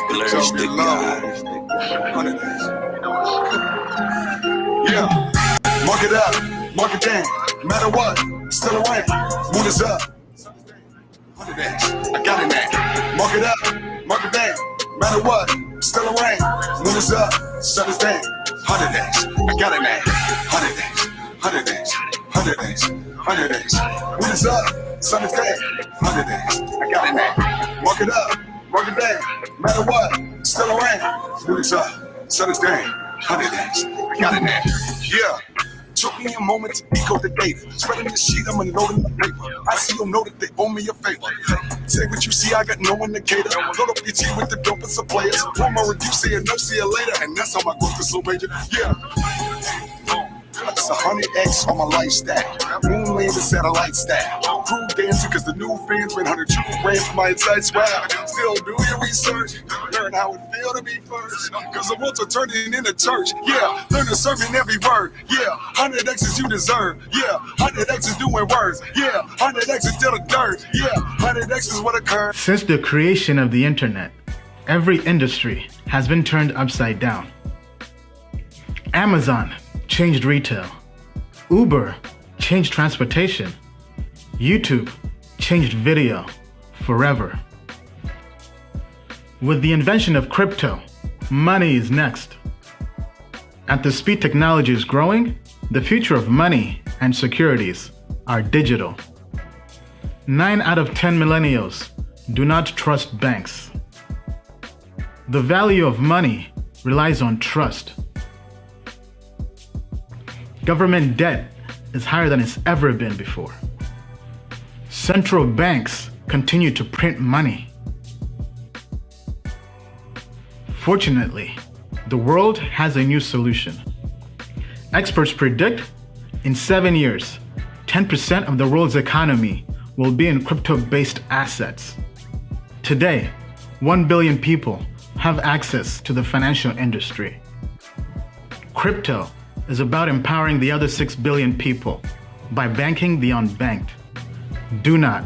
Splurge the God. 100 days. Yeah. Mark it up, mark it down. No matter what, still around. Moon is up. 100 days. I got it now. Mark it up, mark it down. No matter what, still around. Moon is up, sun is down. 100 days. I got it now. 100 days. 100 days. 100 days. 100 days. Moon is up, sun is down. 100 days. I got it now. Mark it up, mark it down. No matter what, still around. Moon is up, sun is down. 100 days. I got it now. Yeah. Took me a moment to decode the data. Spreading the sheet, I'm unloading the paper. I see you'll know that they owe me a favor. Say what you see, I got no indicator. Load up your G with the dopest of players. One more review, say no, see you later. And that's how my growth is so major. Yeah. It's 100x on my lifestyle. Moon land and satellite style. Crew dancing cause the new fans went 102 grand for my inside swag. Still do your research. Learn how it feel to be first. Cause the world's are turning into church. Yeah, learn to serve in every word. Yeah, 100x is you deserve. Yeah, 100x is doing words. Yeah, 100x is till the dirt. Yeah, 100x is what occurred. Since the creation of the internet, every industry has been turned upside down. Amazon changed retail. Uber changed transportation. YouTube changed video forever. With the invention of crypto, money is next. At the speed technology is growing, the future of money and securities are digital. 9 out of 10 millennials do not trust banks. The value of money relies on trust. Government debt is higher than it's ever been before. Central banks continue to print money. Fortunately, the world has a new solution. Experts predict in 7 years, 10% of the world's economy will be in crypto-based assets. Today, 1 billion people have access to the financial industry. Crypto is about empowering the other 6 billion people by banking the unbanked. Do not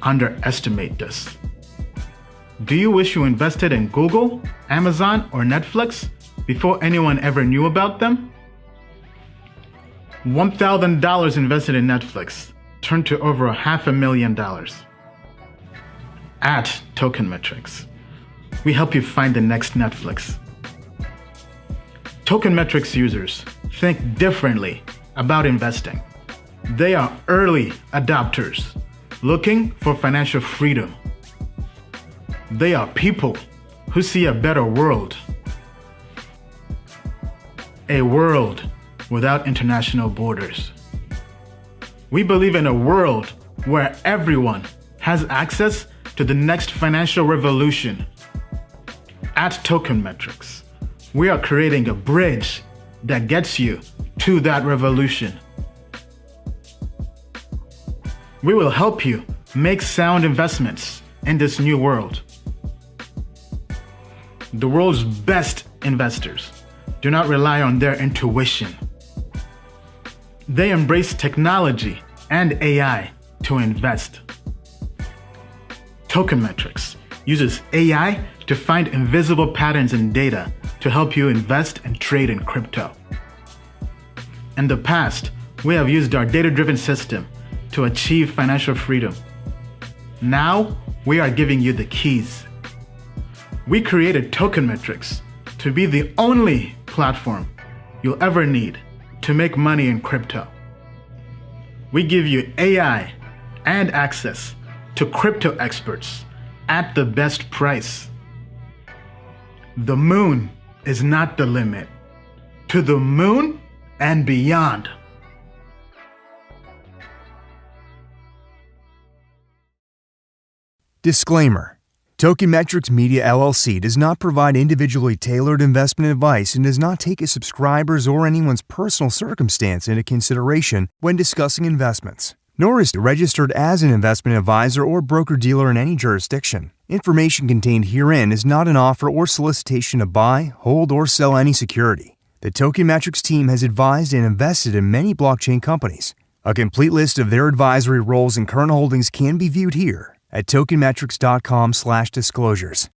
underestimate this. Do you wish you invested in Google, Amazon, or Netflix before anyone ever knew about them? $1,000 invested in Netflix turned to over $500,000. At Token Metrics, we help you find the next Netflix. Token Metrics users think differently about investing. They are early adopters looking for financial freedom. They are people who see a better world. A world without international borders. We believe in a world where everyone has access to the next financial revolution. At Token Metrics, we are creating a bridge that gets you to that revolution. We will help you make sound investments in this new world. The world's best investors do not rely on their intuition. They embrace technology and AI to invest. Token Metrics uses AI to find invisible patterns in data to help you invest and trade in crypto. In the past, we have used our data-driven system to achieve financial freedom. Now, we are giving you the keys. We created Token Metrics to be the only platform you'll ever need to make money in crypto. We give you AI and access to crypto experts at the best price. The moon is not the limit. To the moon and beyond. Disclaimer. Token Metrics Media LLC does not provide individually tailored investment advice and does not take a subscriber's or anyone's personal circumstance into consideration when discussing investments, nor is it registered as an investment advisor or broker-dealer in any jurisdiction. Information contained herein is not an offer or solicitation to buy, hold, or sell any security. The Token Metrics team has advised and invested in many blockchain companies. A complete list of their advisory roles and current holdings can be viewed here at tokenmetrics.com/disclosures.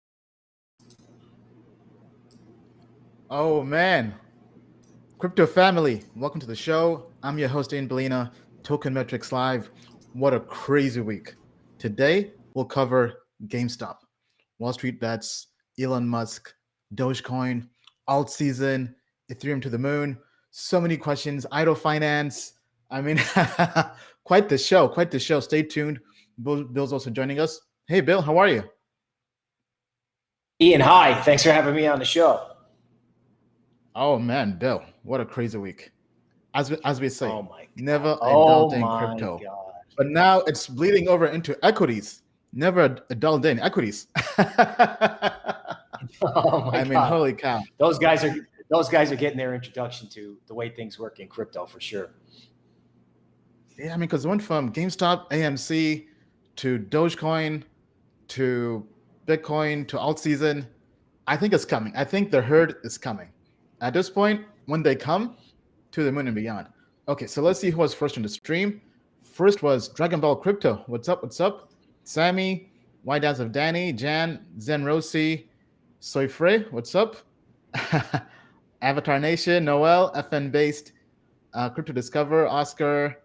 Oh man, crypto family, welcome to the show. I'm your host, Balina, Token Metrics Live. What a crazy week. Today, we'll cover GameStop, Wall Street bets, Elon Musk, Dogecoin, alt season, Ethereum to the moon. So many questions, idle finance. I mean, quite the show, quite the show. Stay tuned. Bill's also joining us. Hey, Bill, how are you? Ian, hi. Thanks for having me on the show. Oh man, Bill, what a crazy week. As we say, Oh my God. never a dull day in my crypto. God. But now it's bleeding over into equities. Never a dull day in equities. Oh my I mean, God. holy cow. Those guys are getting their introduction to the way things work in crypto for sure. Yeah, I mean, because went from GameStop, AMC to Dogecoin to Bitcoin to alt season. I think it's coming. I think the herd is coming. At this point, when they come, to the moon and beyond. Okay, so let's see who was first on the stream. First was Dragon Ball Crypto. What's up? What's up? Sammy, White Dance of Danny, Jan, Zen Rosie, Soy Frey. What's up? Avatar Nation, Noel, FN Based, Crypto Discover, Oscar,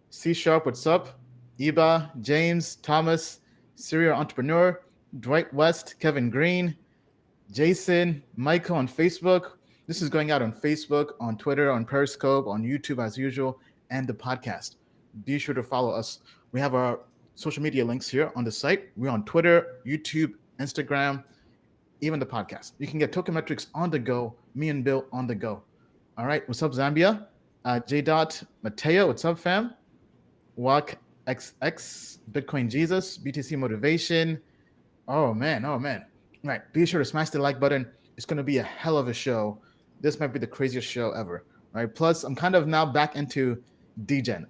C Sharp. What's up? Eba, James, Thomas, Serial Entrepreneur, Dwight West, Kevin Green, Jason, Michael on Facebook. This is going out on Facebook, on Twitter, on Periscope, on YouTube as usual, and the podcast. Be sure to follow us. We have our social media links here on the site. We're on Twitter, YouTube, Instagram, even the podcast. You can get Token Metrics on the go, me and Bill on the go. All right, what's up, Zambia? J. Mateo, what's up, fam? Walk XX, Bitcoin Jesus, BTC Motivation. Oh, man. All right, be sure to smash the like button. It's going to be a hell of a show. This might be the craziest show ever, right? Plus, I'm kind of now back into degen.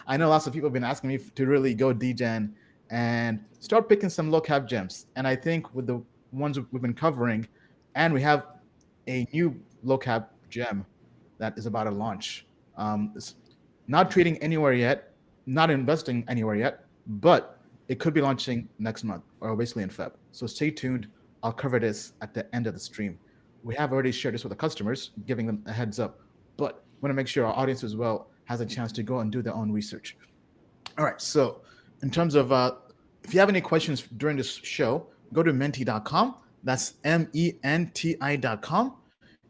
I know lots of people have been asking me to really go degen and start picking some low cap gems. And I think with the ones we've been covering, and we have a new low cap gem that is about to launch. It's not trading anywhere yet, not investing anywhere yet, but it could be launching next month or basically in Feb. So stay tuned. I'll cover this at the end of the stream. We have already shared this with the customers, giving them a heads up, but want to make sure our audience as well has a chance to go and do their own research. All right, so in terms of, if you have any questions during this show, go to menti.com. That's MENTI.com.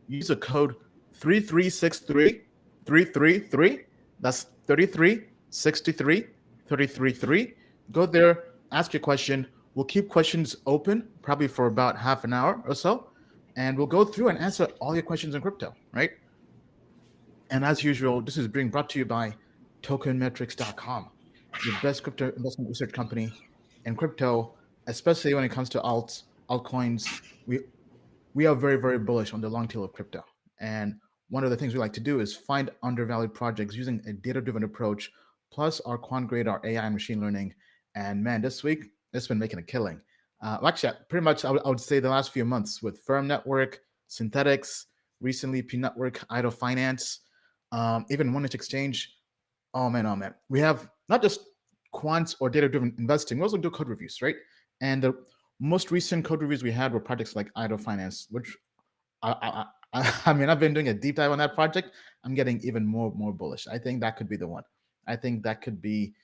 Use the code 3363333. That's 3363333. Go there, ask your question. We'll keep questions open probably for about half an hour or so. And we'll go through and answer all your questions in crypto, right? And as usual, this is being brought to you by tokenmetrics.com, the best crypto investment research company in crypto, especially when it comes to altcoins. We are very, very bullish on the long tail of crypto. And one of the things we like to do is find undervalued projects using a data-driven approach, plus our quant grade, our AI and machine learning. And man, this week, it's been making a killing. Actually, pretty much I would say the last few months with Firm Network, Synthetics, recently P Network, Idle Finance, even One Inch Exchange. Oh man. We have not just quants or data-driven investing, we also do code reviews, right? And the most recent code reviews we had were projects like Idle Finance, which I mean, I've been doing a deep dive on that project. I'm getting even more bullish. I think that could be the one. I think that could be,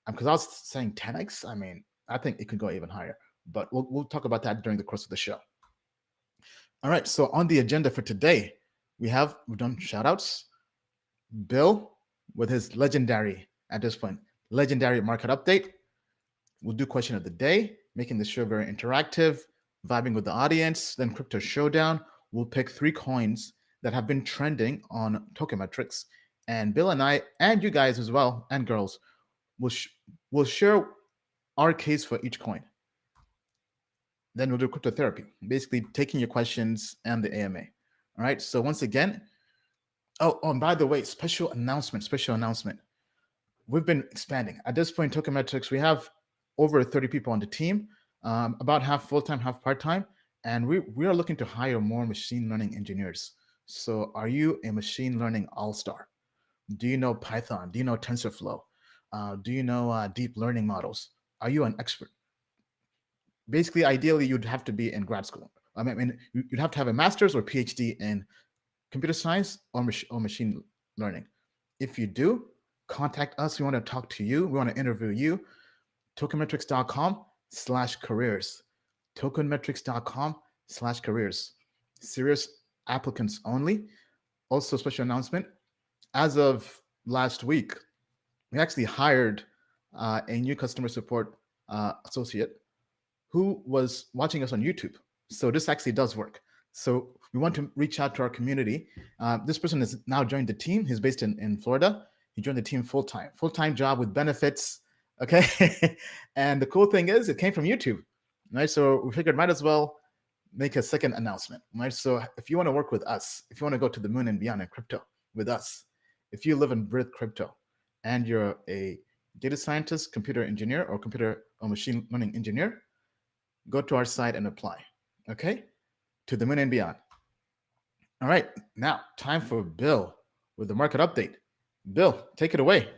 because I was saying 10x. I mean, I think it could go even higher. But we'll talk about that during the course of the show. All right, so on the agenda for today, we've done shout outs. Bill with his legendary, at this point, legendary market update. We'll do question of the day, making the show very interactive, vibing with the audience. Then Crypto Showdown. We'll pick 3 coins that have been trending on Token Metrics. And Bill and I, and you guys as well, and girls, will share our case for each coin. Then we'll do crypto therapy, basically taking your questions and the AMA. All right. So once again, and by the way, special announcement. We've been expanding. At this point, Token Metrics, we have over 30 people on the team, about half full-time, half part-time. And we are looking to hire more machine learning engineers. So are you a machine learning all-star? Do you know Python? Do you know TensorFlow? Do you know deep learning models? Are you an expert? Basically, ideally, you'd have to be in grad school, I mean, you'd have to have a master's or PhD in computer science or machine learning. If you do, contact us. We want to talk to you. We want to interview you. Tokenmetrics.com/careers. Tokenmetrics.com/careers. Serious applicants only. Also, special announcement. As of last week, we actually hired a new customer support associate who was watching us on YouTube. So this actually does work. So we want to reach out to our community. This person has now joined the team. He's based in Florida. He joined the team full-time job with benefits. Okay. And the cool thing is it came from YouTube, right? So we figured might as well make a second announcement, right? So if you want to work with us, if you want to go to the moon and beyond in crypto with us, if you live and breathe crypto and you're a data scientist, computer engineer, or computer or machine learning engineer, go to our site and apply, okay? To the moon and beyond. All right, now time for Bill with the market update. Bill, take it away.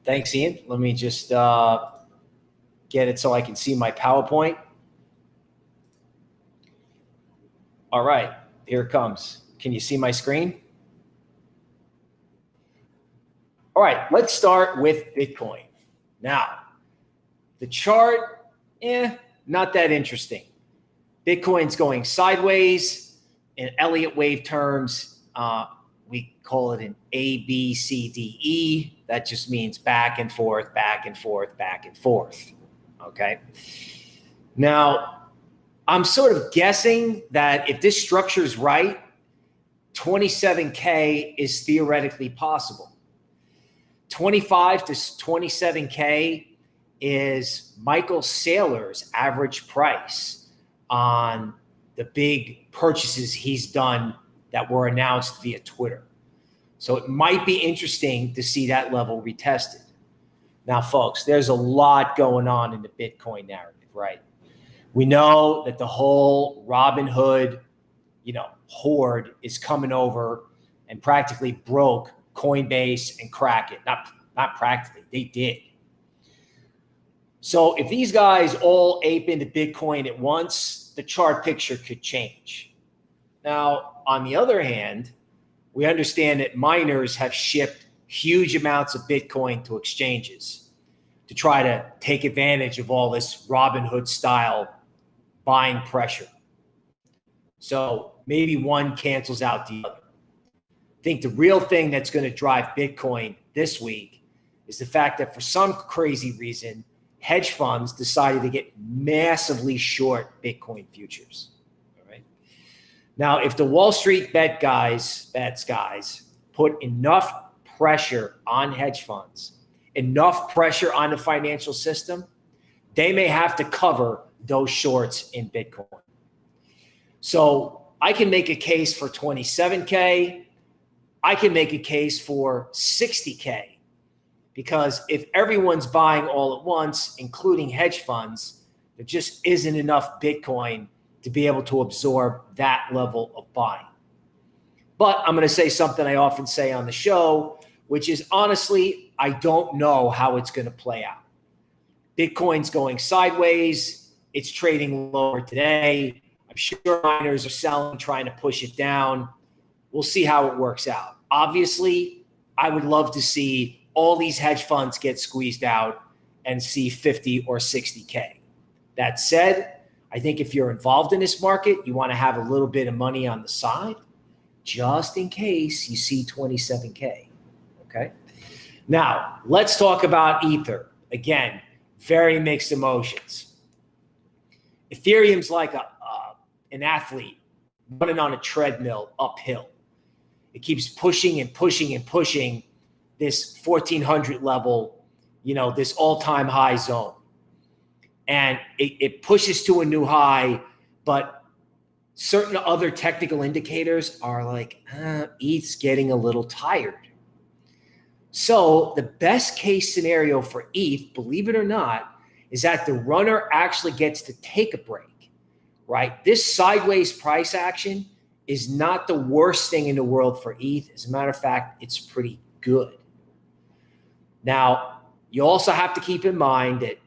Thanks, Ian. Let me just get it so I can see my PowerPoint. All right, here it comes. Can you see my screen? All right, let's start with Bitcoin. Now, the chart, not that interesting. Bitcoin's going sideways. In Elliott wave terms, we call it an A, B, C, D, E. That just means back and forth, back and forth, back and forth. Okay. Now, I'm sort of guessing that if this structure is right, 27K is theoretically possible. 25 to 27K is Michael Saylor's average price on the big purchases he's done that were announced via Twitter. So it might be interesting to see that level retested. Now, folks, there's a lot going on in the Bitcoin narrative, right? We know that the whole Robin Hood, horde is coming over and practically broke Coinbase and Kraken. Not practically, they did. So if these guys all ape into Bitcoin at once, the chart picture could change. Now, on the other hand, we understand that miners have shipped huge amounts of Bitcoin to exchanges to try to take advantage of all this Robin Hood style buying pressure. So maybe one cancels out the other. I think the real thing that's going to drive Bitcoin this week is the fact that for some crazy reason, hedge funds decided to get massively short Bitcoin futures. All right. Now, if the Wall Street bets guys put enough pressure on hedge funds, enough pressure on the financial system, they may have to cover those shorts in Bitcoin. So I can make a case for 27K. I can make a case for 60K, because if everyone's buying all at once, including hedge funds, there just isn't enough Bitcoin to be able to absorb that level of buying. But I'm going to say something I often say on the show, which is honestly, I don't know how it's going to play out. Bitcoin's going sideways. It's trading lower today. I'm sure miners are selling, trying to push it down. We'll see how it works out. Obviously, I would love to see all these hedge funds get squeezed out and see 50 or 60K. That said, I think if you're involved in this market, you want to have a little bit of money on the side just in case you see 27K. Okay. Now, let's talk about Ether. Again, very mixed emotions. Ethereum's like an athlete running on a treadmill uphill. It keeps pushing and pushing and pushing this 1400 level, this all-time high zone. And it pushes to a new high, but certain other technical indicators are like, ETH's getting a little tired. So the best case scenario for ETH, believe it or not, is that the runner actually gets to take a break, right? This sideways price action is not the worst thing in the world for ETH. As a matter of fact, it's pretty good. Now, you also have to keep in mind that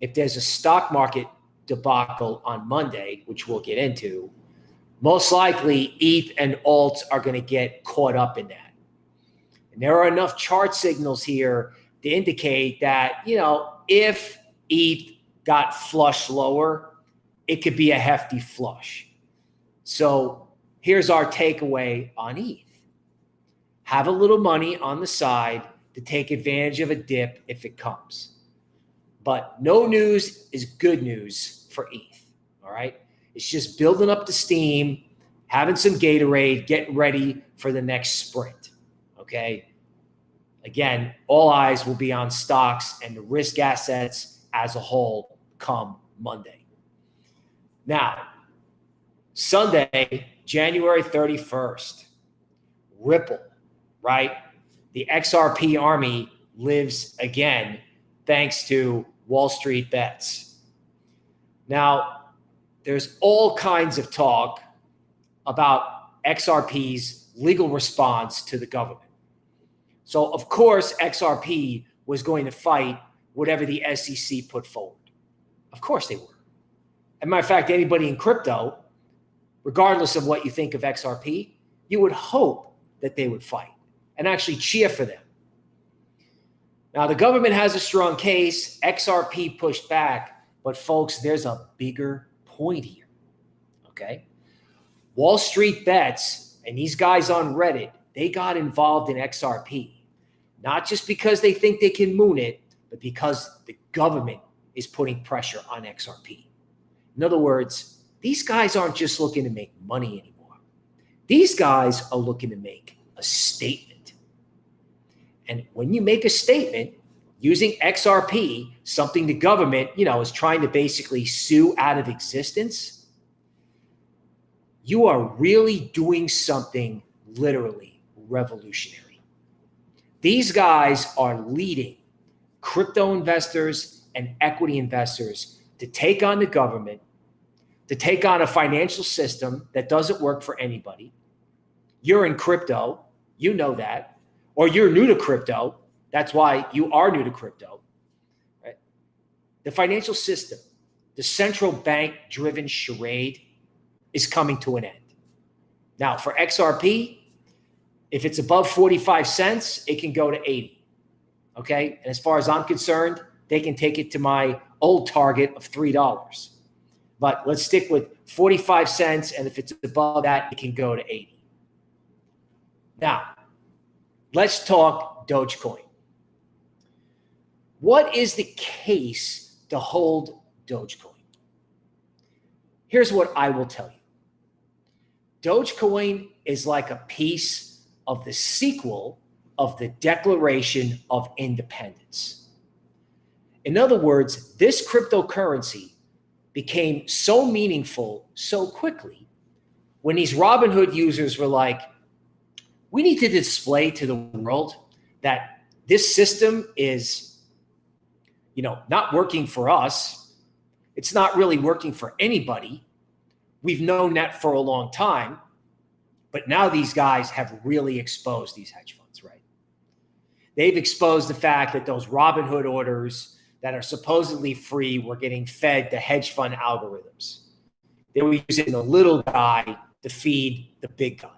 if there's a stock market debacle on Monday, which we'll get into, most likely ETH and alts are going to get caught up in that. And there are enough chart signals here to indicate that, if ETH got flushed lower, it could be a hefty flush. So here's our takeaway on ETH. Have a little money on the side to take advantage of a dip if it comes. But no news is good news for ETH, all right? It's just building up the steam, having some Gatorade, getting ready for the next sprint, okay? Again, all eyes will be on stocks and the risk assets as a whole come Monday. Now, Sunday, January 31st, Ripple, right? The XRP army lives again thanks to Wall Street bets. Now, there's all kinds of talk about XRP's legal response to the government. So, of course, XRP was going to fight whatever the SEC put forward. Of course they were. As a matter of fact, anybody in crypto, regardless of what you think of XRP, you would hope that they would fight and actually cheer for them. Now, the government has a strong case. XRP pushed back. But, folks, there's a bigger point here, okay? Wall Street bets and these guys on Reddit, they got involved in XRP, not just because they think they can moon it, but because the government is putting pressure on XRP. In other words, these guys aren't just looking to make money anymore. These guys are looking to make a statement. And when you make a statement using XRP, something the government, is trying to basically sue out of existence, you are really doing something literally revolutionary. These guys are leading crypto investors and equity investors to take on the government, to take on a financial system that doesn't work for anybody. You're in crypto, you know that, or you're new to crypto. That's why you are new to crypto, right? The financial system, the central bank-driven charade is coming to an end. Now, for XRP, if it's above 45 cents, it can go to 80, okay? And as far as I'm concerned, they can take it to my old target of $3. But let's stick with 45 cents, and if it's above that, it can go to 80. Now, let's talk Dogecoin. What is the case to hold Dogecoin? Here's what I will tell you. Dogecoin is like a piece of the sequel of the Declaration of Independence. In other words, this cryptocurrency became so meaningful so quickly when these Robinhood users were like, we need to display to the world that this system is not working for us. It's not really working for anybody. We've known that for a long time, but now these guys have really exposed these hedge funds, right? They've exposed the fact that those Robinhood orders that are supposedly free were getting fed to hedge fund algorithms. They were using the little guy to feed the big guy.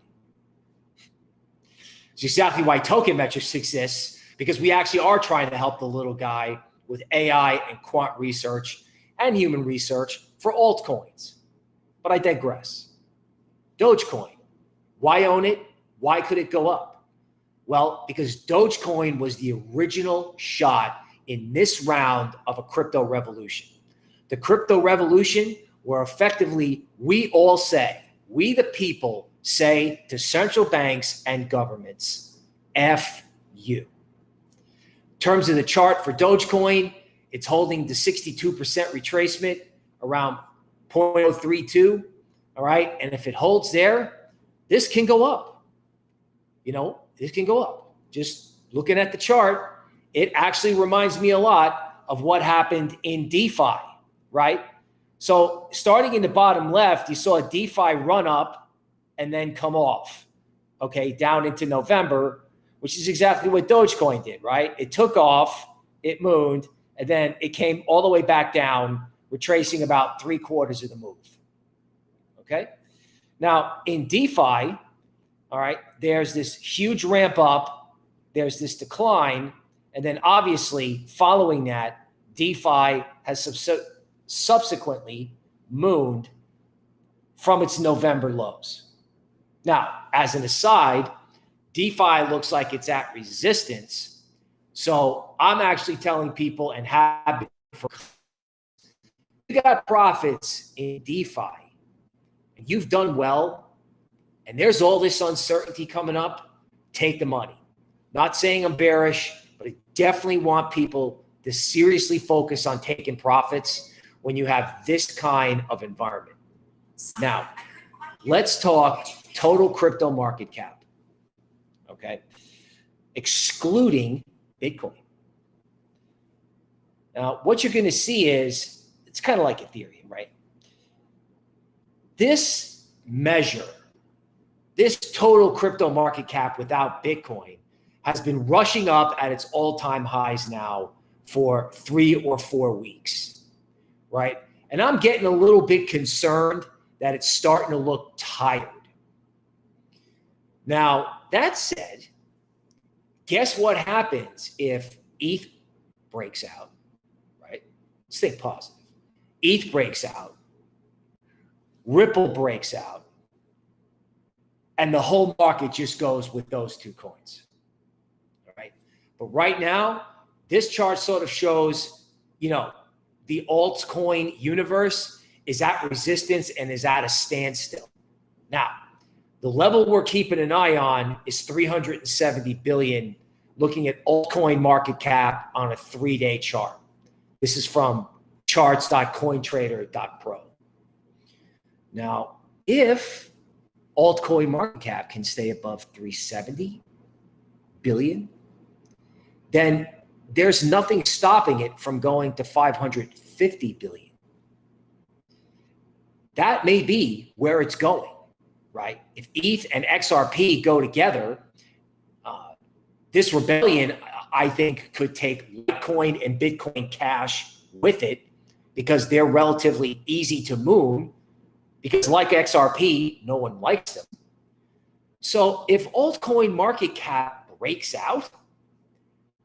It's exactly why token metrics exists, because we actually are trying to help the little guy with AI and quant research and human research for altcoins. But I digress. Dogecoin, why own it? Why could it go up? Well, because Dogecoin was the original shot in this round of a crypto revolution. The crypto revolution where effectively we all say, we the people say to central banks and governments, F you. In terms of the chart for Dogecoin, it's holding the 62% retracement around 0.032, all right? And if it holds there, this can go up. This can go up. Just looking at the chart, it actually reminds me a lot of what happened in DeFi, right? So starting in the bottom left, you saw a DeFi run up and then come off, okay, down into November, which is exactly what Dogecoin did, right? It took off, it mooned, and then it came all the way back down retracing about 3/4 of the move. Okay. Now in DeFi, all right, there's this huge ramp up, there's this decline, and then obviously following that, DeFi has subsequently mooned from its November lows. Now, as an aside, DeFi looks like it's at resistance. So I'm actually telling people and have been for you got profits in DeFi and you've done well, and there's all this uncertainty coming up, take the money. Not saying I'm bearish, but I definitely want people to seriously focus on taking profits when you have this kind of environment. Now, let's talk total crypto market cap, okay? Excluding Bitcoin. Now, what you're going to see is, it's kind of like Ethereum, right? This measure, this total crypto market cap without Bitcoin has been rushing up at its all-time highs now for 3 or 4 weeks, right? And I'm getting a little bit concerned that it's starting to look tired. Now, that said, guess what happens if ETH breaks out, right? Let's think positive. ETH breaks out, Ripple breaks out, and the whole market just goes with those two coins, all right? But right now, this chart sort of shows, the altcoin universe is at resistance and is at a standstill. Now, the level we're keeping an eye on is 370 billion, looking at altcoin market cap on a 3-day chart. This is from charts.cointrader.pro. Now, if altcoin market cap can stay above 370 billion, then there's nothing stopping it from going to 550 billion. That may be where it's going, right? If ETH and XRP go together, this rebellion, I think, could take Litecoin and Bitcoin Cash with it because they're relatively easy to moon, because like XRP, no one likes them. So if altcoin market cap breaks out,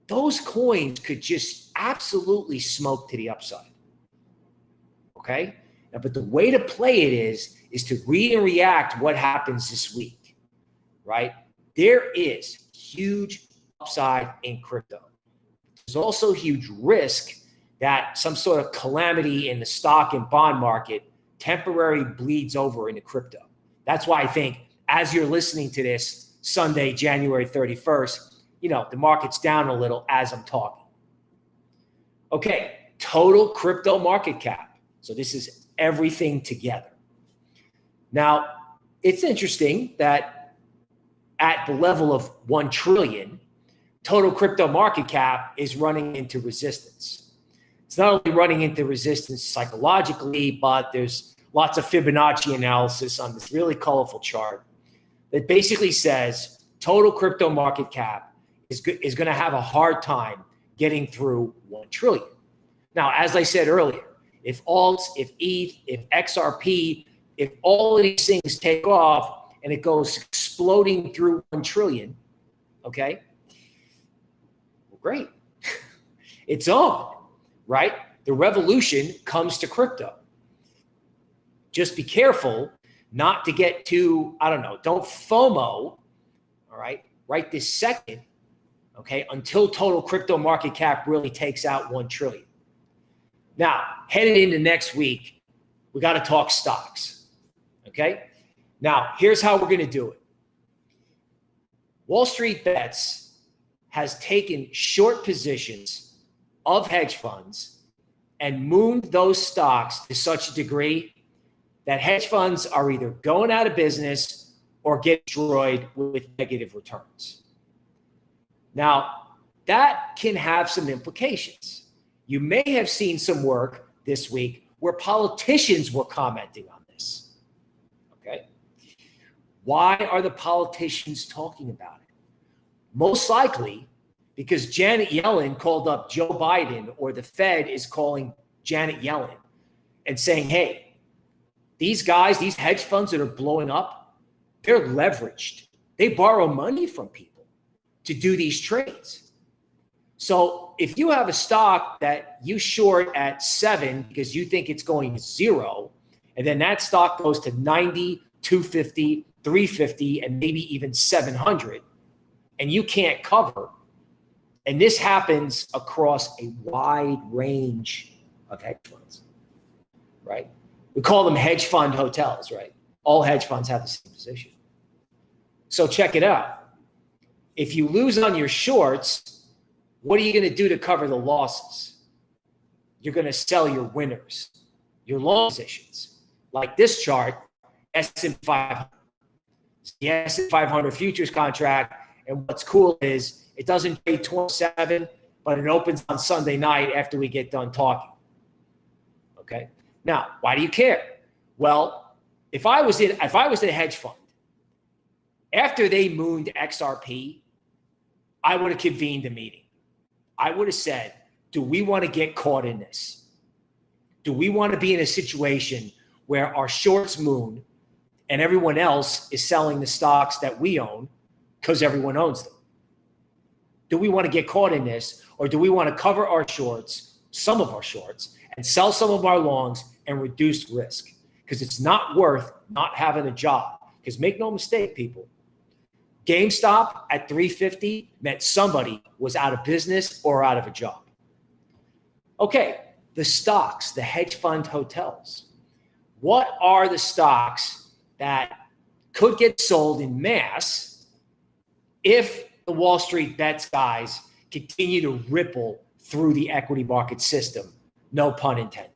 those coins could just absolutely smoke to the upside. Okay? Now, but the way to play it is to read and react what happens this week, right? There is huge upside in crypto. There's also huge risk that some sort of calamity in the stock and bond market temporarily bleeds over into crypto. That's why I think as you're listening to this Sunday, January 31st, the market's down a little as I'm talking. Okay, total crypto market cap. So this is everything together. Now, it's interesting that at the level of 1 trillion, total crypto market cap is running into resistance. It's not only running into resistance psychologically, but there's lots of Fibonacci analysis on this really colorful chart that basically says total crypto market cap is going to have a hard time getting through 1 trillion. Now, as I said earlier, if alts, if ETH, if XRP, if all of these things take off and it goes exploding through 1 trillion, okay, well, great. It's on, right? The revolution comes to crypto. Just be careful not to get too, don't FOMO, all right this second, okay, until total crypto market cap really takes out 1 trillion. Now, headed into next week, we got to talk stocks, okay? Now, here's how we're going to do it. Wall Street Bets has taken short positions of hedge funds and mooned those stocks to such a degree that hedge funds are either going out of business or get destroyed with negative returns. Now, that can have some implications. You may have seen some work this week where politicians were commenting on this. Okay? Why are the politicians talking about it? Most likely because Janet Yellen called up Joe Biden, or the Fed is calling Janet Yellen and saying, hey, these guys, these hedge funds that are blowing up, they're leveraged. They borrow money from people to do these trades. So if you have a stock that you short at 7 because you think it's going to 0, and then that stock goes to 90, 250, 350, and maybe even 700, and you can't cover, and this happens across a wide range of hedge funds, right? We call them hedge fund hotels, right? All hedge funds have the same position. So check it out. If you lose on your shorts, what are you going to do to cover the losses? You're going to sell your winners, your long positions. Like this chart, S&P 500. The S&P 500 futures contract, and what's cool is it doesn't trade 27, but it opens on Sunday night after we get done talking. Okay. Now, why do you care? Well, if I was in a hedge fund, after they mooned XRP, I would have convened a meeting. I would have said, do we want to get caught in this? Do we want to be in a situation where our shorts moon and everyone else is selling the stocks that we own because everyone owns them? Do we want to get caught in this, or do we want to cover our shorts, some of our shorts, and sell some of our longs and reduce risk? Because it's not worth not having a job. Because make no mistake, people, GameStop at 350 meant somebody was out of business or out of a job. Okay, the stocks, the hedge fund hotels. What are the stocks that could get sold in mass if the Wall Street bets guys continue to ripple through the equity market system? No pun intended.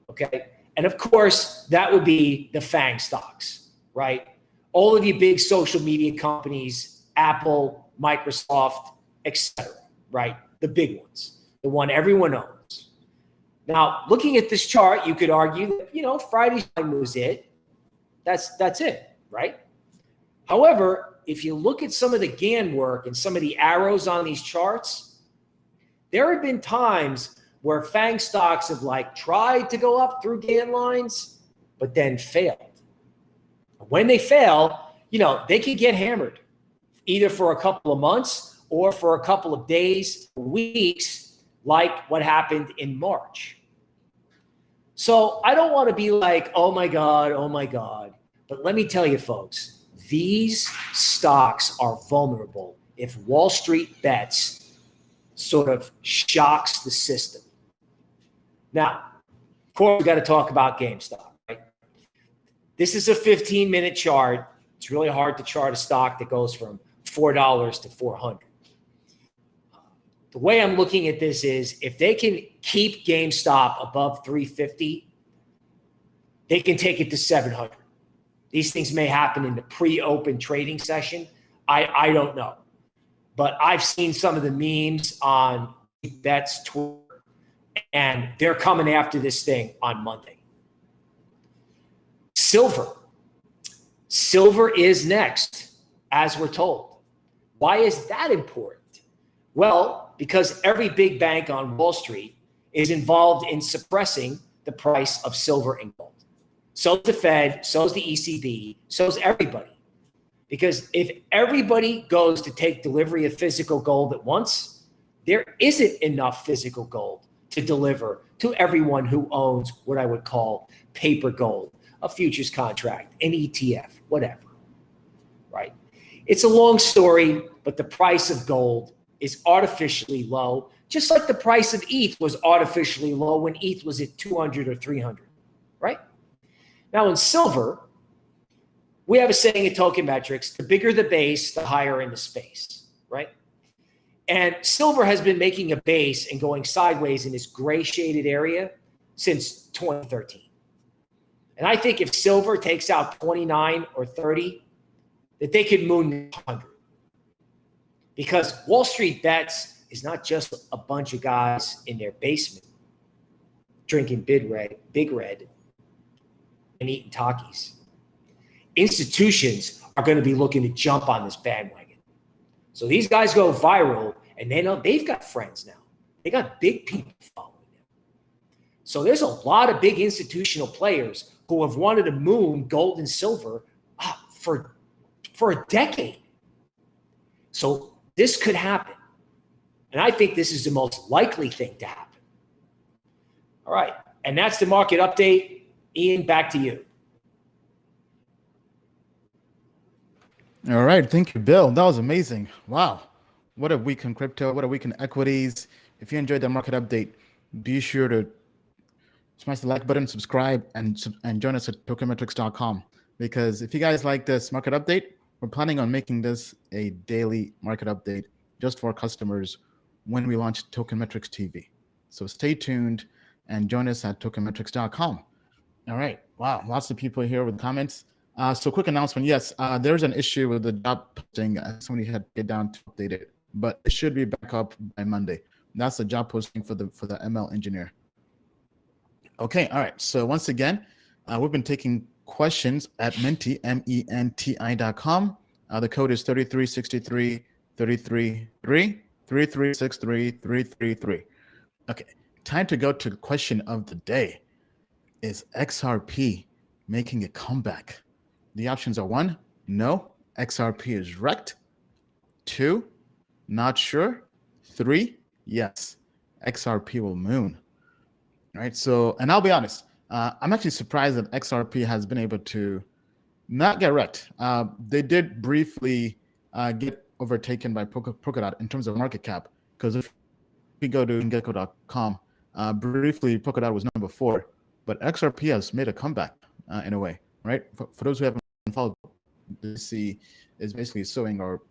Okay. And of course, that would be the FANG stocks, right? All of you big social media companies, Apple, Microsoft, etc., right? The big ones, the one everyone owns. Now, looking at this chart, you could argue that, Friday's time was it. That's it, right? However, if you look at some of the Gann work and some of the arrows on these charts, there have been times where FANG stocks have tried to go up through Gann lines, but then failed. When they fail, they can get hammered either for a couple of months or for a couple of days, weeks, like what happened in March. So I don't want to be like, oh my God. But let me tell you, folks, these stocks are vulnerable if Wall Street bets sort of shocks the system. Now, of course, we got to talk about GameStop, right? This is a 15-minute chart. It's really hard to chart a stock that goes from $4 to $400. The way I'm looking at this is if they can keep GameStop above 350, they can take it to 700. These things may happen in the pre-open trading session. I don't know. But I've seen some of the memes on Bet's Twitter, and they're coming after this thing on Monday. Silver. Silver is next, as we're told. Why is that important? Well, because every big bank on Wall Street is involved in suppressing the price of silver and gold. So's the Fed, so's the ECB, so's everybody. Because if everybody goes to take delivery of physical gold at once, there isn't enough physical gold to deliver to everyone who owns what I would call paper gold, a futures contract, an ETF, whatever, right? It's a long story, but the price of gold is artificially low, just like the price of ETH was artificially low when ETH was at 200 or 300, right? Now in silver, we have a saying at Token Metrics, the bigger the base, the higher in the space, right? And silver has been making a base and going sideways in this gray shaded area since 2013. And I think if silver takes out 29 or 30, that they could moon 100. Because Wall Street Bets is not just a bunch of guys in their basement drinking Big Red and eating Takis. Institutions are going to be looking to jump on this bandwagon. So these guys go viral, and they know they've got friends now. They got big people following them. So there's a lot of big institutional players who have wanted to moon gold and silver for a decade. So this could happen. And I think this is the most likely thing to happen. All right. And that's the market update. Ian, back to you. All right. Thank you, Bill. That was amazing. Wow. What a week in crypto. What a week in equities. If you enjoyed the market update, be sure to smash the like button, subscribe, and join us at tokenmetrics.com. Because if you guys like this market update, we're planning on making this a daily market update just for customers when we launch Tokenmetrics TV. So stay tuned and join us at tokenmetrics.com. All right. Wow. Lots of people here with comments. So quick announcement. Yes, there's an issue with the job posting. Somebody had to get down to update it, but it should be back up by Monday. That's the job posting for the ML engineer. Okay. All right. So once again, we've been taking questions at Menti, MENTI.com. The code is 3363 333 3363 333. Okay. Time to go to the question of the day. Is XRP making a comeback? The options are 1, no, XRP is wrecked. 2, not sure. 3, yes, XRP will moon. All right. So, and I'll be honest, I'm actually surprised that XRP has been able to not get wrecked. They did briefly get overtaken by Polkadot in terms of market cap, because if we go to gecko.com, briefly Polkadot was number 4, but XRP has made a comeback in a way, right? For those who haven't followed, the SEC is basically suing or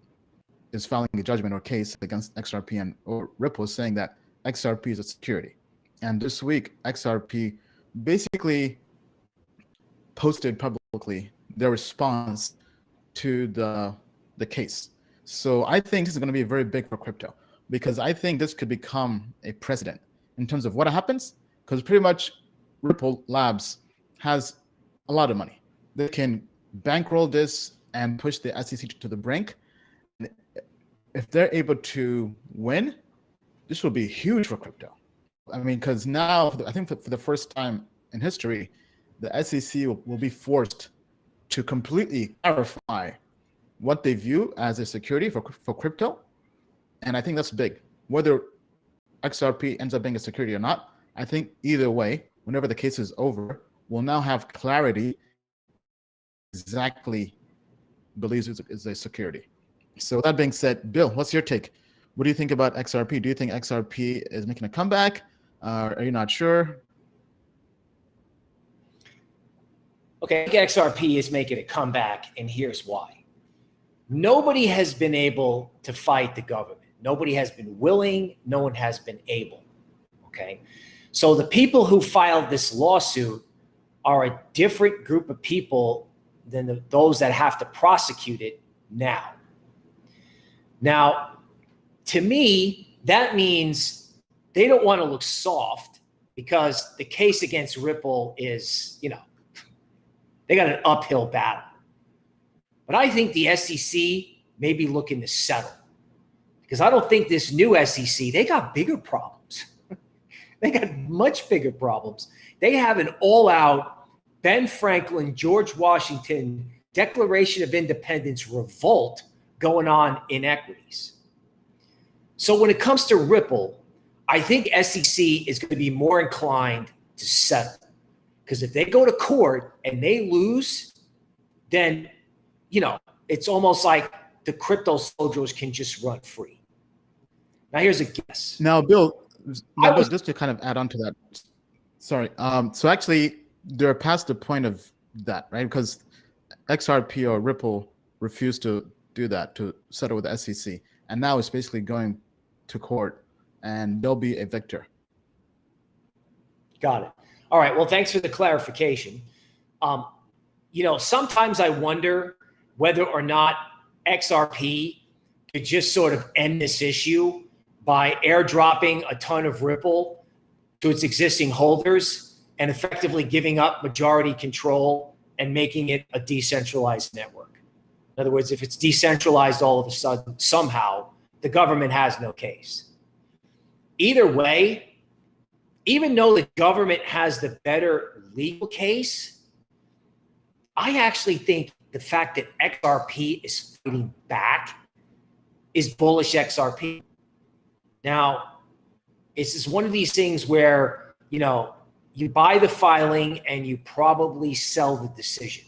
is filing a judgment or case against XRP and or Ripple, saying that XRP is a security. And this week, XRP basically posted publicly their response to the case. So I think this is going to be very big for crypto, because I think this could become a precedent in terms of what happens, because pretty much Ripple Labs has a lot of money. They can bankroll this and push the SEC to the brink. If they're able to win, this will be huge for crypto. I mean, because now, I think for the first time in history, the SEC will be forced to completely clarify what they view as a security for crypto. And I think that's big. Whether XRP ends up being a security or not, I think either way, whenever the case is over, we'll now have clarity exactly believes is a security. So with that being said, Bill, what's your take? What do you think about XRP? Do you think XRP is making a comeback? Are you not sure? Okay, I think XRP is making a comeback, and here's why. Nobody has been able to fight the government. Nobody has been willing. No one has been able. Okay, so the people who filed this lawsuit are a different group of people than those that have to prosecute it now. Now, to me, that means they don't want to look soft, because the case against Ripple is, they got an uphill battle. But I think the SEC may be looking to settle, because I don't think this new SEC, they got bigger problems. They got much bigger problems. They have an all-out Ben Franklin, George Washington Declaration of Independence revolt going on in equities. So when it comes to Ripple, I think SEC is going to be more inclined to settle, because if they go to court and they lose, then, it's almost like the crypto soldiers can just run free. Now, here's a guess. Now, Bill, just to kind of add on to that. Sorry. So actually, they're past the point of that, right? Because XRP or Ripple refused to do that, to settle with the SEC. And now it's basically going to court, and they'll be a victor. Got it. All right. Well, thanks for the clarification. Sometimes I wonder whether or not XRP could just sort of end this issue by airdropping a ton of Ripple to its existing holders and effectively giving up majority control and making it a decentralized network. In other words, if it's decentralized all of a sudden, somehow, the government has no case. Either way, even though the government has the better legal case, I actually think the fact that XRP is fighting back is bullish XRP. Now, it's just one of these things where, you know, you buy the filing and you probably sell the decision.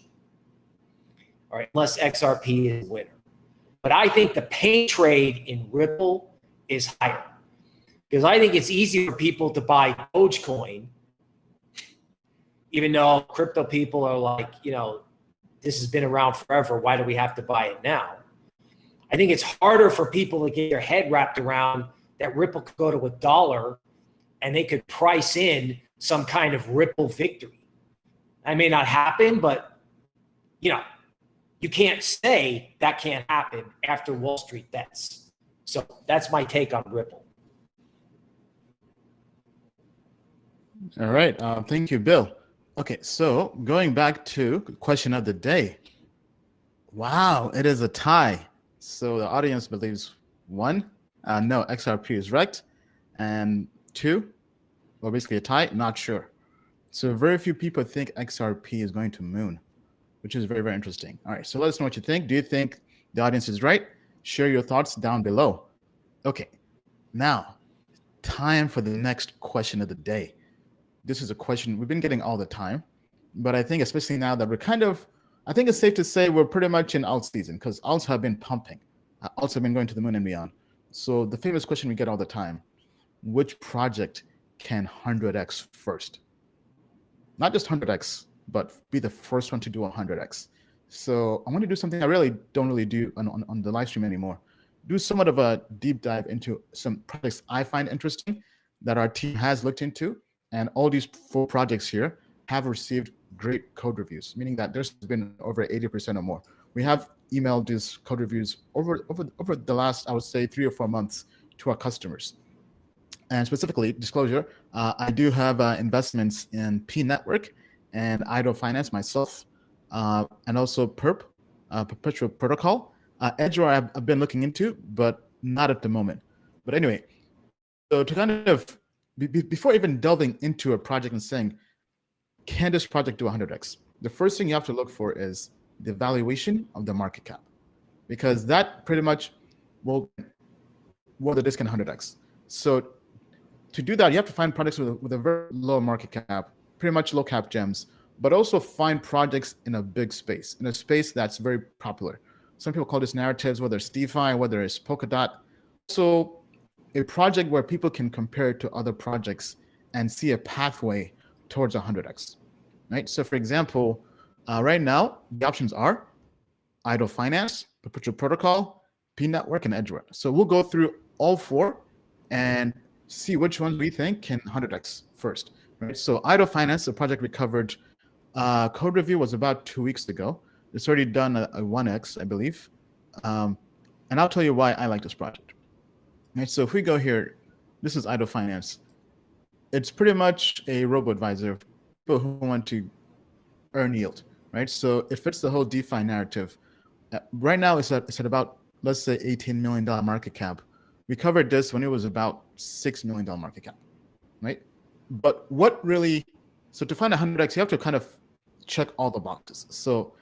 All right, unless XRP is a winner. But I think the pain trade in Ripple is higher, because I think it's easier for people to buy Dogecoin, even though crypto people are like, you know, this has been around forever. Why do we have to buy it now? I think it's harder for people to get their head wrapped around that Ripple could go to $1 and they could price in some kind of Ripple victory. That may not happen, but, you know, you can't say that can't happen after Wall Street bets. So that's my take on Ripple. All right. Thank you, Bill. Okay, so going back to question of the day. Wow, it is a tie. So the audience believes 1, no, XRP is wrecked, and 2, well, basically a tie, not sure. So very few people think XRP is going to moon, which is very, very interesting. All right, so let us know what you think. Do you think the audience is right? Share your thoughts down below. Okay, now time for the next question of the day. This is a question we've been getting all the time, but I think especially now that we're I think it's safe to say we're pretty much in alt season, because alts have been pumping. Alts have been going to the moon and beyond. So the famous question we get all the time, which project can 100x first? Not just 100x, but be the first one to do 100x. So I want to do something I really don't do on the live stream anymore. Do somewhat of a deep dive into some projects I find interesting that our team has looked into. And all these 4 projects here have received great code reviews, meaning that there's been over 80% or more. We have emailed these code reviews over the last, I would say, 3 or 4 months to our customers. And specifically, disclosure, I do have investments in P Network and Idle Finance myself, and also Perpetual Protocol. Edgware I've been looking into, but not at the moment. But anyway, so to kind of, before even delving into a project and saying, can this project do 100x? The first thing you have to look for is the valuation of the market cap, because that pretty much will whether this can 100x. So to do that, you have to find projects with a very low market cap, pretty much low cap gems, but also find projects in a big space, in a space that's very popular. Some people call this narratives, whether it's DeFi, whether it's Polkadot. So a project where people can compare it to other projects and see a pathway towards 100x, right? So for example, right now, the options are Idle Finance, Perpetual Protocol, P Network, and Edgware. So we'll go through all 4 and see which ones we think can 100x first, right? So Idle Finance, the project we covered, code review was about 2 weeks ago. It's already done a 1x, I believe. And I'll tell you why I like this project. Right, so if we go here, this is Idle Finance. It's pretty much a robo-advisor for people who want to earn yield, right? So it fits the whole DeFi narrative. Right now, it's at about, let's say, $18 million market cap. We covered this when it was about $6 million market cap, right? But so to find 100x, you have to kind of check all the boxes. So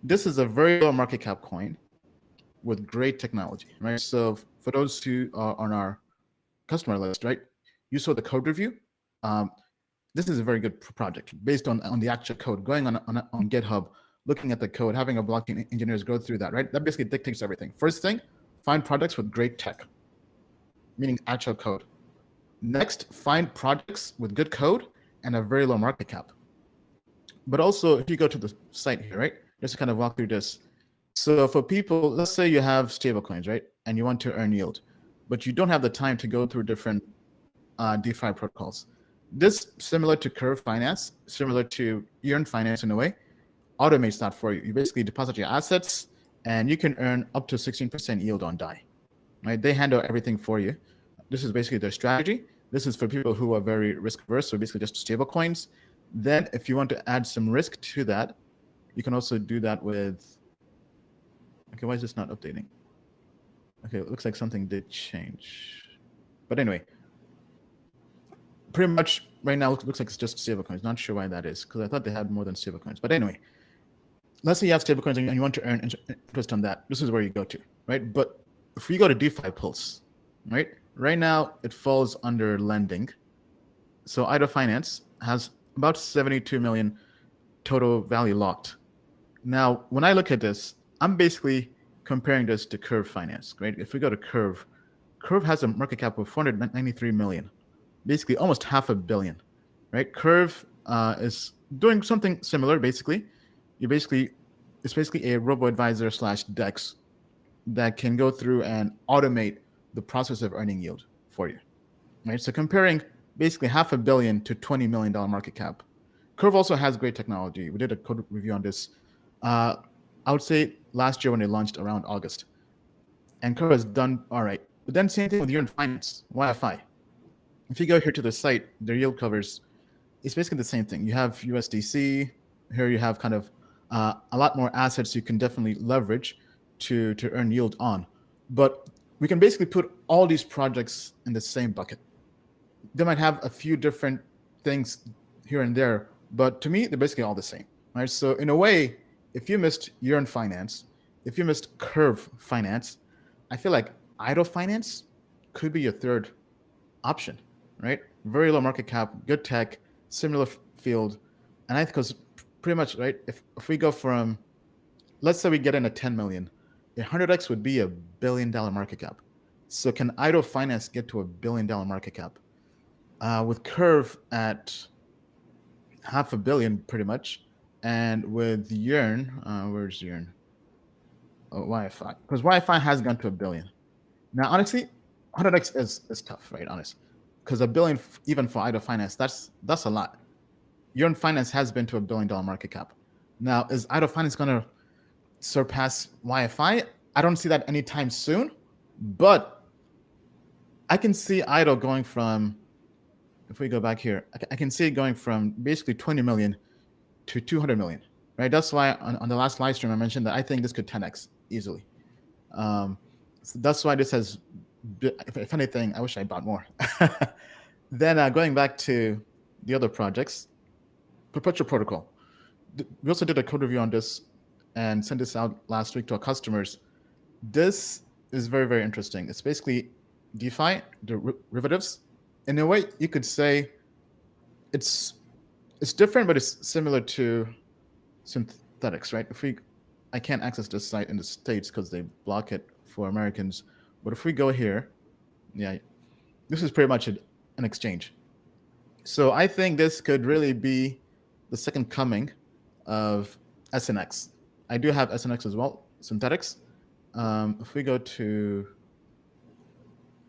this is a very low market cap coin with great technology, right? So for those who are on our customer list, right, you saw the code review. This is a very good project based on the actual code, going on GitHub, looking at the code, having a blockchain engineers go through that, right? That basically dictates everything. First thing, find projects with great tech, meaning actual code. Next, find projects with good code and a very low market cap. But also, if you go to the site here, right, just to kind of walk through this. So for people, let's say you have stablecoins, right, and you want to earn yield, but you don't have the time to go through different DeFi protocols. This, similar to Curve Finance, similar to Earn Finance in a way, automates that for you. You basically deposit your assets, and you can earn up to 16% yield on DAI, right? They handle everything for you. This is basically their strategy. This is for people who are very risk averse, so basically just stable coins. Then if you want to add some risk to that, you can also do that with, okay, why is this not updating? Okay, it looks like something did change. But anyway, pretty much right now looks like it's just stablecoins. Not sure why that is, because I thought they had more than stablecoins. But anyway, let's say you have stablecoins and you want to earn interest on that. This is where you go to, right? But if we go to DeFi Pulse, right? Right now it falls under lending. So idle finance has about 72 million total value locked. Now, when I look at this, I'm basically comparing this to Curve Finance, right? If we go to Curve has a market cap of 493 million, basically almost $500 million, right? Curve is doing something similar, basically. It's basically a robo-advisor / DEX that can go through and automate the process of earning yield for you, right? So comparing basically $500 million to $20 million market cap. Curve also has great technology. We did a code review on this. I would say last year when they launched around August. And Curve has done all right. But then same thing with Yearn Finance, YFI. If you go here to the site, their yield covers, it's basically the same thing. You have USDC. Here you have kind of a lot more assets you can definitely leverage to earn yield on. But we can basically put all these projects in the same bucket. They might have a few different things here and there, but to me, they're basically all the same, right? So in a way, if you missed Yearn Finance, if you missed Curve Finance, I feel like idle finance could be your third option, right? Very low market cap, good tech, similar field. And I think because pretty much, right, if we go from, let's say we get in at 10 million, 100x would be $1 billion market cap. So can idle finance get to $1 billion market cap? With Curve at $500 million pretty much, and with Yearn, where's Yearn? Oh, YFI, because YFI has gone to $1 billion. Now, honestly, 100x is tough, right? Honestly, because $1 billion even for idle finance, that's a lot. Yearn Finance has been to $1 billion market cap. Now, is idle finance going to surpass YFI? I don't see that anytime soon, but I can see idle going from, if we go back here, I can see it going from basically 20 million to 200 million, right? That's why on the last live stream I mentioned that I think this could 10x easily. So that's why this has, if anything, I wish I bought more. Then going back to the other projects, Perpetual Protocol. We also did a code review on this and sent this out last week to our customers. This is very, very interesting. It's basically DeFi, derivatives. In a way, you could say it's different, but it's similar to synthetics, right? I can't access this site in the States because they block it for Americans. But if we go here, yeah, this is pretty much an exchange. So I think this could really be the second coming of SNX. I do have SNX as well, synthetics. If we go to,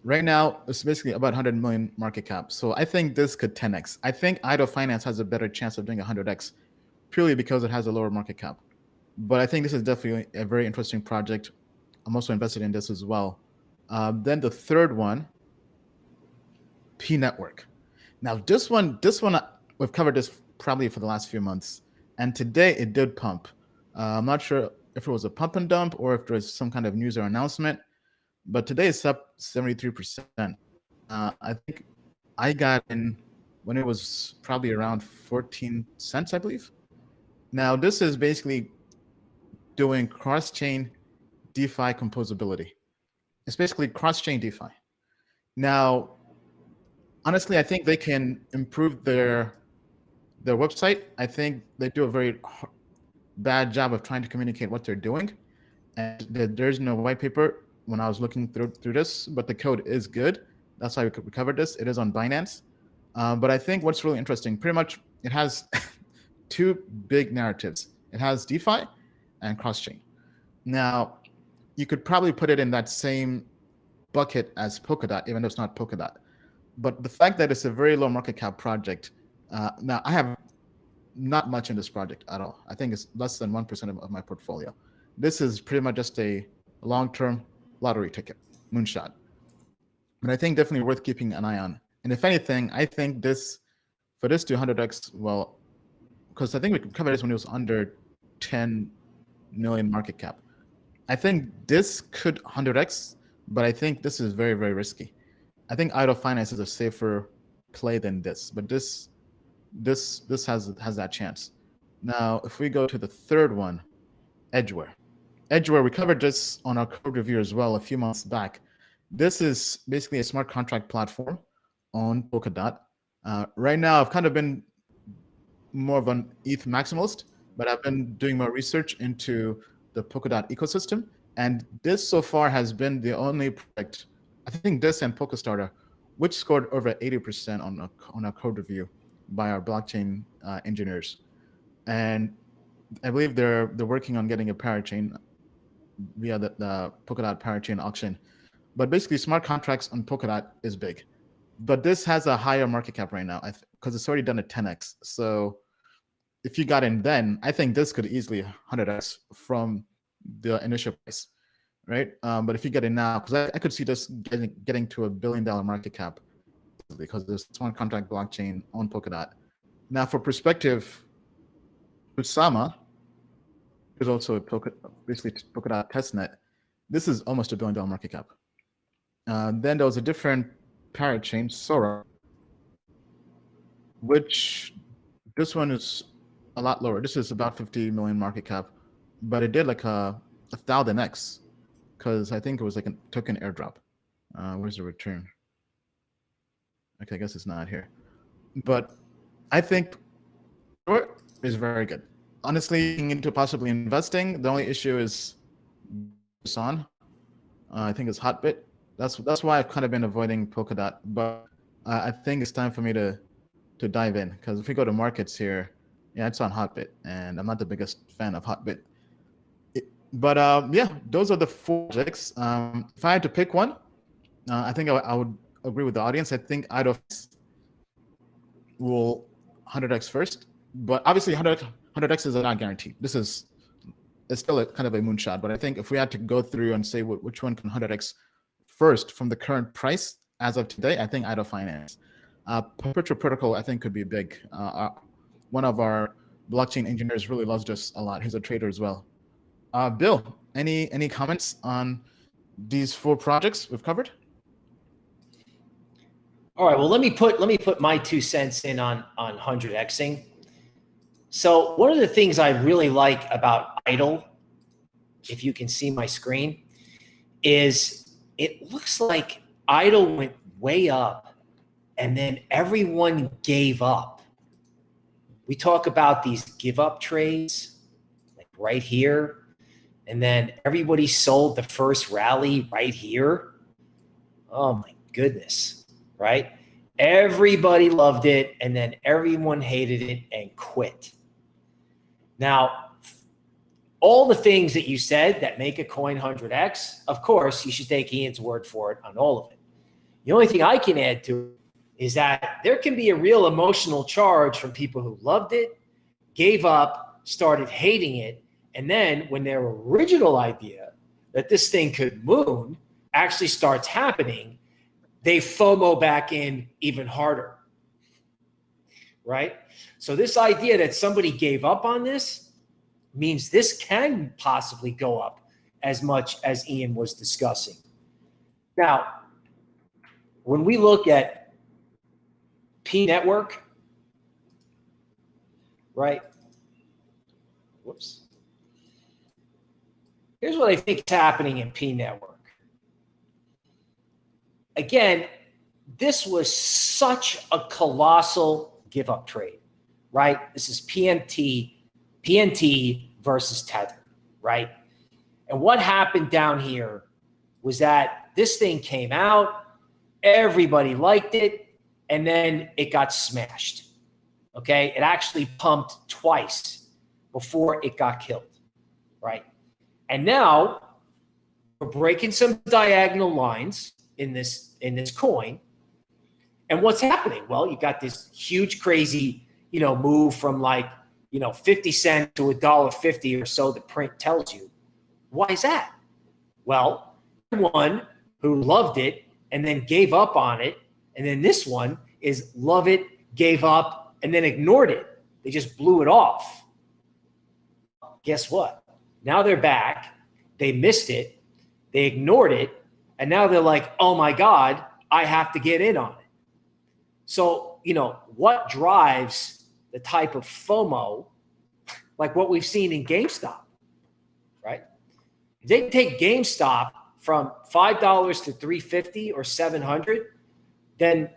right now, it's basically about 100 million market cap. So I think this could 10x. I think idle finance has a better chance of doing 100x purely because it has a lower market cap. But I think this is definitely a very interesting project. I'm also invested in this as well. Then the third one, P Network. Now this one, we've covered this probably for the last few months. And today it did pump. I'm not sure if it was a pump and dump or if there was some kind of news or announcement, but today it's up 73%. I think I got in when it was probably around 14 cents, I believe. Now this is basically doing cross-chain DeFi composability. It's basically cross-chain DeFi. Now, honestly, I think they can improve their website. I think they do a very bad job of trying to communicate what they're doing. And there's no white paper when I was looking through this, but the code is good. That's why we covered this. It is on Binance. But I think what's really interesting, pretty much it has two big narratives. It has DeFi and cross-chain. Now, you could probably put it in that same bucket as Polkadot, even though it's not Polkadot. But the fact that it's a very low market cap project, now I have not much in this project at all. I think it's less than 1% of my portfolio. This is pretty much just a long-term lottery ticket, moonshot. But I think definitely worth keeping an eye on. And if anything, I think for this to 100x, well, because I think we covered this when it was under 10 million market cap. I think this could 100x, but I think this is very, very risky. I think idle finance is a safer play than this, but this has that chance. Now, if we go to the third one, Edgware. Edgeware, we covered this on our code review as well a few months back. This is basically a smart contract platform on Polkadot. Right now, I've kind of been more of an ETH maximalist, but I've been doing more research into the Polkadot ecosystem. And this so far has been the only project, I think this and Polkastarter, which scored over 80% on a code review by our blockchain engineers. And I believe they're working on getting a parachain via the Polkadot parachain auction. But basically, smart contracts on Polkadot is big. But this has a higher market cap right now because it's already done a 10x. So if you got in then, I think this could easily 100x from the initial price, right? But if you get in now, because I could see this getting to $1 billion market cap because there's smart contract blockchain on Polkadot. Now, for perspective, Kusama is also basically Polkadot testnet. This is almost $1 billion market cap. Then there was a different parachain, Sora, which this one is a lot lower. This is about 50 million market cap, but it did like a 1000x because I think it was like a token airdrop. Where's the return? Okay, I guess it's not here. But I think Sora is very good. Honestly, into possibly investing, the only issue is on. I think it's Hotbit. That's why I've kind of been avoiding Polkadot, but I think it's time for me to dive in because if we go to markets here, yeah, it's on Hotbit, and I'm not the biggest fan of Hotbit. But yeah, those are the 4 projects. If I had to pick one, I think I would agree with the audience. I think Idle will 100x first, but obviously 100x is not guaranteed. It's still kind of a moonshot, but I think if we had to go through and say which one can 100x first from the current price as of today, I think Idle Finance. Perpetual Protocol, I think, could be big. One of our blockchain engineers really loves this a lot. He's a trader as well. Bill, any comments on these 4 projects we've covered? All right. Well, let me put my 2 cents in on 100xing. So one of the things I really like about Idle, if you can see my screen, is it looks like Idle went way up and then everyone gave up. We talk about these give up trades like right here. And then everybody sold the first rally right here. Oh my goodness, right? Everybody loved it and then everyone hated it and quit. Now, all the things that you said that make a coin 100x, of course, you should take Ian's word for it on all of it. The only thing I can add to it is that there can be a real emotional charge from people who loved it, gave up, started hating it, and then when their original idea that this thing could moon actually starts happening, they FOMO back in even harder, right? So this idea that somebody gave up on this means this can possibly go up as much as Ian was discussing. Now, when we look at P Network, right? Whoops. Here's what I think is happening in P Network. Again, this was such a colossal give up trade, right? This is PNT versus Tether, right? And what happened down here was that this thing came out, everybody liked it, and then it got smashed, okay? It actually pumped twice before it got killed, right? And now we're breaking some diagonal lines in this coin. And what's happening? Well, you got this huge, crazy, move from like, 50 cents to $1.50 or so the print tells you. Why is that? Well, one who loved it and then gave up on it. And then this one is love it, gave up, and then ignored it. They just blew it off. Guess what? Now they're back. They missed it. They ignored it. And now they're like, oh my God, I have to get in on it. So, what drives the type of FOMO like what we've seen in GameStop, right? If they take GameStop from $5 to $350 or $700, then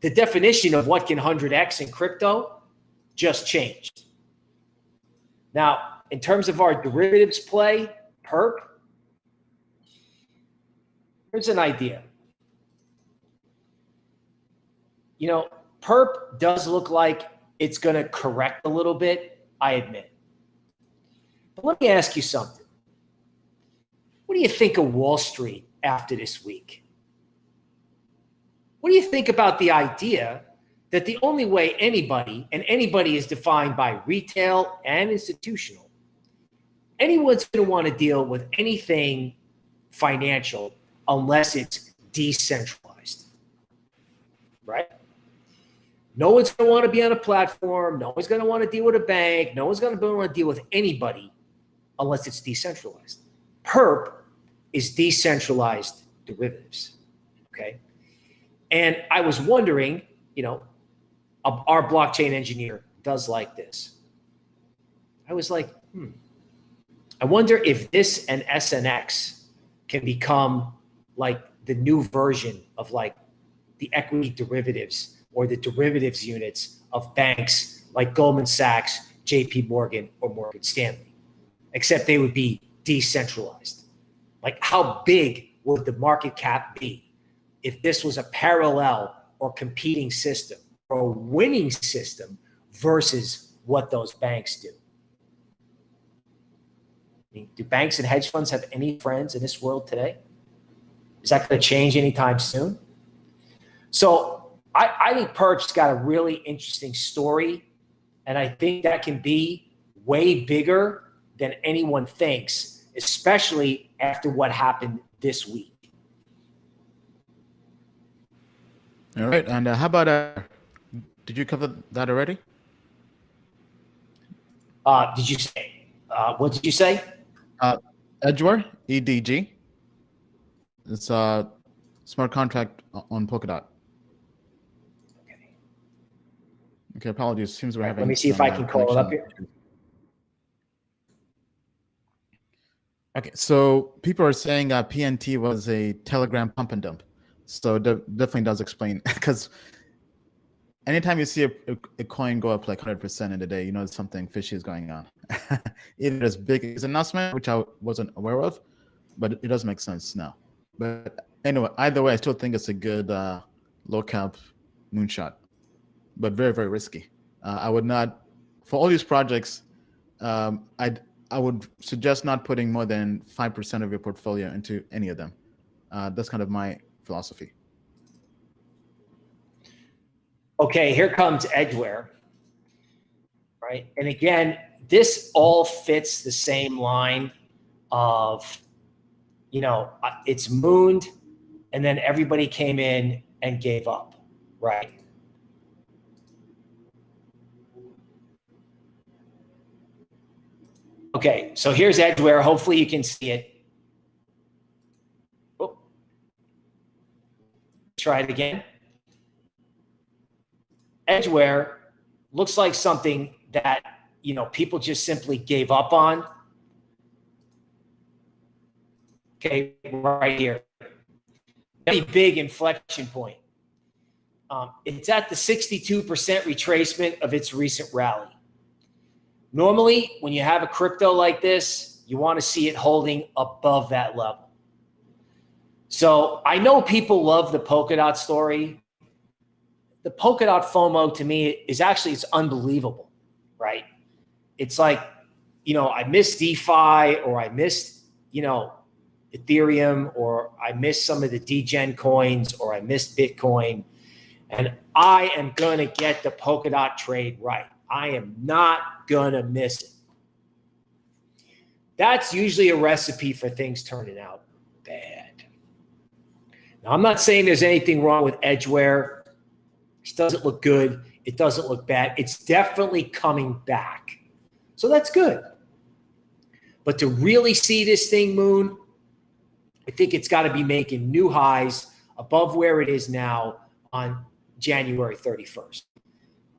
the definition of what can 100x in crypto just changed. Now, in terms of our derivatives play, Perp, here's an idea. Perp does look like it's going to correct a little bit, I admit. But let me ask you something. What do you think of Wall Street after this week? What do you think about the idea that the only way anybody, and anybody is defined by retail and institutional, anyone's going to want to deal with anything financial unless it's decentralized, right? No one's going to want to be on a platform. No one's going to want to deal with a bank. No one's going to want to deal with anybody unless it's decentralized. Perp is decentralized derivatives, okay? And I was wondering, our blockchain engineer does like this. I was like, I wonder if this and SNX can become like the new version of like the equity derivatives or the derivatives units of banks like Goldman Sachs, JP Morgan, or Morgan Stanley, except they would be decentralized. Like, how big would the market cap be if this was a parallel or competing system or a winning system versus what those banks do? I mean, do banks and hedge funds have any friends in this world today? Is that going to change anytime soon? So I think Perp's got a really interesting story, and I think that can be way bigger than anyone thinks, especially after what happened this week. All right, and how about, did you cover that already? Did you say, what did you say? Edgware, EDG. It's a smart contract on Polkadot. Okay, apologies. Seems we're having. Let me see if I can call it up here. Okay, so people are saying PNT was a Telegram pump and dump. So definitely does explain, because anytime you see a coin go up like 100% in a day, something fishy is going on. It is big as an announcement, which I wasn't aware of, but it does make sense now. But anyway, either way, I still think it's a good low cap moonshot, but very, very risky. I would not, for all these projects, I would suggest not putting more than 5% of your portfolio into any of them. That's kind of my philosophy. Okay, here comes Edgware, right? And again, this all fits the same line of, it's mooned, and then everybody came in and gave up, right? Okay, so here's Edgware. Hopefully you can see it. Oh. Try it again. Edgware looks like something that, people just simply gave up on. Okay, right here. Very big inflection point. It's at the 62% retracement of its recent rally. Normally, when you have a crypto like this, you want to see it holding above that level. So I know people love the Polkadot story. The Polkadot FOMO to me is actually, it's unbelievable, right? It's like, I missed DeFi, or I missed, Ethereum, or I missed some of the degen coins, or I missed Bitcoin, and I am going to get the Polkadot trade right. I am not going to miss it. That's usually a recipe for things turning out bad. Now, I'm not saying there's anything wrong with Edgware. It doesn't look good. It doesn't look bad. It's definitely coming back. So that's good. But to really see this thing moon, I think it's got to be making new highs above where it is now on January 31st,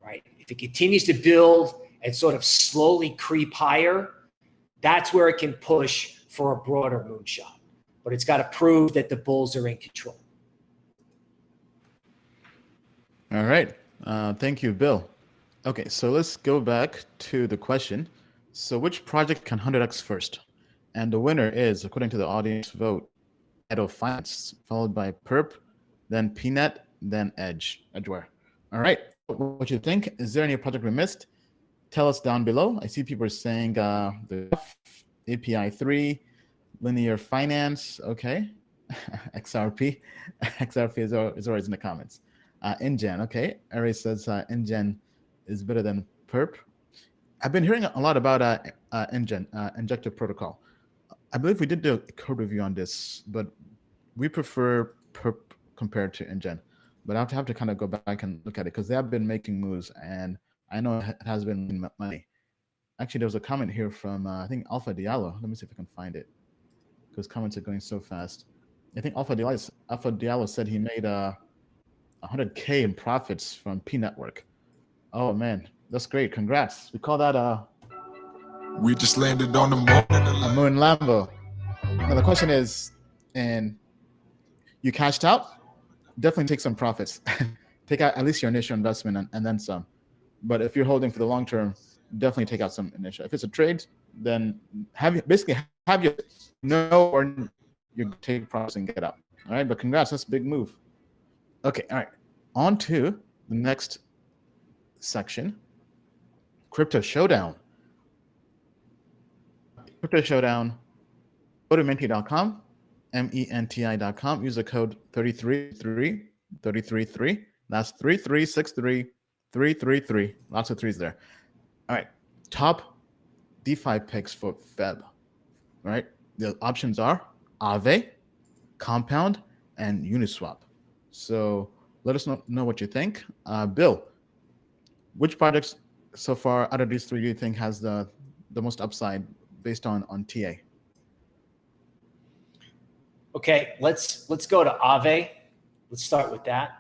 right? If it continues to build and sort of slowly creep higher, that's where it can push for a broader moonshot. But it's got to prove that the bulls are in control. All right. Thank you, Bill. Okay, so let's go back to the question. So which project can 100x first? And the winner is, according to the audience vote, Edo Finance, followed by Perp, then PNet, then Edgware. All right, what you think? Is there any project we missed? Tell us down below. I see people are saying the API 3, linear finance, okay. XRP is always in the comments. InGen, okay. Ari says InGen is better than Perp. I've been hearing a lot about InGen, Injective Protocol. I believe we did do a code review on this, but we prefer Perp compared to InGen. But I have to kind of go back and look at it because they have been making moves, and I know it has been money. Actually, there was a comment here from, I think, Alpha Diallo. Let me see if I can find it because comments are going so fast. I think Alpha Diallo said he made 100K in profits from P Network. Oh, man, that's great. Congrats. We call that We just landed on the moon. a moon Lambo. Now the question is, and you cashed out, definitely take some profits. Take out at least your initial investment and then some. But if you're holding for the long term, definitely take out some initial. If it's a trade, then have your know or you take profits and get out. All right, but congrats, that's a big move. Okay, all right. On to the next section, Crypto Showdown. Crypto Showdown, go to menti.com, menti.com, use the code 333. That's 3363333. Lots of threes there. All right, top DeFi picks for Feb. All right, the options are Aave, Compound, and Uniswap. So let us know what you think. Bill, which projects so far out of these three do you think has the most upside based on TA? Okay, let's go to Aave. Let's start with that.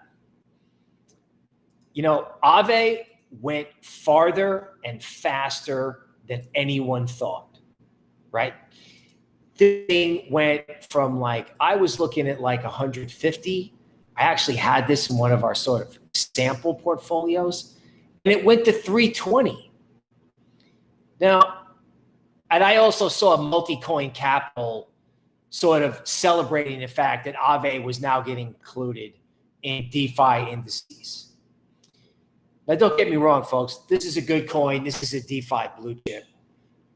You know, Aave went farther and faster than anyone thought, right? This thing went from I was looking at 150. I actually had this in one of our sort of sample portfolios, and it went to 320. Now, and I also saw Multicoin Capital sort of celebrating the fact that Aave was now getting included in DeFi indices. Now, don't get me wrong, folks. This is a good coin. This is a DeFi blue chip.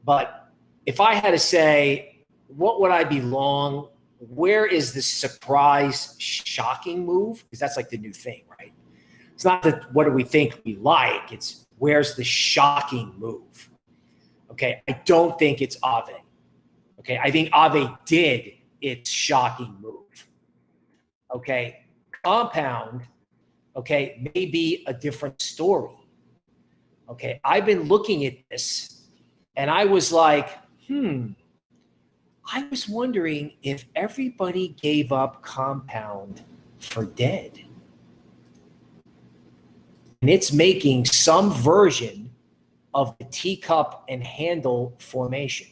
But if I had to say, what would I be long? Where is the surprise, shocking move? Because that's the new thing, right? It's not that what do we think we like. It's where's the shocking move? Okay, I don't think it's Aave. Okay, I think Aave did its shocking move. Okay, Compound, okay, may be a different story. Okay, I've been looking at this and I was like, I was wondering if everybody gave up Compound for dead. And it's making some version of the teacup and handle formation.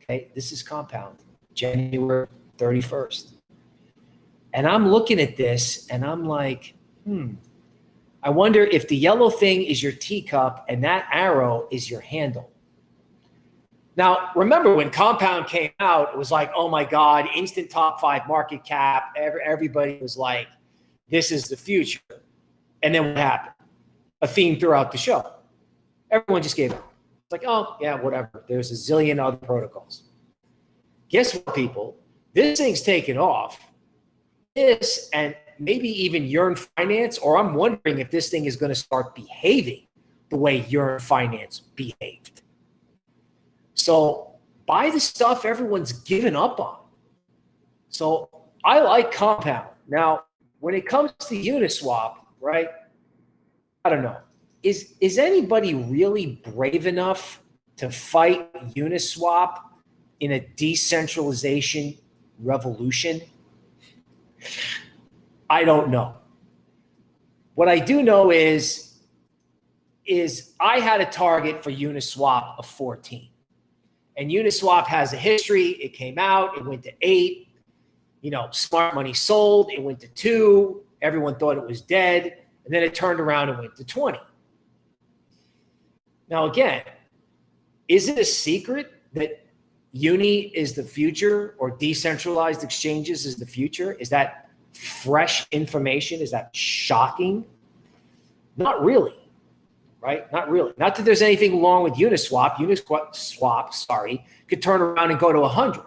Okay, this is Compound, January 31st. And I'm looking at this and I'm like, I wonder if the yellow thing is your teacup and that arrow is your handle. Now, remember when Compound came out, it was like, oh my God, instant top 5 market cap. Everybody was like, this is the future. And then what happened? A theme throughout the show. Everyone just gave up. It's like, oh, yeah, whatever. There's a zillion other protocols. Guess what, people? This thing's taken off. This and maybe even Yearn Finance, or I'm wondering if this thing is going to start behaving the way Yearn Finance behaved. So buy the stuff everyone's given up on. So I like Compound. Now, when it comes to Uniswap, right, I don't know. Is anybody really brave enough to fight Uniswap in a decentralization revolution? I don't know. What I do know is I had a target for Uniswap of 14. And Uniswap has a history. It came out. It went to 8. Smart money sold. It went to 2. Everyone thought it was dead. And then it turned around and went to 20. Now, again, is it a secret that Uni is the future, or decentralized exchanges is the future? Is that fresh information? Is that shocking? Not really, right? Not really. Not that there's anything wrong with Uniswap. Uniswap, could turn around and go to 100.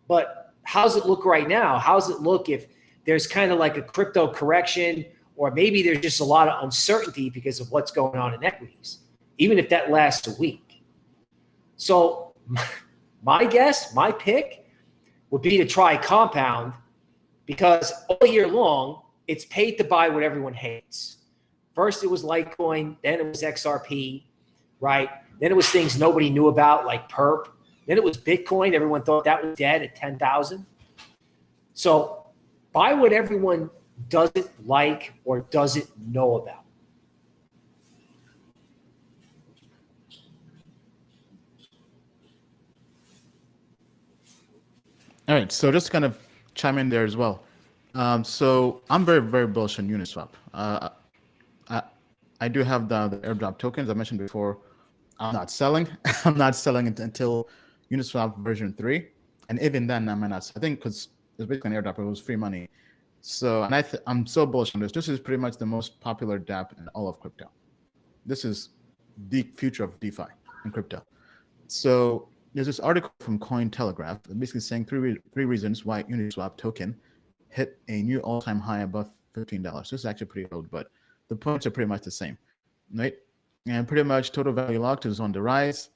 But how's it look right now? How's it look if there's kind of like a crypto correction, or maybe there's just a lot of uncertainty because of what's going on in equities, even if that lasts a week? So my guess, my pick would be to try Compound, because all year long, it's paid to buy what everyone hates. First, it was Litecoin. Then it was XRP, right? Then it was things nobody knew about, like Perp. Then it was Bitcoin. Everyone thought that was dead at 10,000. So buy what everyone doesn't like or doesn't know about. All right, so just kind of chime in there as well. So I'm very, very bullish on Uniswap. I do have the airdrop tokens I mentioned before. I'm not selling. I'm not selling it until Uniswap version 3, and even then I might not. I think because it's basically an airdrop, it was free money. So, and I'm so bullish on this. This is pretty much the most popular dApp in all of crypto. This is the future of DeFi and crypto. So there's this article from Cointelegraph basically saying three reasons why Uniswap token hit a new all-time high above $15. This is actually pretty old, but the points are pretty much the same, right? And pretty much total value locked is on the rise.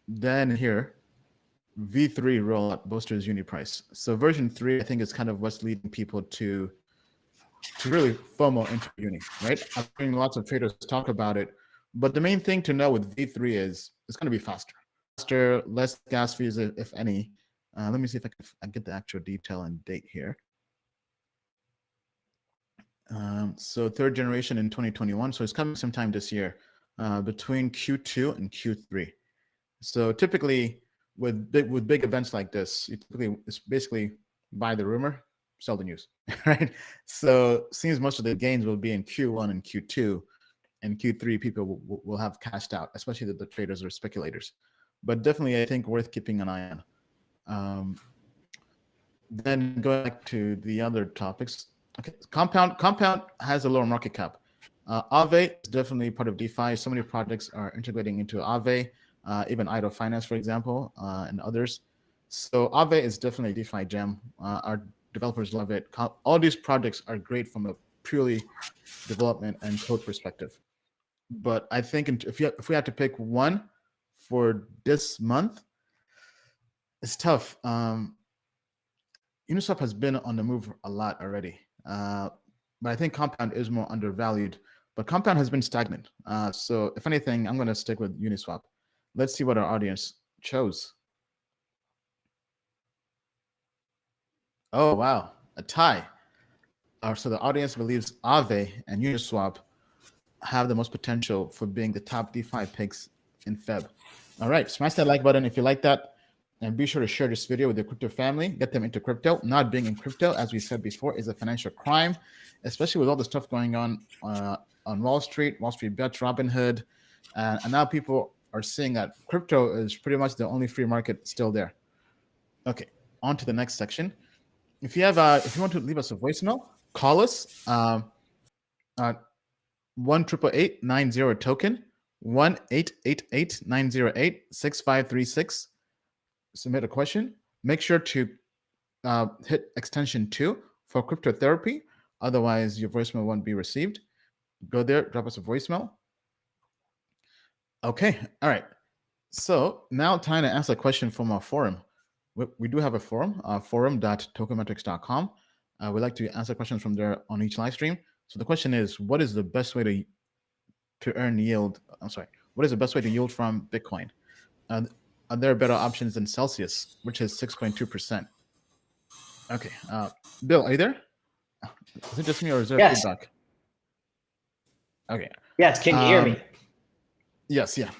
Then here, V3 rollout bolsters uni price. So version 3, I think, is kind of what's leading people to really FOMO into uni, right? I'm hearing lots of traders talk about it, but the main thing to know with V3 is it's going to be faster, less gas fees, if any. Let me see if I can get the actual detail and date here. So third generation in 2021. So it's coming sometime this year, between Q2 and Q3. So typically with big events like this, it's basically buy the rumor, sell the news, right? So seems most of the gains will be in Q1 and Q2, and Q3 people will have cashed out, especially the traders or speculators. But definitely, I think worth keeping an eye on. Then going back to the other topics. Okay, Compound has a lower market cap. Aave is definitely part of DeFi. So many projects are integrating into Aave, even Idle Finance, for example, and others. So Aave is definitely a DeFi gem. Our developers love it. All these projects are great from a purely development and code perspective. But I think if we had to pick one for this month, it's tough. Uniswap has been on the move a lot already. But I think Compound is more undervalued. But Compound has been stagnant. So if anything, I'm going to stick with Uniswap. Let's see what our audience chose. Oh, wow. A tie. So the audience believes Aave and Uniswap have the most potential for being the top DeFi picks in Feb. All right. Smash that like button if you like that. And be sure to share this video with your crypto family. Get them into crypto. Not being in crypto, as we said before, is a financial crime, especially with all the stuff going on Wall Street Bets, Robinhood. And now people are seeing that crypto is pretty much the only free market still there. Okay, on to the next section. If you want to leave us a voicemail, call us 1-888-90 token, 1-888-908-6536. Submit a question. Make sure to hit extension 2 for crypto therapy. Otherwise, your voicemail won't be received. Go there, drop us a voicemail. Okay, all right. So now time to answer a question from our forum. We do have a forum, forum.tokenmetrics.com. We like to answer questions from there on each live stream. So the question is, what is the best way to earn yield? What is the best way to yield from Bitcoin? Are there better options than Celsius, which is 6.2%? Okay, Bill, are you there? Is it just me or is there Yes. feedback? Okay. Yes. Can you hear me? Yes. Yeah.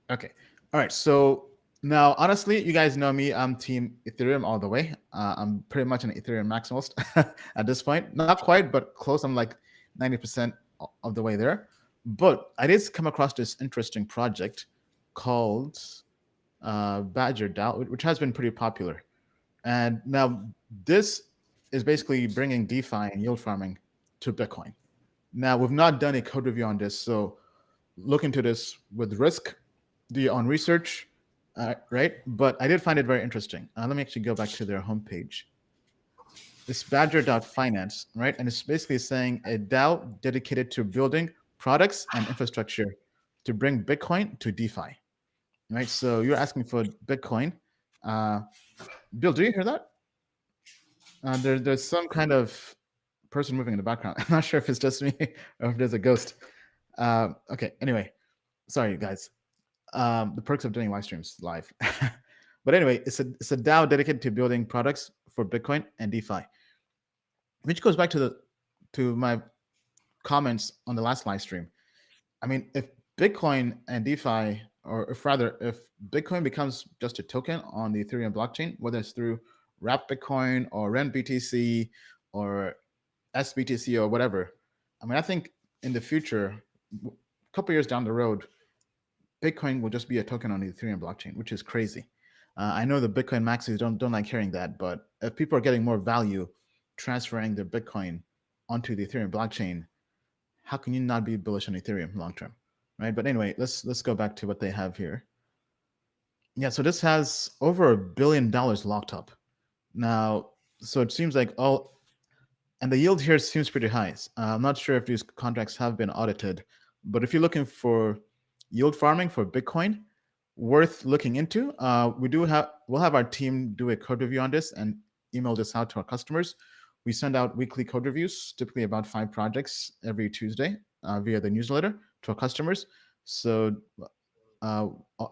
Okay. All right. So now, honestly, you guys know me. I'm team Ethereum all the way. I'm pretty much an Ethereum maximalist at this point. Not quite, but close. I'm like 90% of the way there. But I did come across this interesting project called Badger DAO, which has been pretty popular. And now this is basically bringing DeFi and yield farming to Bitcoin. Now, we've not done a code review on this, so look into this with risk, do your own research, right? But I did find it very interesting. Let me actually go back to their homepage. It's badger.finance, right? And it's basically saying a DAO dedicated to building products and infrastructure to bring Bitcoin to DeFi, right? So you're asking for Bitcoin. Bill, do you hear that? There's some kind of person moving in the background. I'm not sure if it's just me or if there's a ghost. Okay, anyway, sorry guys. The perks of doing live streams live. But anyway, it's a DAO dedicated to building products for Bitcoin and DeFi, which goes back to my comments on the last live stream. I mean, if Bitcoin and DeFi, or if Bitcoin becomes just a token on the Ethereum blockchain, whether it's through Wrap Bitcoin or RenBTC or SBTC or whatever, I mean, I think in the future, a couple years down the road, Bitcoin will just be a token on the Ethereum blockchain, which is crazy. I know the Bitcoin maxis don't like hearing that, but if people are getting more value transferring their Bitcoin onto the Ethereum blockchain, how can you not be bullish on Ethereum long term, right? But anyway, let's go back to what they have here. Yeah, so this has over $1 billion locked up now. So it seems like and the yield here seems pretty high. I'm not sure if these contracts have been audited, but if you're looking for yield farming for Bitcoin, worth looking into. We'll have our team do a code review on this and email this out to our customers. We send out weekly code reviews, typically about 5 projects every Tuesday via the newsletter to our customers. So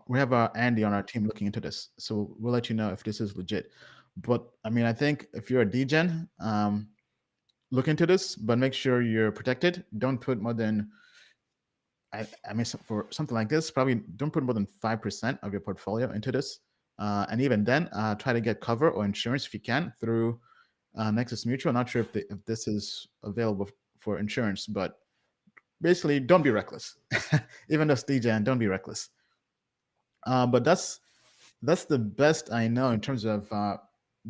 we have Andy on our team looking into this. So we'll let you know if this is legit. But I mean, I think if you're a DGen, look into this, but make sure you're protected. Don't put more than, I mean, for something like this, probably don't put more than 5% of your portfolio into this. And even then, try to get cover or insurance if you can through Nexus Mutual. Not sure if this is available for insurance, but basically, don't be reckless. Even though it's DGen, don't be reckless. But that's the best I know in terms of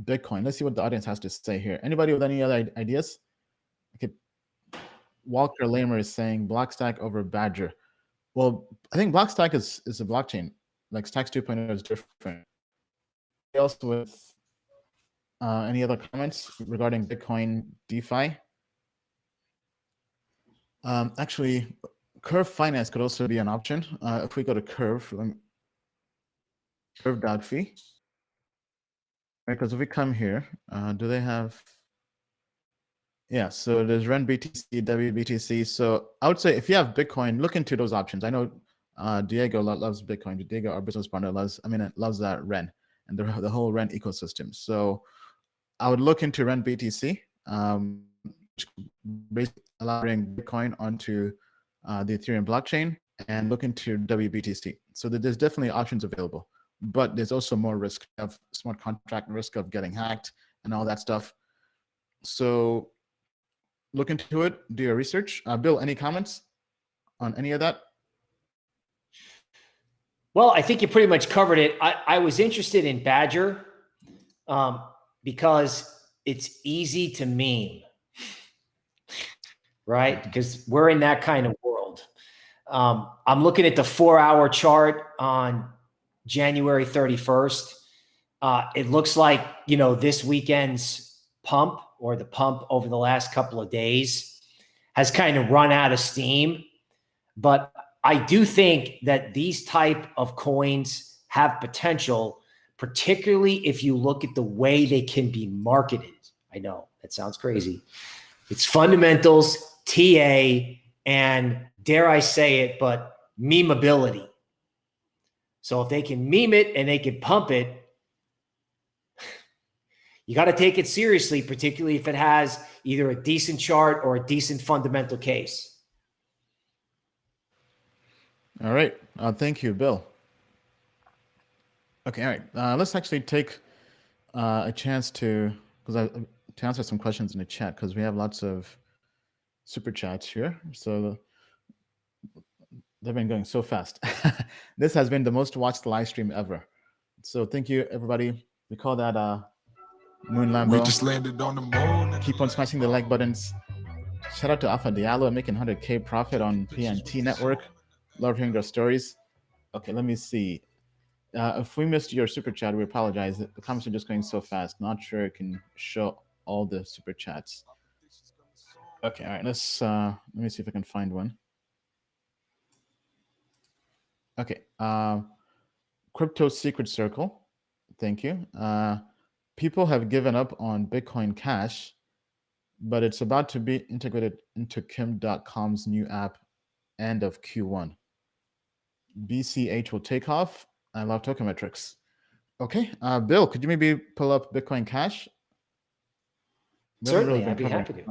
Bitcoin. Let's see what the audience has to say here. Anybody with any other ideas? Okay. Walker Lamer is saying Blockstack over Badger. Well, I think Blockstack is a blockchain. Like Stacks 2.0 is different. Also with any other comments regarding Bitcoin DeFi? Actually, Curve Finance could also be an option. If we go to Curve, Curve.fi, because if we come here, do they have? Yeah, so there's RenBTC, WBTC. So I would say if you have Bitcoin, look into those options. I know Diego loves Bitcoin. Diego, our business partner, loves that Ren and the whole Ren ecosystem. So I would look into RenBTC, which basically allowing Bitcoin onto the Ethereum blockchain, and look into WBTC. So that there's definitely options available, but there's also more risk of smart contract risk of getting hacked and all that stuff. So look into it, do your research. Bill, any comments on any of that? Well, I think you pretty much covered it. I was interested in Badger because it's easy to meme, right? Because we're in that kind of world. I'm looking at the 4-hour chart on January 31st. It looks like, this weekend's pump, or the pump over the last couple of days, has kind of run out of steam. But I do think that these type of coins have potential, particularly if you look at the way they can be marketed. I know that sounds crazy. It's fundamentals, TA, and dare I say it, but memeability. So if they can meme it and they can pump it, You got to take it seriously, particularly if it has either a decent chart or a decent fundamental case. All right. Thank you, Bill. Okay. All right. Let's actually take a chance to answer some questions in the chat, because we have lots of super chats here. So they've been going so fast. This has been the most watched live stream ever. So thank you, everybody. We call that Moon Lambo. We just landed on the moon. Keep on smashing the like buttons. Shout out to Alpha Diallo making 100K profit on PNT Network. Love hearing their stories. Okay, let me see. If we missed your super chat, we apologize. The comments are just going so fast. Not sure it can show all the super chats. Okay, all right. Let me see if I can find one. Okay. Crypto Secret Circle. Thank you. People have given up on Bitcoin Cash, but it's about to be integrated into Kim.com's new app end of Q1. BCH will take off. I love token metrics. Okay. Bill, could you maybe pull up Bitcoin Cash? Certainly, I'd be happy to.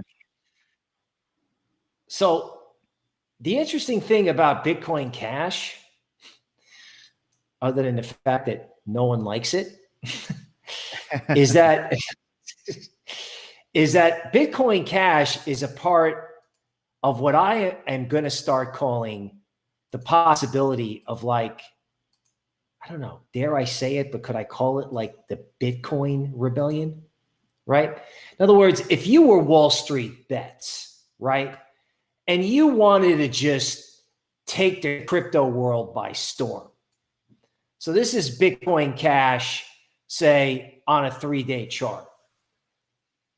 So the interesting thing about Bitcoin Cash, other than the fact that no one likes it, is that Bitcoin Cash is a part of what I am going to start calling the possibility of, like, I don't know, dare I say it, but could I call it like the Bitcoin rebellion, right? In other words, if you were Wall Street Bets, right, and you wanted to just take the crypto world by storm. So this is Bitcoin Cash, say, on a 3-day chart.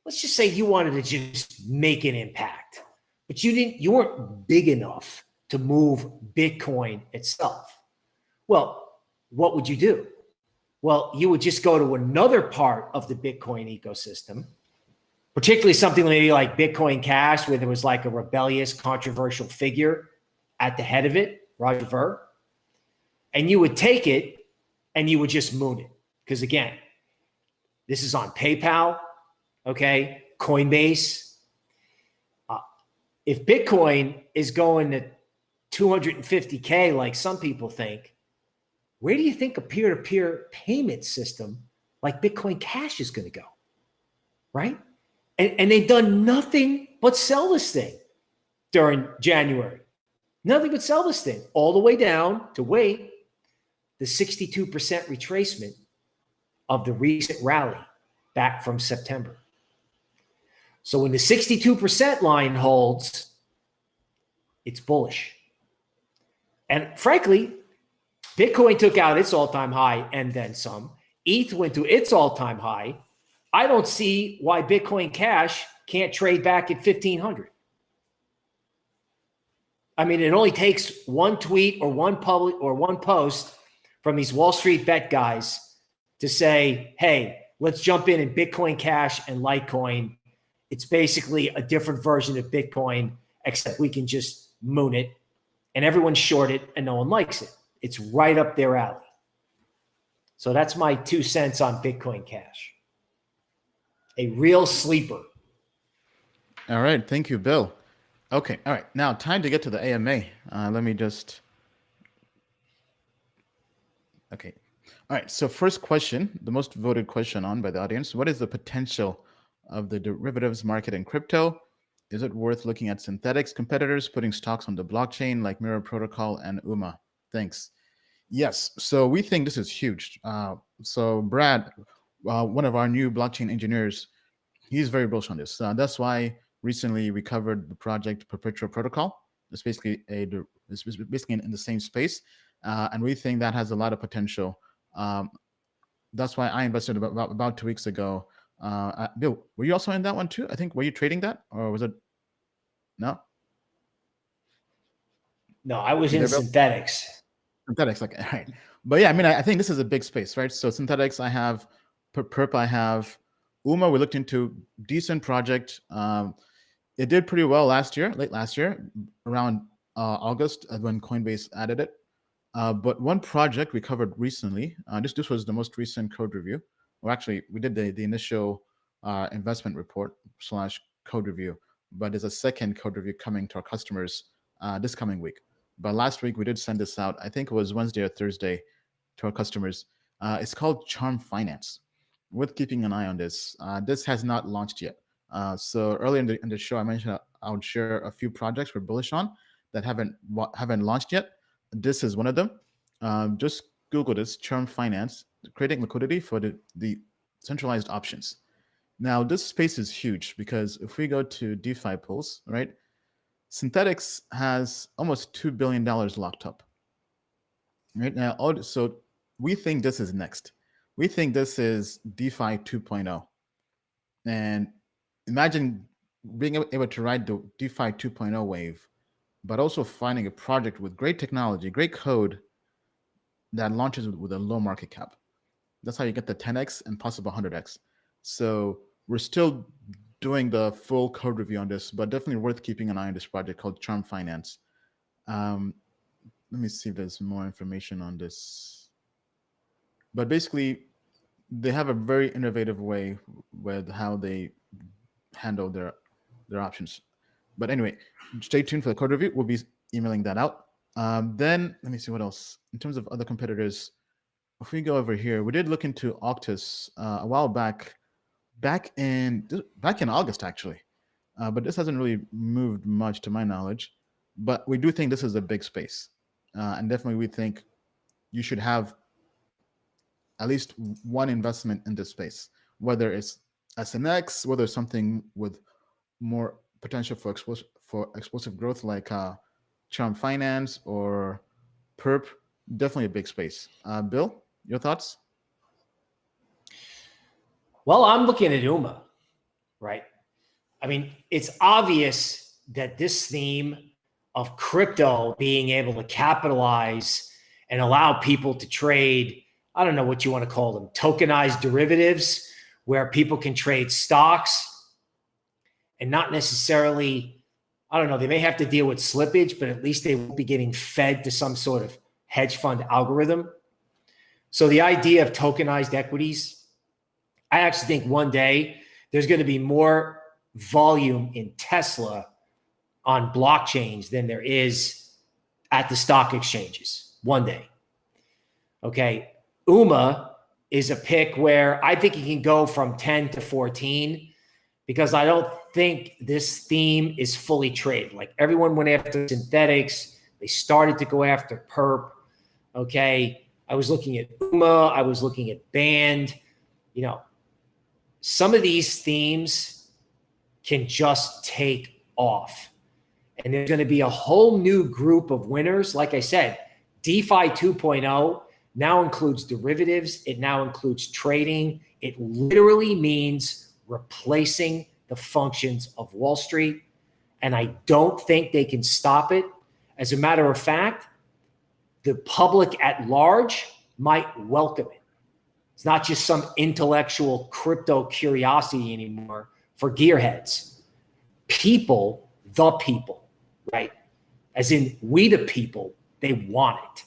Let's just say you wanted to just make an impact, but you weren't big enough to move Bitcoin itself. Well, what would you do? Well, you would just go to another part of the Bitcoin ecosystem, particularly something maybe like Bitcoin Cash, where there was like a rebellious, controversial figure at the head of it, Roger Ver, and you would take it and you would just moon it. Because again, this is on PayPal, okay, Coinbase. If Bitcoin is going to 250K, like some people think, where do you think a peer-to-peer payment system like Bitcoin Cash is going to go, right? And they've done nothing but sell this thing during January. Nothing but sell this thing all the way down to the 62% retracement of the recent rally back from September. So when the 62% line holds, it's bullish. And frankly, Bitcoin took out its all-time high and then some. ETH went to its all-time high. I don't see why Bitcoin Cash can't trade back at 1,500. I mean, it only takes one tweet or one post from these Wall Street Bet guys to say, hey, let's jump in Bitcoin Cash and Litecoin. It's basically a different version of Bitcoin, except we can just moon it, and everyone's short it and no one likes it. It's right up their alley. So that's my 2 cents on Bitcoin Cash. A real sleeper. All right. Thank you, Bill. Okay. All right. Now, time to get to the AMA. Let me just... Okay. All right. So first question, the most voted question on by the audience. What is the potential of the derivatives market in crypto? Is it worth looking at synthetics competitors, putting stocks on the blockchain like Mirror Protocol and UMA? Thanks. Yes. So we think this is huge. So Brad, one of our new blockchain engineers, he's very bullish on this. That's why recently we covered the project Perpetual Protocol. It's basically in the same space. And we think that has a lot of potential. That's why I invested about 2 weeks ago. Bill, were you also in that one too? I think, were you trading that, or was it? No? No, I was in synthetics. Synthetics, like, all right. But yeah, I mean, I think this is a big space, right? So synthetics, I have Perp, I have UMA. We looked into decent project. It did pretty well late last year, around August, when Coinbase added it. But one project we covered recently, this was the most recent code review. Well, actually, we did the initial investment report / code review. But there's a second code review coming to our customers this coming week. But last week we did send this out. I think it was Wednesday or Thursday to our customers. It's called Charm Finance. Worth keeping an eye on this. This has not launched yet. So earlier in the show, I mentioned I would share a few projects we're bullish on that haven't launched yet. This is one of them. Just Google this, Charm Finance, creating liquidity for the centralized options. Now, this space is huge because if we go to DeFi pools, right, Synthetics has almost $2 billion locked up. Right now, so we think this is next. We think this is DeFi 2.0. And imagine being able to ride the DeFi 2.0 wave, but also finding a project with great technology, great code that launches with a low market cap. That's how you get the 10x and possible 100x. So we're still doing the full code review on this, but definitely worth keeping an eye on this project called Charm Finance. Let me see if there's more information on this. But basically, they have a very innovative way with how they handle their options. But anyway, stay tuned for the code review. We'll be emailing that out. Then let me see what else. In terms of other competitors, if we go over here, we did look into Octus a while back in August actually, but this hasn't really moved much to my knowledge. But we do think this is a big space, and definitely we think you should have at least one investment in this space, whether it's SNX, whether it's something with more potential for explosive growth like Charm Finance or Perp. Definitely a big space. Bill, your thoughts? Well, I'm looking at UMA, right? I mean, it's obvious that this theme of crypto being able to capitalize and allow people to trade, I don't know what you want to call them, tokenized derivatives, where people can trade stocks and not necessarily, I don't know, they may have to deal with slippage, but at least they won't be getting fed to some sort of hedge fund algorithm. So the idea of tokenized equities, I actually think one day there's going to be more volume in Tesla on blockchains than there is at the stock exchanges one day. Okay. UMA is a pick where I think it can go from 10 to 14 because I don't think this theme is fully traded. Like everyone went after synthetics. They started to go after perp. Okay. I was looking at UMA. I was looking at Band. You know, some of these themes can just take off. And there's going to be a whole new group of winners. Like I said, DeFi 2.0 now includes derivatives. It now includes trading. It literally means replacing the functions of Wall Street. And I don't think they can stop it. As a matter of fact, the public at large might welcome it. It's not just some intellectual crypto curiosity anymore for gearheads. People, the people, right? As in we the people, they want it,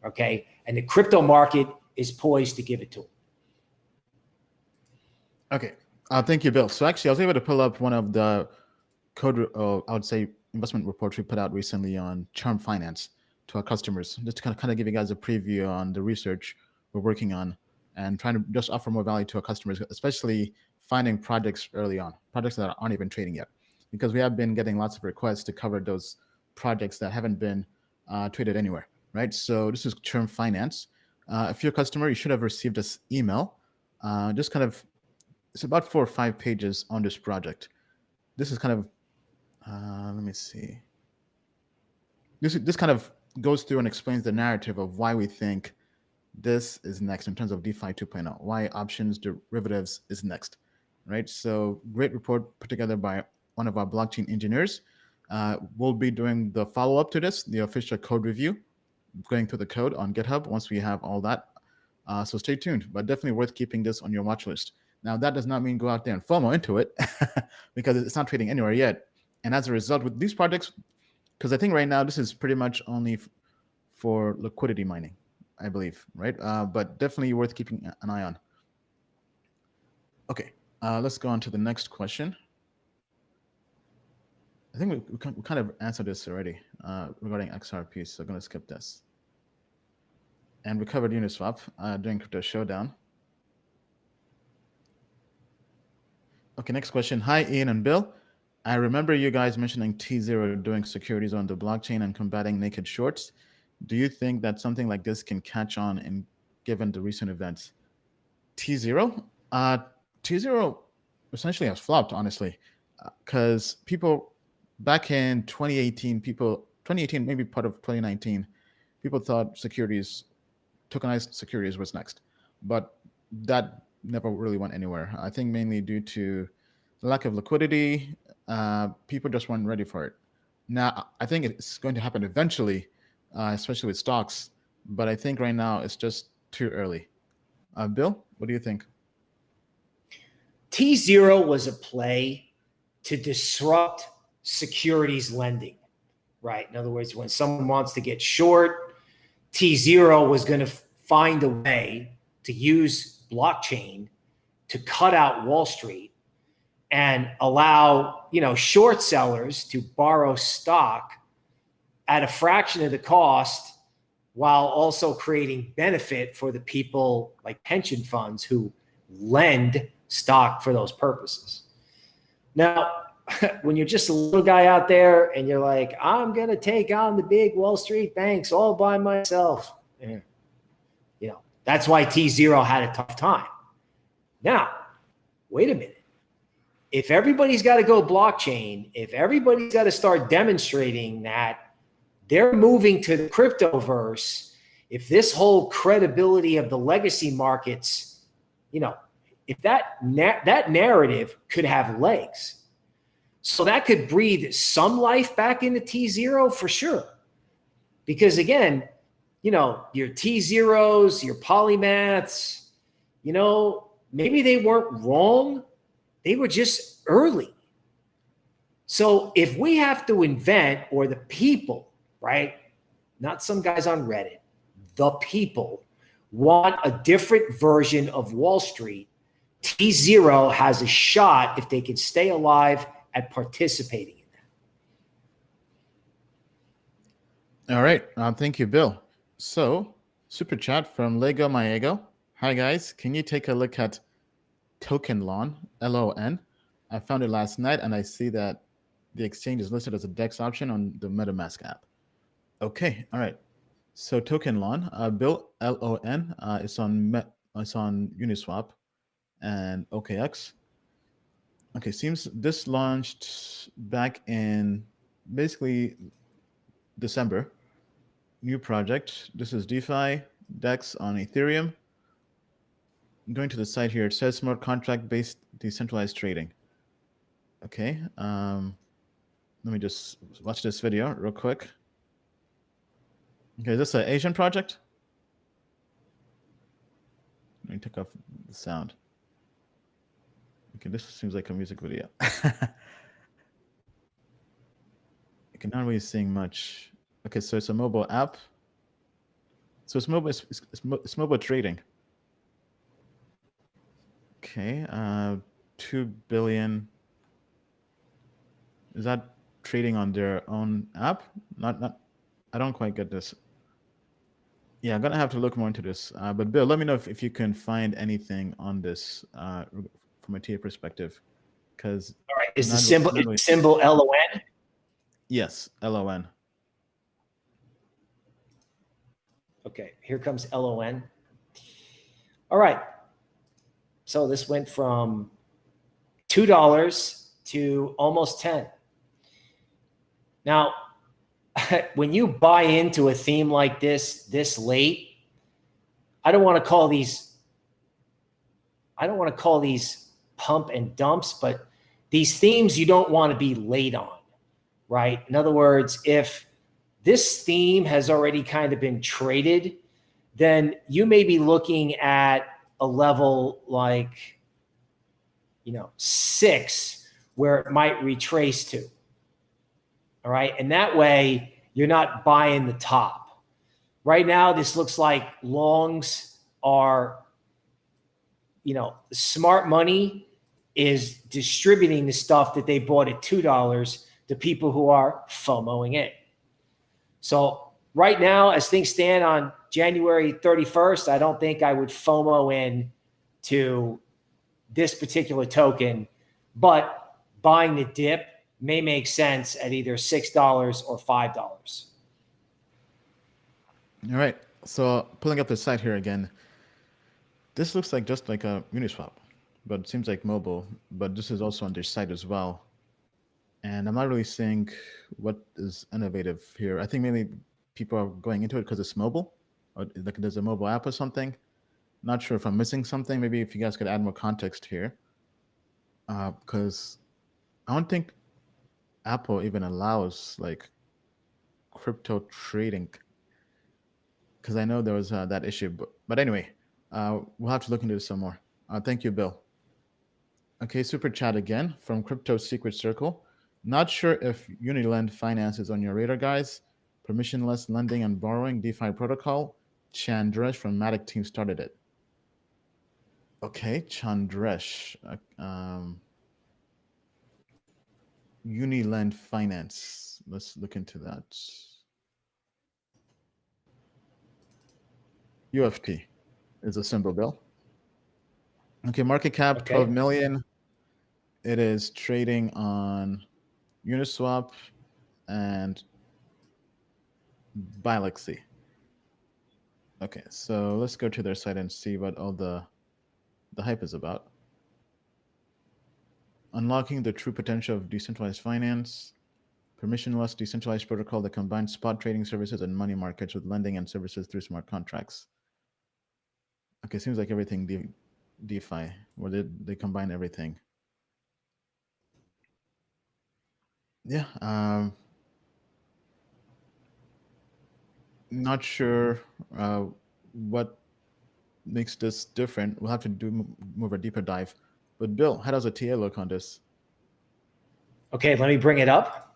okay? And the crypto market is poised to give it to them. Okay, thank you, Bill. So actually, I was able to pull up one of the code, I would say, investment reports we put out recently on Charm Finance to our customers, just to kind of give you guys a preview on the research we're working on and trying to just offer more value to our customers, especially finding projects early on, projects that aren't even trading yet, because we have been getting lots of requests to cover those projects that haven't been traded anywhere, right? So this is Charm Finance. If you're a customer, you should have received this email. Just kind of, it's about 4 or 5 pages on this project. This is kind of, let me see. This kind of goes through and explains the narrative of why we think this is next in terms of DeFi 2.0, why options derivatives is next, right? So great report put together by one of our blockchain engineers. We'll be doing the follow-up to this, the official code review, going through the code on GitHub once we have all that. So stay tuned, but definitely worth keeping this on your watch list. Now, that does not mean go out there and FOMO into it because it's not trading anywhere yet. And as a result, with these projects, because I think right now this is pretty much only for liquidity mining, I believe, right? But definitely worth keeping an eye on. Okay, Let's go on to the next question. I think we kind of answered this already regarding XRP, so I'm going to skip this. And we covered Uniswap during Crypto Showdown. Okay, next question. Hi, Ian and Bill. I remember you guys mentioning T0 doing securities on the blockchain and combating naked shorts. Do you think that something like this can catch on in given the recent events? T0? T0 essentially has flopped, honestly, because people back in 2018, maybe part of 2019, people thought tokenized securities was next, but that never really went anywhere. I think mainly due to the lack of liquidity, people just weren't ready for it. Now, I think it's going to happen eventually, especially with stocks, but I think right now it's just too early. Bill, what do you think? T0 was a play to disrupt securities lending, right? In other words, when someone wants to get short, T0 was going to find a way to use blockchain to cut out Wall Street and allow, short sellers to borrow stock at a fraction of the cost, while also creating benefit for the people like pension funds who lend stock for those purposes. Now, when you're just a little guy out there and you're like, I'm going to take on the big Wall Street banks all by myself, that's why T0 had a tough time. Now, wait a minute. If everybody's got to go blockchain, if everybody's got to start demonstrating that they're moving to the cryptoverse, if this whole credibility of the legacy markets, if that narrative could have legs, so that could breathe some life back into T0 for sure. Because again, your T0s, your polymaths, maybe they weren't wrong. They were just early. So if we have to invent, or the people, right? Not some guys on Reddit, the people want a different version of Wall Street, T0 has a shot, if they can stay alive, at participating in that. All right. Thank you, Bill. So, super chat from Lego Maego. Hi, guys. Can you take a look at Token Lon, LON? I found it last night, and I see that the exchange is listed as a DEX option on the MetaMask app. Okay. All right. So, Token Lon, Bill, LON, it's on Uniswap and OKX. Okay, seems this launched back in basically December. New project. This is DeFi, DEX on Ethereum. I'm going to the site here. It says smart contract-based decentralized trading. Okay, let me just watch this video real quick. Okay, is this an Asian project? Let me take off the sound. Okay, this seems like a music video. I cannot really seeing much. Okay, so it's a mobile app. So it's mobile trading. Okay, 2 billion. Is that trading on their own app? Not. I don't quite get this. Yeah, I'm gonna have to look more into this. But Bill, let me know if you can find anything on this from a TA perspective, because all right, is the symbol LON? Yes, LON. Okay, here comes LON. All right. So this went from $2 to almost 10. Now, when you buy into a theme like this late, I don't want to call these pump and dumps, but these themes you don't want to be late on, right? In other words, if this theme has already kind of been traded, then you may be looking at a level like, 6, where it might retrace to. All right. And that way you're not buying the top. Right now, this looks like longs are, smart money is distributing the stuff that they bought at $2 to people who are FOMOing it. So right now, as things stand on January 31st, I don't think I would FOMO in to this particular token, but buying the dip may make sense at either $6 or $5. All right. So pulling up the site here again, this looks like just like a Uniswap, but it seems like mobile, but this is also on their site as well. And I'm not really seeing what is innovative here. I think maybe people are going into it because it's mobile, or like there's a mobile app or something. Not sure if I'm missing something. Maybe if you guys could add more context here, because I don't think Apple even allows like crypto trading. Because I know there was that issue, but anyway, we'll have to look into this some more. Thank you, Bill. Okay, super chat again from Crypto Secret Circle. Not sure if Unilend Finance is on your radar, guys. Permissionless lending and borrowing, DeFi protocol. Chandresh from Matic team started it. Okay, Chandresh. Unilend Finance. Let's look into that. UFT is a symbol, Bill. Okay, market cap 12 million. It is trading on Uniswap and Bilaxy. Okay, so let's go to their site and see what all the hype is about. Unlocking the true potential of decentralized finance, permissionless decentralized protocol that combines spot trading services and money markets with lending and services through smart contracts. Okay, seems like everything DeFi, where they combine everything. Yeah, not sure what makes this different. We'll have to do more of a deeper dive. But Bill, how does a TA look on this? Okay, let me bring it up.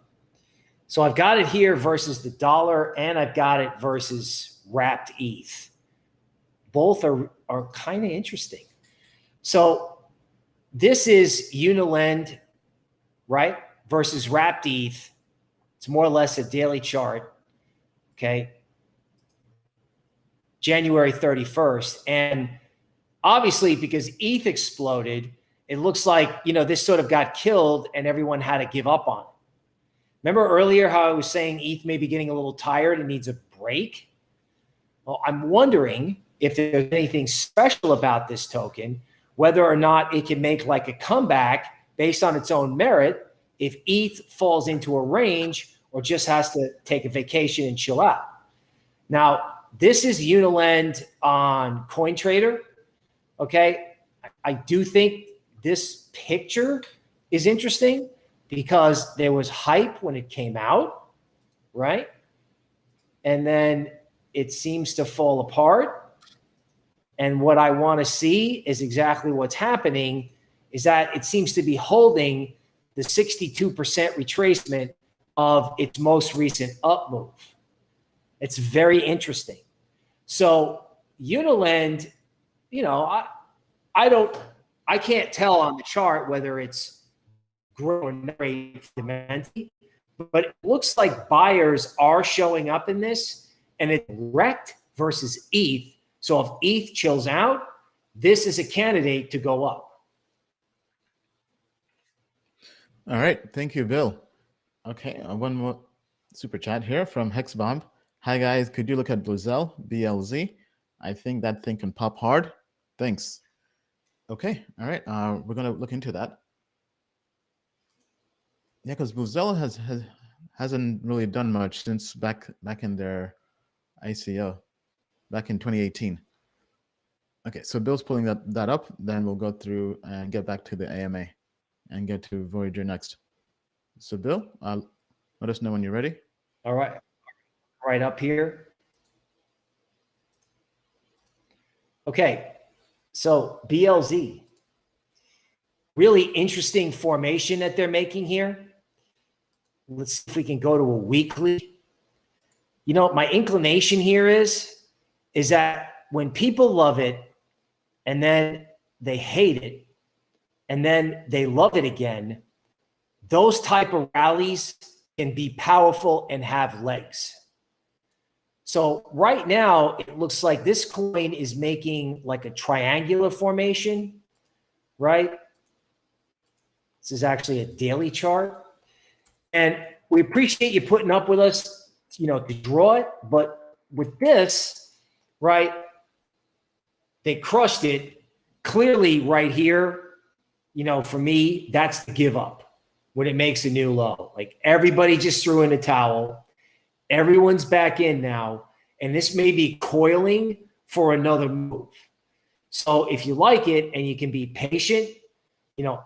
So I've got it here versus the dollar, and I've got it versus wrapped ETH. Both are kind of interesting. So this is Unilend, right, versus wrapped ETH. It's more or less a daily chart, okay? January 31st. And obviously, because ETH exploded, it looks like, you know, this sort of got killed and everyone had to give up on it. Remember earlier how I was saying ETH may be getting a little tired and needs a break? Well, I'm wondering if there's anything special about this token, whether or not it can make like a comeback based on its own merit if ETH falls into a range or just has to take a vacation and chill out. Now, this is Unilend on CoinTrader, okay? I do think this picture is interesting because there was hype when it came out, right? And then it seems to fall apart. And what I want to see is exactly what's happening is that it seems to be holding the 62% retracement of its most recent up move. It's very interesting. So Unilend, you know, I can't tell on the chart whether it's growing rate fundamentally, but it looks like buyers are showing up in this, and it's wrecked versus ETH. So if ETH chills out, this is a candidate to go up. All right. Thank you, Bill. Okay. One more super chat here from Hexbomb. Hi, guys. Could you look at Bluzell, BLZ? I think that thing can pop hard. Thanks. Okay. All right. We're going to look into that. Yeah, because Bluzell hasn't really done much since back in their ICO. Back in 2018. Okay, so Bill's pulling that up. Then we'll go through and get back to the AMA and get to Voyager next. So Bill, let us know when you're ready. All right. Right up here. Okay, so BLZ. Really interesting formation that they're making here. Let's see if we can go to a weekly. You know, my inclination here is that when people love it and then they hate it and then they love it again, those type of rallies can be powerful and have legs. So right now, it looks like this coin is making like a triangular formation, right? This is actually a daily chart. And we appreciate you putting up with us, to draw it. But with this, right, they crushed it. Clearly right here, for me, that's the give up when it makes a new low. Like everybody just threw in a towel. Everyone's back in now, and this may be coiling for another move. So if you like it and you can be patient,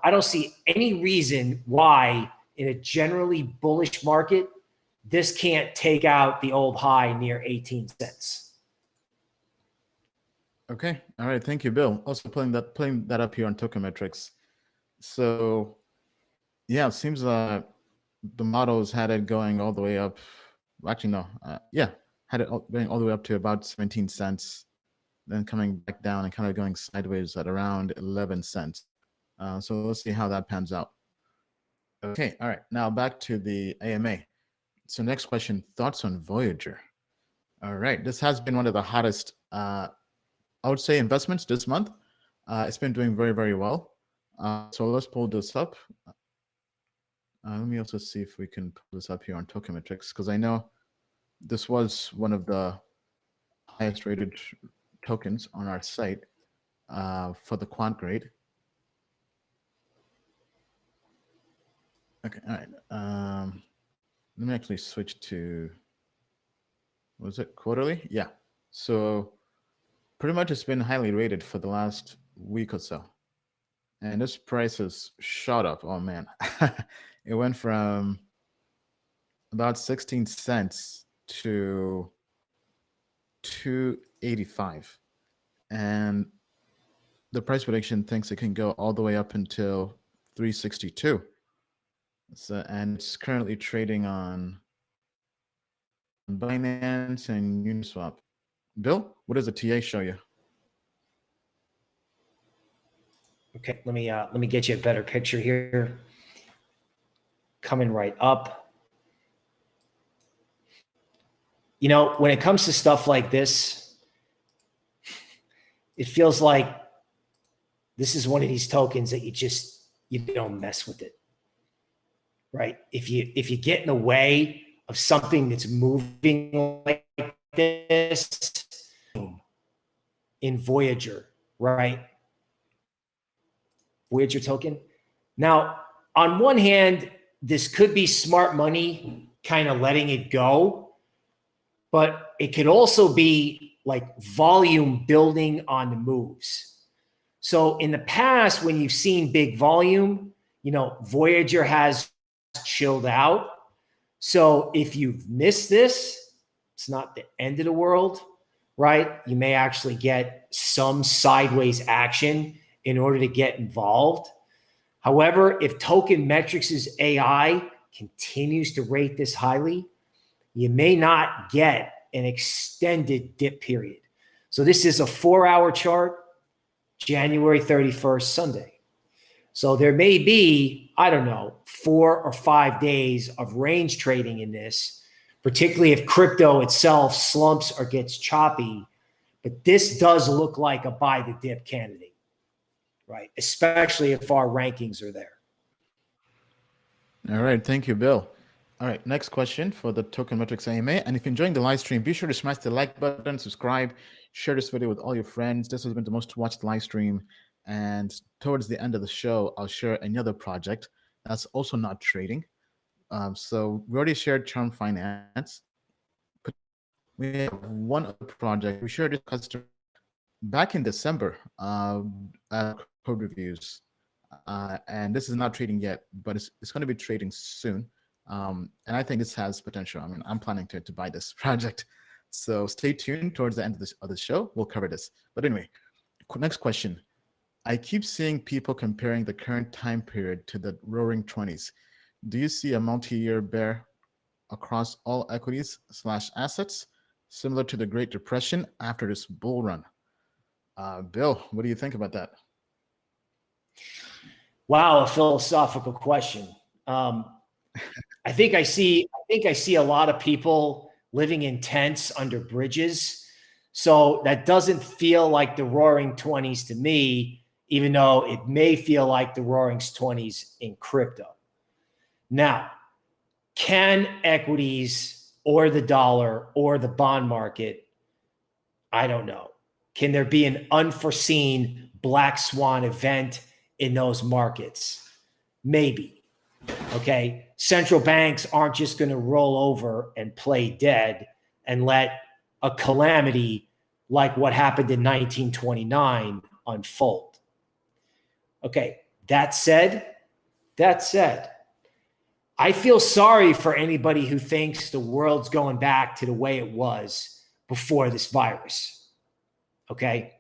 I don't see any reason why in a generally bullish market, this can't take out the old high near 18 cents. Okay. All right. Thank you, Bill. Also putting that up here on Token Metrics. So yeah, it seems the models had it going all the way up. Actually, no. Had it going all the way up to about 17 cents, then coming back down and kind of going sideways at around 11 cents. So let's see how that pans out. Okay. All right. Now back to the AMA. So next question, thoughts on Voyager. All right. This has been one of the hottest, I would say, investments this month. It's been doing very, very well. So let's pull this up. Let me also see if we can pull this up here on Token Metrics, because I know this was one of the highest rated tokens on our site for the quant grade. Okay, all right. Let me actually switch to, was it quarterly? Yeah. So pretty much it's been highly rated for the last week or so. And this price has shot up. Oh man. It went from about 16 cents to 285. And the price prediction thinks it can go all the way up until 362. So, and it's currently trading on Binance and Uniswap. Bill, what does the TA show you? Okay, let me get you a better picture here. Coming right up. When it comes to stuff like this, it feels like this is one of these tokens that you don't mess with it. Right? If you get in the way of something that's moving like this in Voyager, right? Voyager token. Now, on one hand, this could be smart money kind of letting it go, but it could also be like volume building on the moves. So in the past, when you've seen big volume, Voyager has chilled out. So if you've missed this, it's not the end of the world, right? You may actually get some sideways action in order to get involved. However, if Token Metrics' AI continues to rate this highly, you may not get an extended dip period. So this is a 4-hour chart, January 31st, Sunday. So there may be, 4 or 5 days of range trading in this, particularly if crypto itself slumps or gets choppy. But this does look like a buy the dip candidate, right? Especially if our rankings are there. All right. Thank you, Bill. All right. Next question for the Token Metrics AMA. And if you're enjoying the live stream, be sure to smash the like button, subscribe, share this video with all your friends. This has been the most watched live stream. And towards the end of the show, I'll share another project that's also not trading. So we already shared Charm Finance. But we have one other project. We shared this customer back in December at code reviews. And this is not trading yet, but it's going to be trading soon. And I think this has potential. I'm planning to buy this project. So stay tuned towards the end of the show. We'll cover this. But anyway, next question. I keep seeing people comparing the current time period to the roaring 20s. Do you see a multi-year bear across all equities / assets, similar to the Great Depression after this bull run? Bill, what do you think about that? Wow, a philosophical question. I think I see a lot of people living in tents under bridges. So that doesn't feel like the roaring 20s to me, even though it may feel like the roaring 20s in crypto. Now, can equities or the dollar or the bond market, I don't know. Can there be an unforeseen black swan event in those markets? Maybe. Okay. Central banks aren't just going to roll over and play dead and let a calamity like what happened in 1929 unfold. Okay. That said, I feel sorry for anybody who thinks the world's going back to the way it was before this virus. Okay.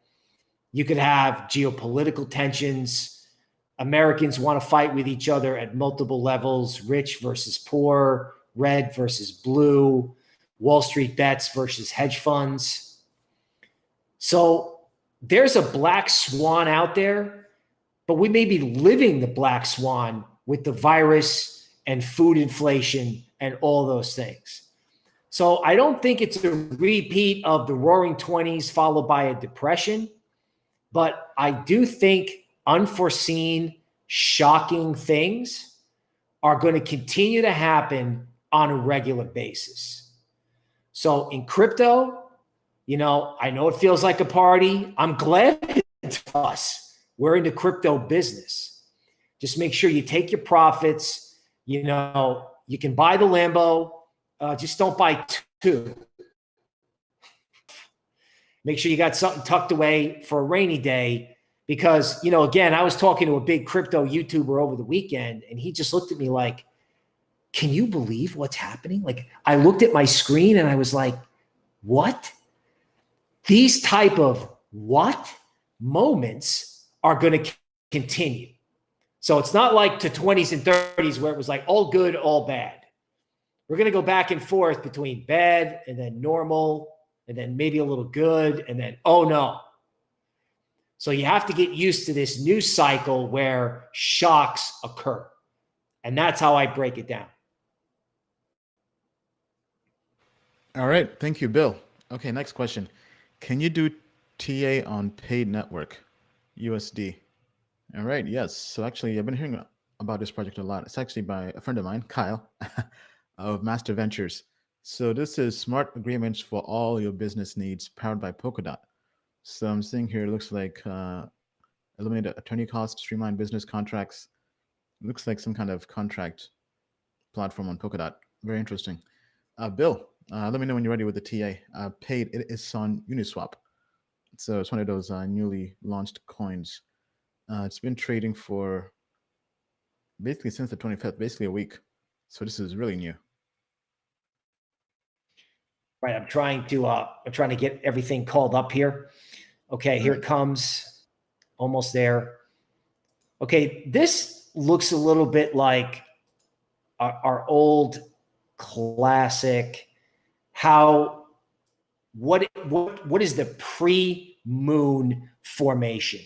You could have geopolitical tensions. Americans want to fight with each other at multiple levels, rich versus poor, red versus blue, Wall Street bets versus hedge funds. So there's a black swan out there, but we may be living the black swan with the virus and food inflation and all those things. So I don't think it's a repeat of the roaring 20s followed by a depression, but I do think unforeseen, shocking things are going to continue to happen on a regular basis. So in crypto, I know it feels like a party. I'm glad it's us. We're in the crypto business. Just make sure you take your profits. You can buy the Lambo. Just don't buy two. Make sure you got something tucked away for a rainy day because, again, I was talking to a big crypto YouTuber over the weekend and he just looked at me like, can you believe what's happening? Like I looked at my screen and I was like, what? These type of what moments are going to continue. So it's not like to 20s and 30s where it was like all good, all bad. We're going to go back and forth between bad and then normal and then maybe a little good and then, oh no. So you have to get used to this new cycle where shocks occur. And that's how I break it down. All right. Thank you, Bill. Okay, next question. Can you do TA on paid network, USD? All right. Yes. So actually, I've been hearing about this project a lot. It's actually by a friend of mine, Kyle, of Master Ventures. So this is smart agreements for all your business needs powered by Polkadot. So I'm seeing here, it looks like eliminate attorney costs, streamline business contracts. It looks like some kind of contract platform on Polkadot. Very interesting. Bill, let me know when you're ready with the TA. Paid, it is on Uniswap. So it's one of those newly launched coins. It's been trading for basically since the 25th, basically a week. So this is really new. Right. I'm trying to get everything called up here. Okay, here it comes. Almost there. Okay, this looks a little bit like our old classic. What is the pre-moon formation?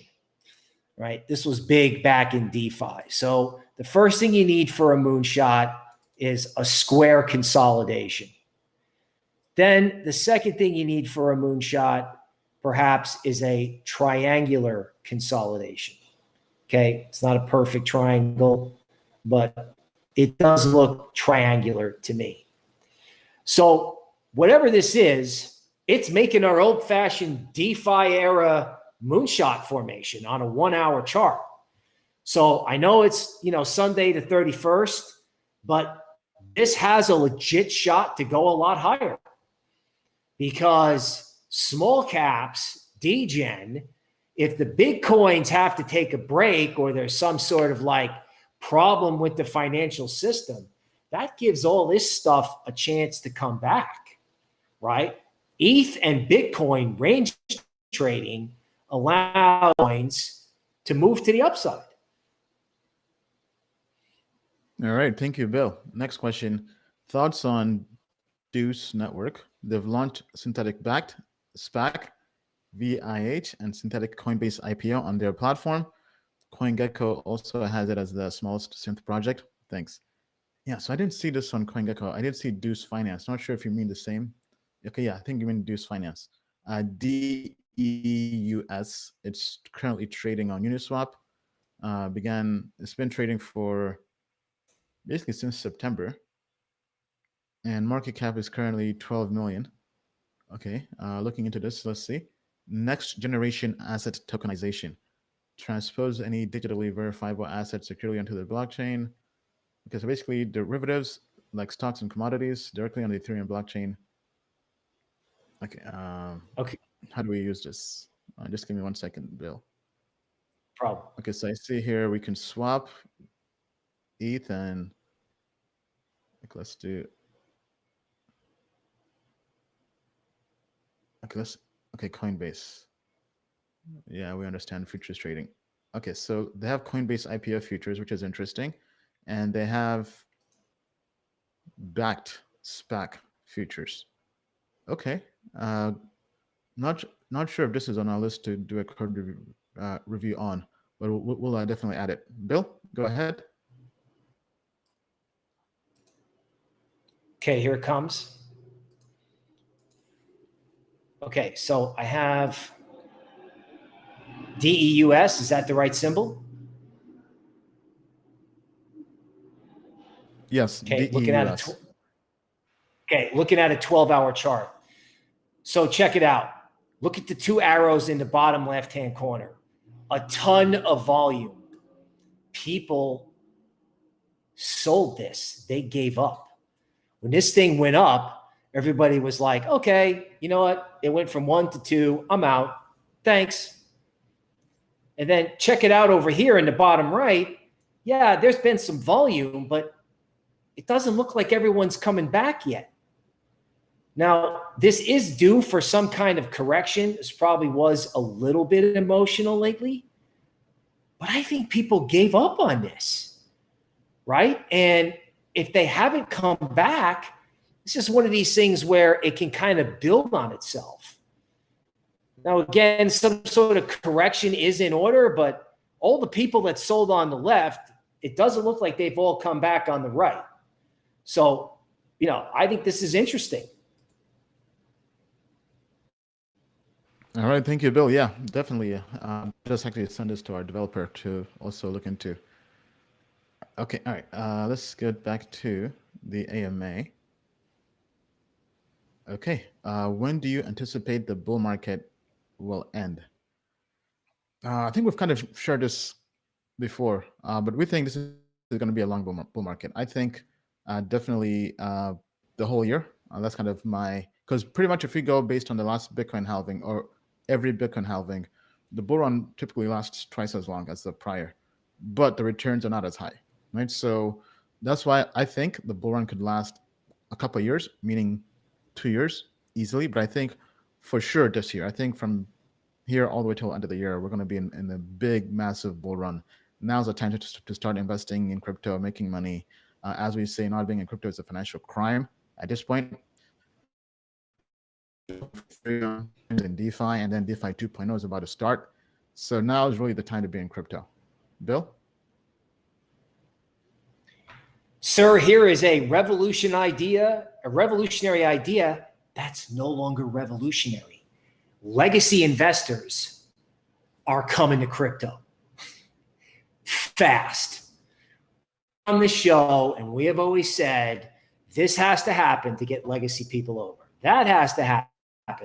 Right? This was big back in DeFi. So the first thing you need for a moonshot is a square consolidation. Then the second thing you need for a moonshot perhaps is a triangular consolidation. Okay, it's not a perfect triangle, but it does look triangular to me. So whatever this is, it's making our old-fashioned DeFi era moonshot formation on a 1-hour chart. So I know it's, Sunday the 31st, but this has a legit shot to go a lot higher because small caps, degen, if the big coins have to take a break or there's some sort of problem with the financial system, that gives all this stuff a chance to come back, right? ETH and Bitcoin range trading allow coins to move to the upside. All right. Thank you, Bill. Next question. Thoughts on Deuce Network? They've launched synthetic-backed SPAC, VIH, and synthetic Coinbase IPO on their platform. CoinGecko also has it as the smallest synth project. Thanks. Yeah, so I didn't see this on CoinGecko. I did see Deuce Finance. Not sure if you mean the same. Okay, yeah, I think you mean Deuce Finance. DEUS, it's currently trading on Uniswap. It's been trading for basically since September. And market cap is currently 12 million. Okay, looking into this, let's see. Next generation asset tokenization. Transpose any digitally verifiable asset securely onto the blockchain. Okay, so basically derivatives like stocks and commodities directly on the Ethereum blockchain. Okay. Okay. How do we use this? Just give me 1 second, Bill. Problem. Okay, so I see here we can swap ETH and let's do. Okay, Coinbase. Yeah, we understand futures trading. Okay, so they have Coinbase IPO futures, which is interesting, and they have backed SPAC futures. Okay, not sure if this is on our list to do a code review on, but we'll definitely add it. Bill, go ahead. Okay, here it comes. Okay, so I have DEUS. Is that the right symbol? Yes, okay, DEUS. Looking at a 12-hour chart. So check it out. Look at the two arrows in the bottom left-hand corner. A ton of volume. People sold this. They gave up. When this thing went up, everybody was like, okay, you know what? It went from 1 to 2. I'm out. Thanks. And then check it out over here in the bottom right. Yeah, there's been some volume, but it doesn't look like everyone's coming back yet. Now, this is due for some kind of correction. This probably was a little bit emotional lately, but I think people gave up on this, right? And if they haven't come back, it's just one of these things where it can kind of build on itself. Now, again, some sort of correction is in order, but all the people that sold on the left, it doesn't look like they've all come back on the right. So, I think this is interesting. All right, thank you, Bill. Yeah, definitely. Just actually send this to our developer to also look into. Okay, all right. Let's get back to the AMA. Okay, when do you anticipate the bull market will end? I think we've kind of shared this before, but we think this is going to be a long bull market. I think definitely the whole year. That's kind of because pretty much if we go based on the last Bitcoin halving or every Bitcoin halving, the bull run typically lasts twice as long as the prior, but the returns are not as high, right? So that's why I think the bull run could last a couple of years, meaning 2 years easily. But I think for sure this year, I think from here all the way till the end of the year, we're going to be in a big, massive bull run. Now's the time to start investing in crypto, making money. As we say, not being in crypto is a financial crime at this point. In DeFi, and then DeFi 2.0 is about to start. So now is really the time to be in crypto. Bill? Sir, here is a revolutionary idea that's no longer revolutionary. Legacy investors are coming to crypto fast. On the show, and we have always said, this has to happen to get legacy people over. That has to happen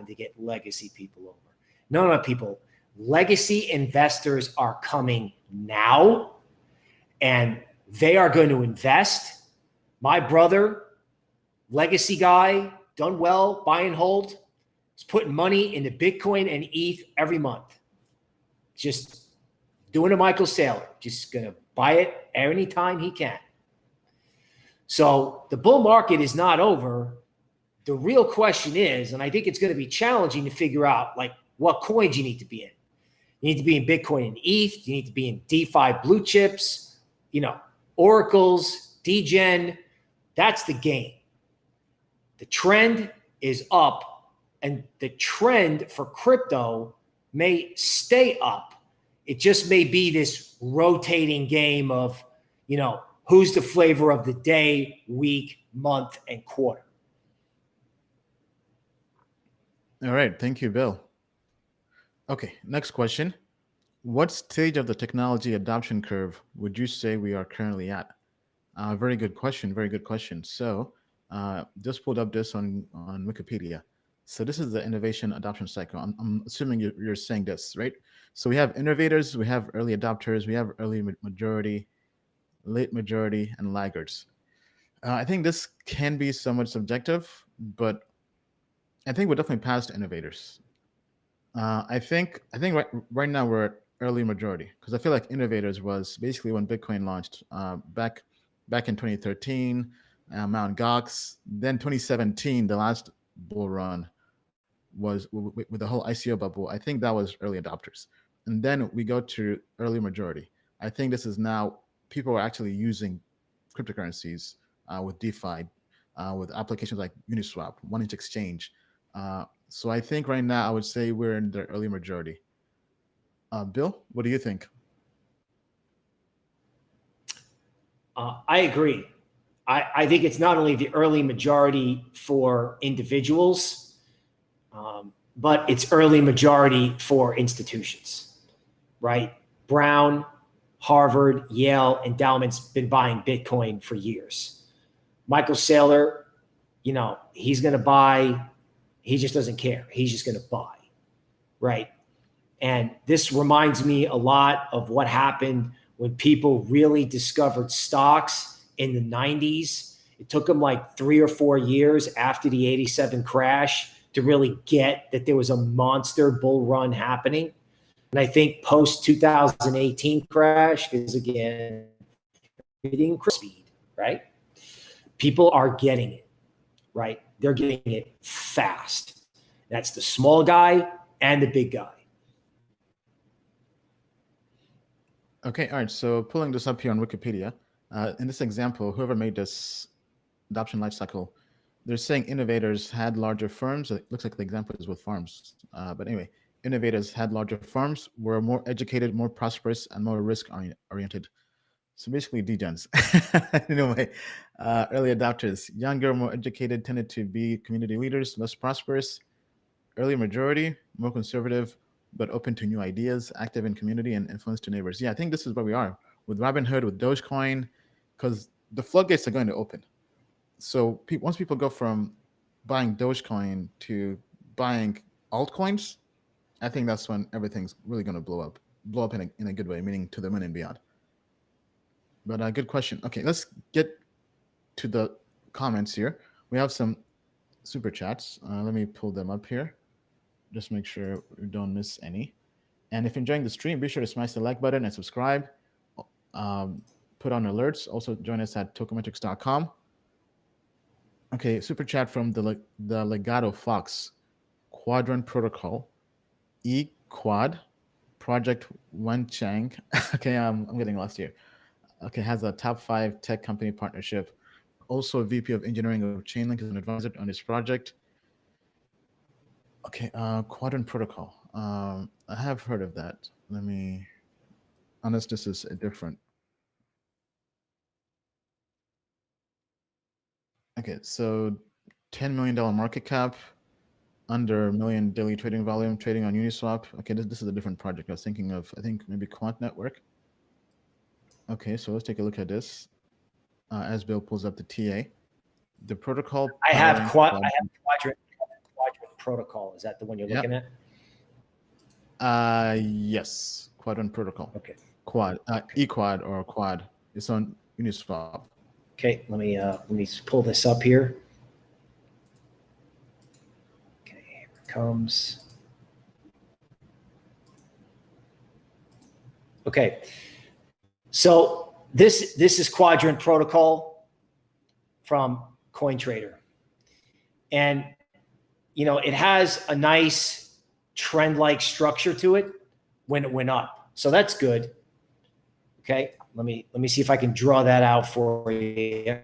to get legacy people over. No, people. Legacy investors are coming now, and they are going to invest. My brother, legacy guy, done well, buy and hold, is putting money into Bitcoin and ETH every month. Just doing a Michael Saylor, just going to buy it anytime he can. So the bull market is not over. The real question is, and I think it's going to be challenging to figure out, like, what coins you need to be in. You need to be in Bitcoin and ETH. You need to be in DeFi blue chips, oracles, degen. That's the game. The trend is up, and the trend for crypto may stay up It just may be this rotating game of, who's the flavor of the day, week, month, and quarter. All right. Thank you, Bill. Okay. Next question. What stage of the technology adoption curve would you say we are currently at? Very good question. Very good question. So just pulled up this on Wikipedia. So this is the innovation adoption cycle. I'm assuming you're saying this, right? So we have innovators, we have early adopters, we have early majority, late majority, and laggards. I think this can be somewhat subjective, but I think we're definitely past innovators. I think right now we're at early majority, because I feel like innovators was basically when Bitcoin launched back in 2013, Mt. Gox. Then 2017, the last bull run was with the whole ICO bubble. I think that was early adopters, and then we go to early majority. I think this is now people are actually using cryptocurrencies with DeFi, with applications like Uniswap, wanting to exchange. So I think right now I would say we're in the early majority. Bill, what do you think? I agree. I think it's not only the early majority for individuals, but it's early majority for institutions, right? Brown, Harvard, Yale endowments been buying Bitcoin for years. Michael Saylor, he's going to buy. He just doesn't care. He's just going to buy, right? And this reminds me a lot of what happened when people really discovered stocks in the 90s. It took them like 3 or 4 years after the 87 crash to really get that there was a monster bull run happening. And I think post 2018 crash, because again, reading speed, right? People are getting it, right? They're getting it fast. That's the small guy and the big guy. Okay, all right. So pulling this up here on Wikipedia, in this example, whoever made this adoption lifecycle, they're saying innovators had larger firms. It looks like the example is with farms. But anyway, innovators had larger firms, were more educated, more prosperous, and more risk-oriented. So basically degens. In a way, early adopters, younger, more educated, tended to be community leaders, less prosperous. Early majority, more conservative, but open to new ideas, active in community, and influence to neighbors. Yeah, I think this is where we are with Robinhood, with Dogecoin, because the floodgates are going to open. So once people go from buying Dogecoin to buying altcoins, I think that's when everything's really going to blow up in a good way, meaning to the moon and beyond. But good question. Okay, let's get to the comments here. We have some super chats. Let me pull them up here. Just make sure we don't miss any. And if you're enjoying the stream, be sure to smash the like button and subscribe. Put on alerts. Also join us at tokenmetrics.com. Okay, super chat from the Legato Fox, Quadrant Protocol, E-Quad, Project Wenchang. Okay, I'm getting lost here. Okay, has a top 5 tech company partnership. Also a VP of engineering of Chainlink as an advisor on this project. Okay, Quadrant Protocol. I have heard of that. Unless this is a different. Okay, so $10 million market cap, under $1 million daily trading volume, trading on Uniswap. Okay, this is a different project. I was thinking of, I think maybe Quant Network. Okay, so let's take a look at this. As Bill pulls up the TA, the protocol. I have Quadrant Protocol. Is that the one you're looking at? Yes, Quadrant Protocol. Okay. Quad, E-Quad or Quad. It's on Uniswap. Okay, let me pull this up here. Okay, here it comes. Okay, so this is Quadrant Protocol from CoinTrader, and it has a nice trend-like structure to it when it went up, so that's good. Okay, let me see if I can draw that out for you.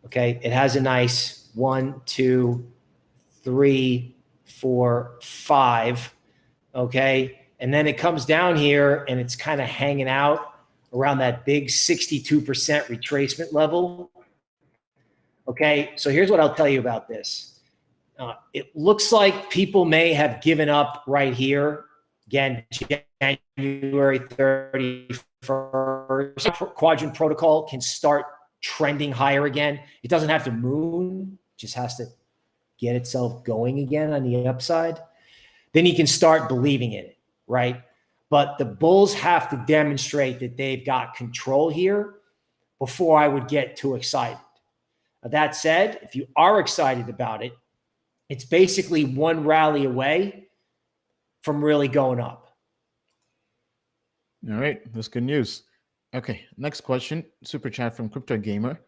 Okay, it has a nice 1, 2, 3, 4, 5. Okay, And then it comes down here and it's kind of hanging out around that big 62% retracement level. Okay, so here's what I'll tell you about this. It looks like people may have given up right here. Again, January 31st, Quadrant Protocol can start trending higher again. It doesn't have to moon, just has to get itself going again on the upside. Then you can start believing in it, right? But the bulls have to demonstrate that they've got control here before I would get too excited. That said, if you are excited about it, it's basically one rally away from really going up. All right, that's good news. Okay, next question, super chat from Crypto Gamer.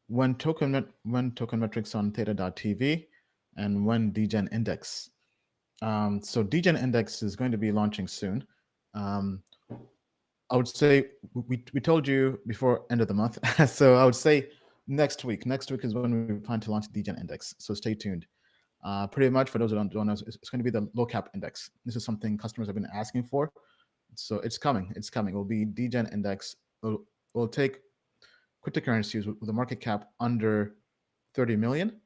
When token metrics on theta.tv and when DGen index? So DGen index is going to be launching soon. I would say we told you before end of the month. So I would say next week. Next week is when we plan to launch the DGen index. So stay tuned. Pretty much for those who don't know, it's going to be the low cap index. This is something customers have been asking for. So it's coming. It's coming. It will be DGen index. We'll take cryptocurrencies with a market cap under 30 million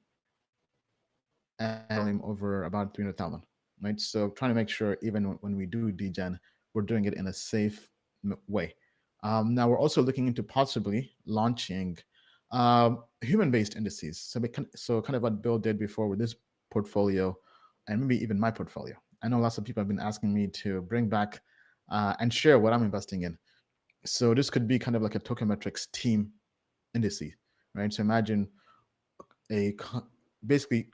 and over about 300,000. Right. So trying to make sure even when we do DGen, we're doing it in a safe way. Now we're also looking into possibly launching human-based indices. So kind of what Bill did before with this portfolio and maybe even my portfolio. I know lots of people have been asking me to bring back and share what I'm investing in. So this could be kind of like a token metrics team indice, right? So imagine basically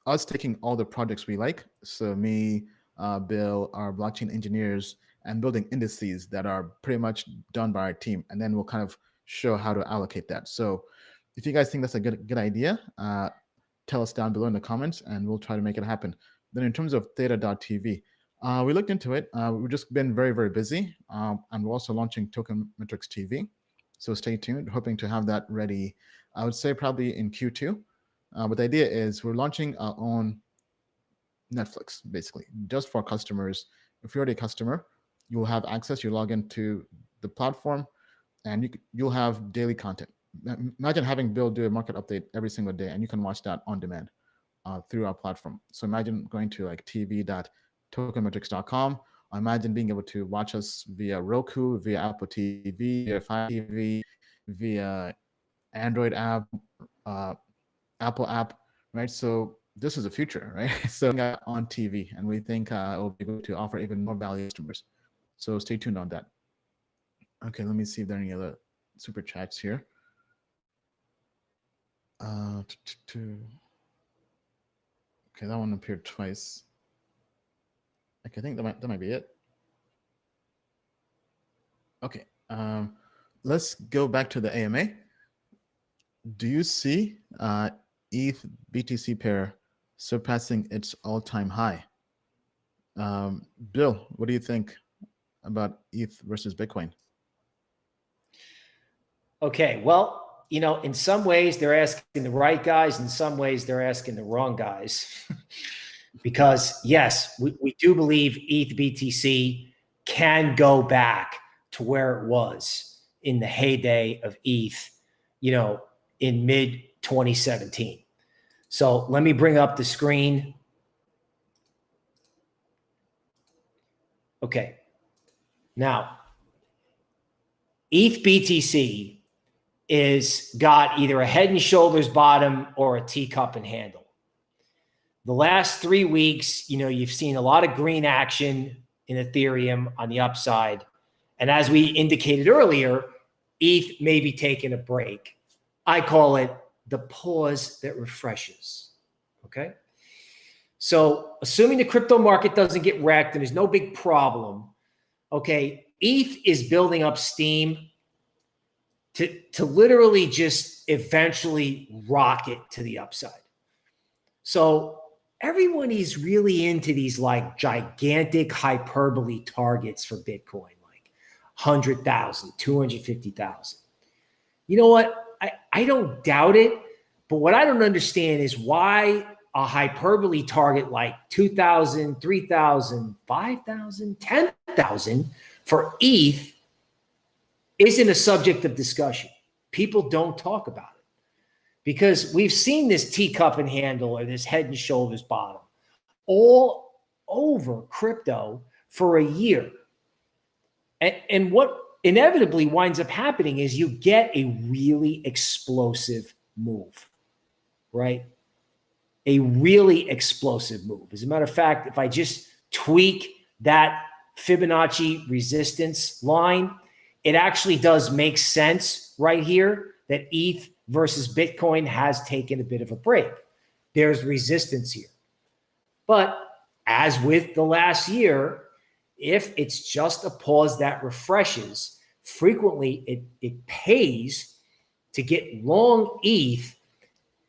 us taking all the projects we like. So me, Bill, our blockchain engineers, and building indices that are pretty much done by our team. And then we'll kind of show how to allocate that. So if you guys think that's a good idea, tell us down below in the comments and we'll try to make it happen. Then in terms of theta.tv, we looked into it. We've just been very, very busy. And we're also launching Token Metrics TV. So stay tuned, hoping to have that ready, I would say probably in Q2. But the idea is we're launching our own Netflix, basically, just for customers. If you're already a customer, you'll have access. You log into the platform and you'll have daily content. Imagine having Bill do a market update every single day and you can watch that on demand through our platform. So imagine going to like tv.tokenmetrics.com. Imagine being able to watch us via Roku, via Apple TV, via Fire TV, via Android app, Apple app, right? So this is the future, right? So on TV, and we think it will be able to offer even more value to customers. So stay tuned on that. Okay, let me see if there are any other super chats here. Okay, that one appeared twice. Okay, I think that might be it. Okay, let's go back to the AMA. Do you see ETH BTC pair surpassing its all-time high? Bill, what do you think about ETH versus Bitcoin? Okay, well, you know, in some ways they're asking the right guys. In some ways they're asking the wrong guys. Because yes, we do believe ETH BTC can go back to where it was in the heyday of ETH, you know, in mid 2017. So let me bring up the screen. Okay. Now, ETH BTC is got either a head and shoulders bottom or a teacup and handle. The last 3 weeks, you know, you've seen a lot of green action in Ethereum on the upside. And as we indicated earlier, ETH may be taking a break. I call it the pause that refreshes. Okay. So assuming the crypto market doesn't get wrecked and there's no big problem, okay, ETH is building up steam to literally just eventually rocket to the upside. So everyone is really into these like gigantic hyperbole targets for Bitcoin, like 100,000, 250,000. You know what? I don't doubt it, but what I don't understand is why a hyperbole target like 2,000, 3,000, 5,000, 10,000 for ETH isn't a subject of discussion. People don't talk about it because we've seen this teacup and handle or this head and shoulders bottom all over crypto for a year. And what inevitably winds up happening is you get a really explosive move, right? A really explosive move. As a matter of fact, if I just tweak that Fibonacci resistance line, it actually does make sense right here that ETH versus Bitcoin has taken a bit of a break. There's resistance here. But as with the last year, if it's just a pause that refreshes, frequently it pays to get long ETH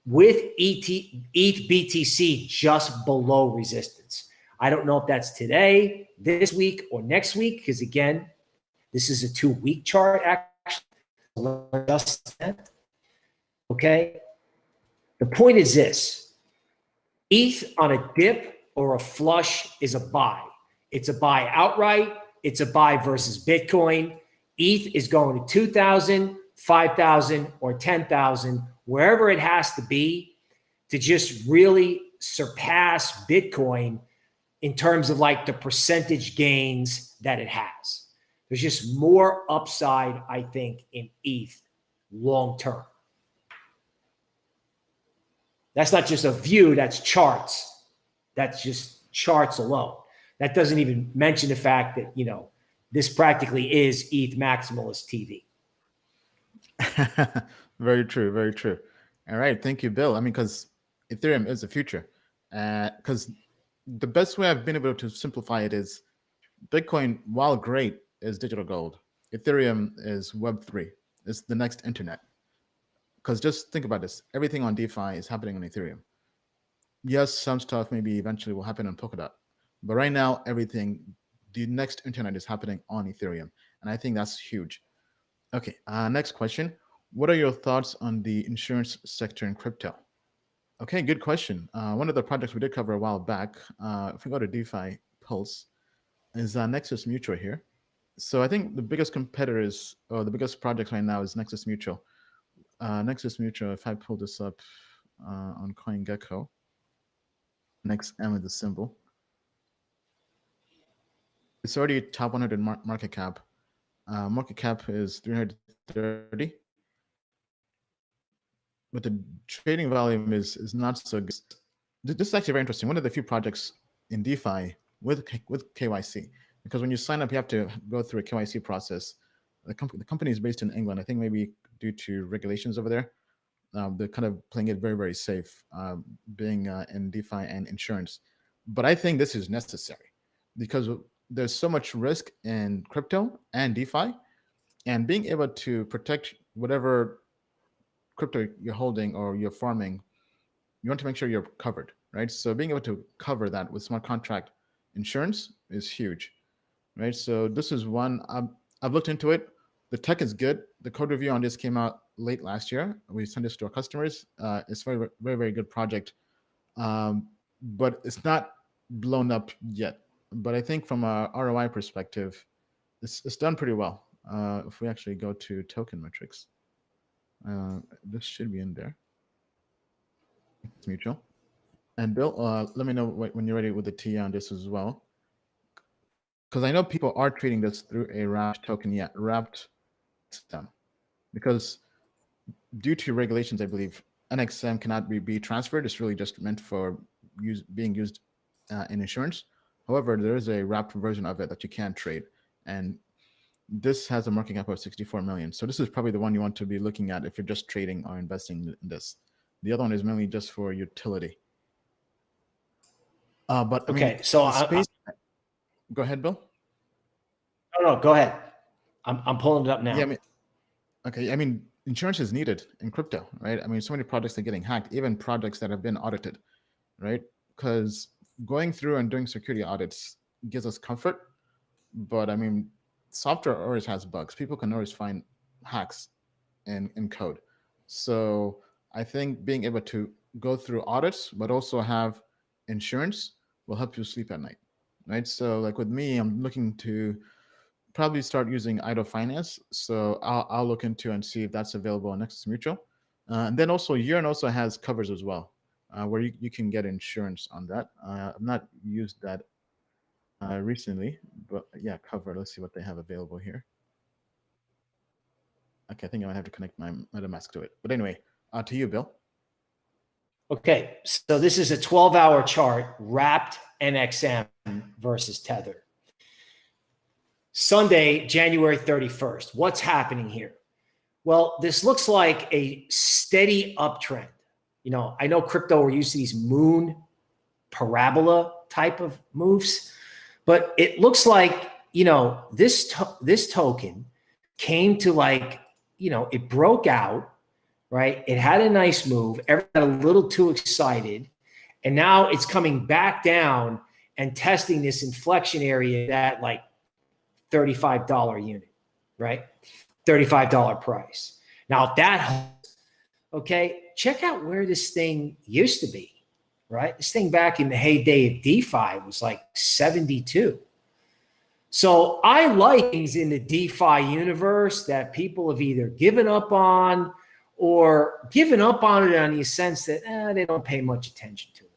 with ETH BTC just below resistance. I don't know if that's today, this week, or next week, because again, this is a 2-week chart, actually. Just that. Okay. The point is this: ETH on a dip or a flush is a buy. It's a buy outright. It's a buy versus Bitcoin. ETH is going to 2,000, 5,000, or 10,000, wherever it has to be to just really surpass Bitcoin in terms of like the percentage gains that it has. There's just more upside, I think, in ETH long term. That's not just a view, that's charts. That's just charts alone. That doesn't even mention the fact that, you know, this practically is ETH maximalist TV. Very true, very true. All right, thank you, Bill. I mean, because Ethereum is the future. Because the best way I've been able to simplify it is Bitcoin, while great, is digital gold. Ethereum is Web3. It's the next internet. Because just think about this. Everything on DeFi is happening on Ethereum. Yes, some stuff maybe eventually will happen on Polkadot. But right now, everything, the next internet is happening on Ethereum. And I think that's huge. Okay, next question. What are your thoughts on the insurance sector in crypto? Okay, good question. One of the projects we did cover a while back, if we go to DeFi Pulse, is Nexus Mutual here. So I think the biggest competitors or the biggest projects right now is Nexus Mutual. Nexus Mutual, if I pull this up on CoinGecko, NXM is the symbol. It's already top 100 market cap. Market cap is 330. But the trading volume is not so good. This is actually very interesting. One of the few projects in DeFi with KYC, because when you sign up, you have to go through a KYC process. The company is based in England. I think maybe due to regulations over there, they're kind of playing it very, very safe, being in DeFi and insurance. But I think this is necessary because there's so much risk in crypto and DeFi, and being able to protect whatever crypto you're holding or you're farming, you want to make sure you're covered, right? So being able to cover that with smart contract insurance is huge, right? So this is one, I've looked into it. The tech is good. The code review on this came out late last year. We sent this to our customers. It's very, very, very good project, but it's not blown up yet. But I think from a ROI perspective, it's done pretty well. If we actually go to token metrics, this should be in there. It's mutual. And Bill, let me know when you're ready with the T on this as well. Because I know people are treating this through a wrapped token yet, wrapped system. Because due to regulations, I believe NXM cannot be transferred. It's really just meant for being used in insurance. However, there is a wrapped version of it that you can trade. And this has a market cap of 64 million. So this is probably the one you want to be looking at if you're just trading or investing in this. The other one is mainly just for utility. But I okay, mean, so go ahead, Bill. No, go ahead. I'm pulling it up now. Yeah, I mean, insurance is needed in crypto, right? I mean, so many projects are getting hacked, even projects that have been audited, right? Because going through and doing security audits gives us comfort, but I mean, software always has bugs. People can always find hacks in code. So I think being able to go through audits, but also have insurance will help you sleep at night, right? So like with me, I'm looking to probably start using idle finance. So I'll look into and see if that's available on Nexus Mutual. And then also Yearn also has covers as well, where you can get insurance on that. I've not used that recently, but yeah, cover. Let's see what they have available here. Okay, I think I might have to connect my MetaMask to it. But anyway, to you, Bill. Okay, so this is a 12-hour chart, wrapped NXM versus Tether. Sunday, January 31st. What's happening here? Well, this looks like a steady uptrend. You know, I know crypto, we're used to these moon parabola type of moves, but it looks like, you know, this token came to, like, you know, it broke out, right? It had a nice move. Everyone got a little too excited. And now it's coming back down and testing this inflection area at like $35 unit, right? $35 price. Now, if that holds, okay, check out where this thing used to be, right? This thing back in the heyday of DeFi was like 72. So I like things in the DeFi universe that people have either given up on or given up on it on the sense that they don't pay much attention to it.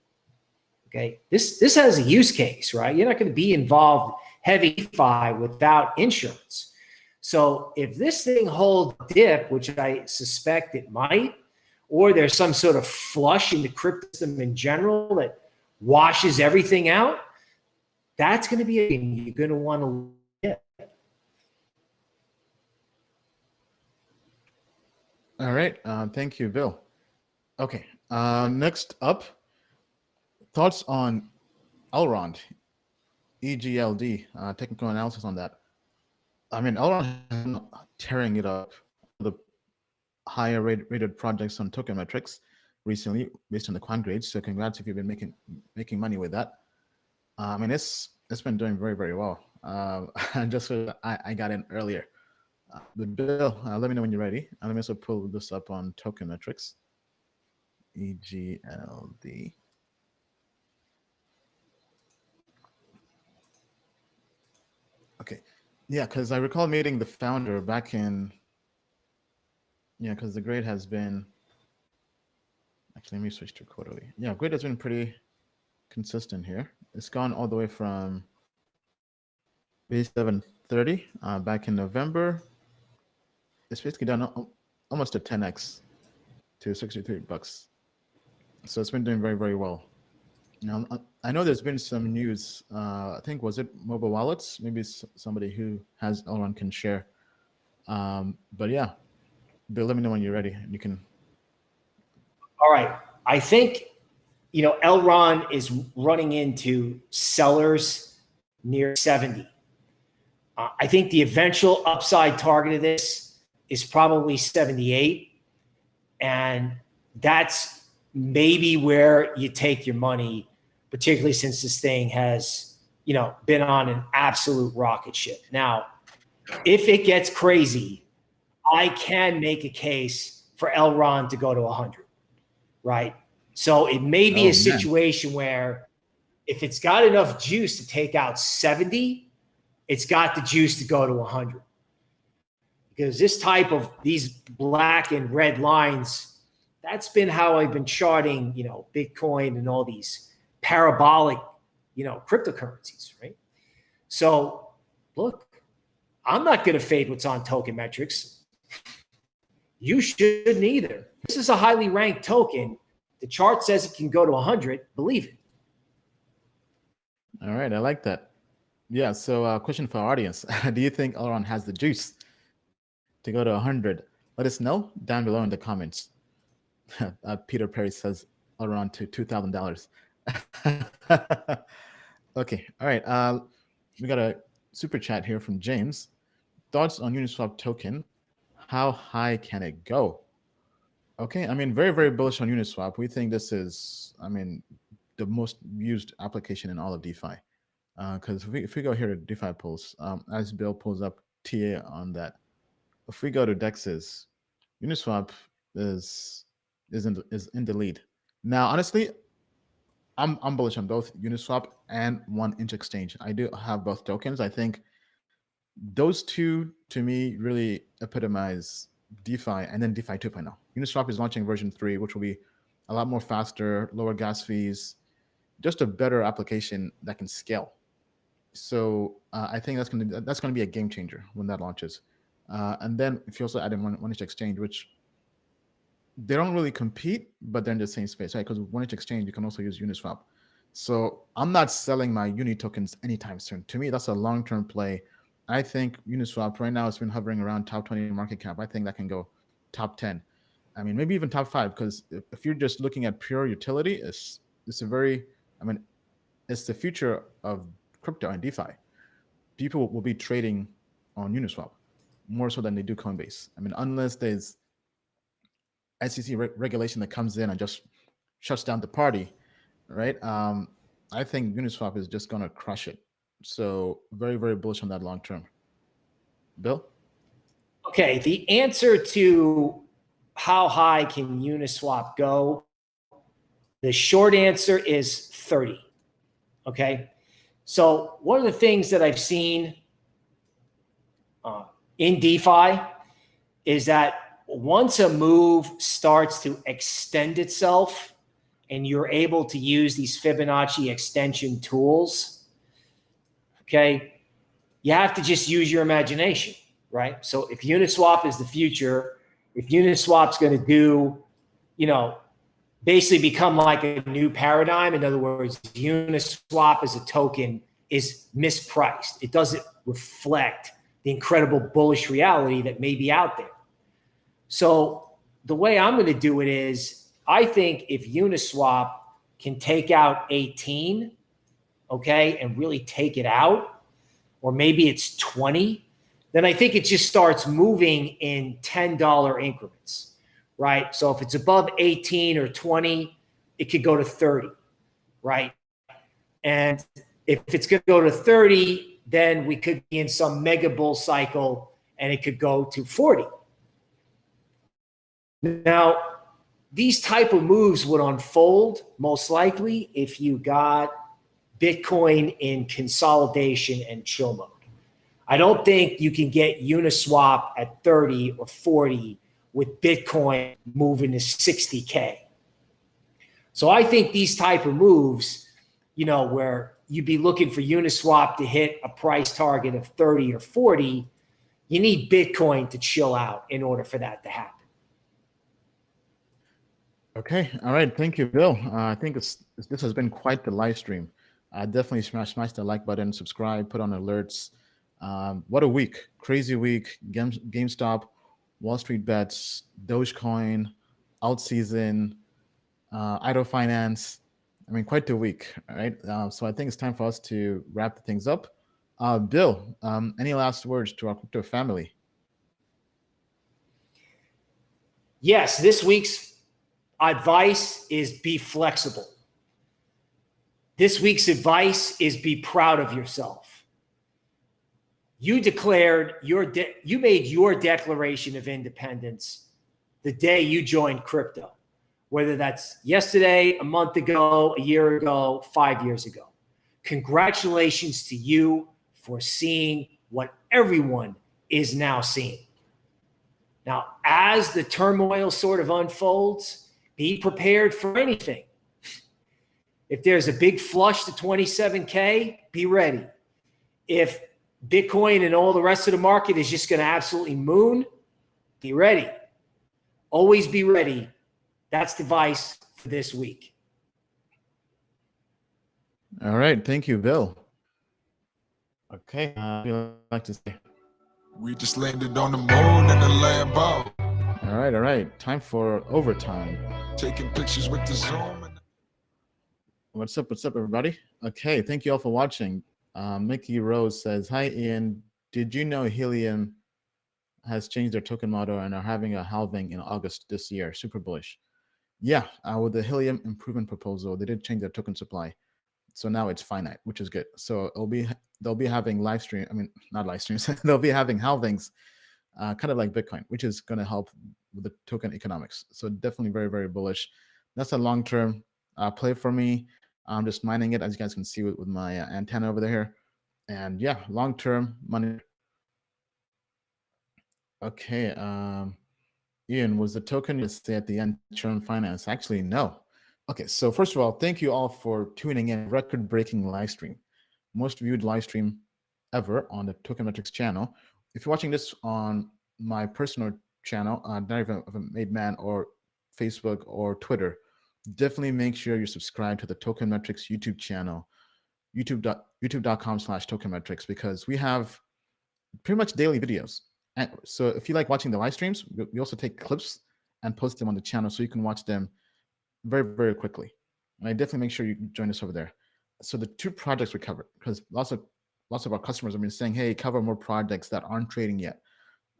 Okay, this has a use case, right? You're not going to be involved heavy DeFi without insurance. So if this thing holds dip, which I suspect it might, or there's some sort of flush in the crypto system in general that washes everything out, that's going to be a thing you're going to want to get. All right. Thank you, Bill. Okay. Next up, thoughts on Elrond, EGLD, technical analysis on that. I mean, Elrond has been tearing it up, the higher rated projects on token metrics recently based on the quant grades. So congrats if you've been making money with that. I mean, it's been doing very, very well. Just so I got in earlier. But Bill, let me know when you're ready. Let me also pull this up on token metrics. EGLD. Okay. Yeah, because I recall meeting the founder back in, yeah, because the grade has been, actually, let me switch to quarterly. Yeah, grade has been pretty consistent here. It's gone all the way from base 730 back in November. It's basically done almost a 10x to $63. So it's been doing very, very well. Now, I know there's been some news. I think, was it mobile wallets? Maybe somebody who has Elrond can share. But yeah, Bill, let me know when you're ready. And you can. All right. I think, you know, Elrond is running into sellers near 70. I think the eventual upside target of this is probably 78. And that's maybe where you take your money, particularly since this thing has, you know, been on an absolute rocket ship. Now, if it gets crazy, I can make a case for Elrond to go to 100, right? So it may be a situation where if it's got enough juice to take out 70, it's got the juice to go to 100. Because this type of, these black and red lines, that's been how I've been charting, you know, Bitcoin and all these parabolic, you know, cryptocurrencies, right? So look, I'm not going to fade what's on token metrics. You shouldn't either. This is a highly ranked token. The chart says it can go to 100. Believe it. All right, I like that. Yeah, so question for our audience. Do you think Elrond has the juice to go to 100? Let us know down below in the comments. Peter Perry says Elrond to $2,000. Okay, all right. We got a super chat here from James. Thoughts on Uniswap token? How high can it go? Okay, I mean, very, very bullish on Uniswap. We think this is, I mean, the most used application in all of DeFi. Because if we go here to DeFi pulls, as Bill pulls up TA on that, if we go to DEXs, Uniswap is in the lead. Now, honestly, I'm bullish on both Uniswap and 1inch Exchange. I do have both tokens. I think those two, to me, really epitomize DeFi and then DeFi 2.0. Uniswap is launching version 3, which will be a lot more faster, lower gas fees, just a better application that can scale. So I think that's gonna be a game changer when that launches. And then if you also add in 1inch Exchange, which they don't really compete, but they're in the same space, right? Because 1inch Exchange, you can also use Uniswap. So I'm not selling my Uni tokens anytime soon. To me, that's a long-term play. I think Uniswap right now has been hovering around top 20 market cap. I think that can go top 10. I mean, maybe even top 5, because if you're just looking at pure utility, it's a very, I mean, it's the future of crypto and DeFi. People will be trading on Uniswap more so than they do Coinbase. I mean, unless there's SEC regulation that comes in and just shuts down the party, right? I think Uniswap is just going to crush it. So very, very bullish on that long term. Bill? Okay, the answer to how high can Uniswap go, the short answer is 30. Okay, so one of the things that I've seen in DeFi is that once a move starts to extend itself and you're able to use these Fibonacci extension tools, okay, you have to just use your imagination, right? So if Uniswap is the future, if Uniswap's going to do, basically become like a new paradigm, in other words, Uniswap as a token is mispriced. It doesn't reflect the incredible bullish reality that may be out there. So the way I'm going to do it is, I think if Uniswap can take out 18, okay, and really take it out, or maybe it's 20, then I think it just starts moving in $10 increments, right? So if it's above 18 or 20, it could go to 30, right? And if it's going to go to 30, then we could be in some mega bull cycle and it could go to 40. Now, these type of moves would unfold most likely if you got Bitcoin in consolidation and chill mode. I don't think you can get Uniswap at 30 or 40 with Bitcoin moving to 60K. So I think these type of moves, where you'd be looking for Uniswap to hit a price target of 30 or 40, you need Bitcoin to chill out in order for that to happen. Okay. All right. Thank you, Bill. I think this has been quite the live stream. Definitely smash the like button, subscribe, put on alerts. What a week. Crazy week. GameStop, Wall Street bets, Dogecoin, alt season, idle finance. I mean, quite the week, right? So I think it's time for us to wrap things up. Bill, any last words to our crypto family? Yes, this week's advice is be flexible. This week's advice is be proud of yourself. You declared you made your declaration of independence the day you joined crypto, whether that's yesterday, a month ago, a year ago, 5 years ago. Congratulations to you for seeing what everyone is now seeing. Now, as the turmoil sort of unfolds, be prepared for anything. If there's a big flush to 27K, be ready. If Bitcoin and all the rest of the market is just going to absolutely moon, be ready. Always be ready. That's the advice for this week. All right. Thank you, Bill. Okay. You'd like to say? We just landed on the moon in a Lambo. All right. Time for overtime. Taking pictures with the zoom. What's up, everybody? Okay, thank you all for watching. Mickey Rose says, hi, Ian. Did you know Helium has changed their token model and are having a halving in August this year? Super bullish. Yeah, with the Helium improvement proposal, they did change their token supply. So now it's finite, which is good. So they'll be having not live streams. They'll be having halvings, kind of like Bitcoin, which is going to help with the token economics. So definitely very, very bullish. that's a long-term play for me. I'm just mining it, as you guys can see with my antenna over there. And yeah, long-term money. Okay. Ian, was the token you say at the end term finance? Actually, no. Okay, so first of all, thank you all for tuning in. Record-breaking live stream, most viewed live stream ever on the Token Metrics channel. If you're watching this on my personal channel, Diary of a Made Man, or Facebook or Twitter, definitely make sure you subscribe to the Token Metrics YouTube channel, youtube.com/tokenmetrics, because we have pretty much daily videos. And so if you like watching the live streams, we also take clips and post them on the channel so you can watch them very, very quickly. And I definitely make sure you join us over there. So the two projects we covered, because lots of our customers have been saying, hey, cover more projects that aren't trading yet.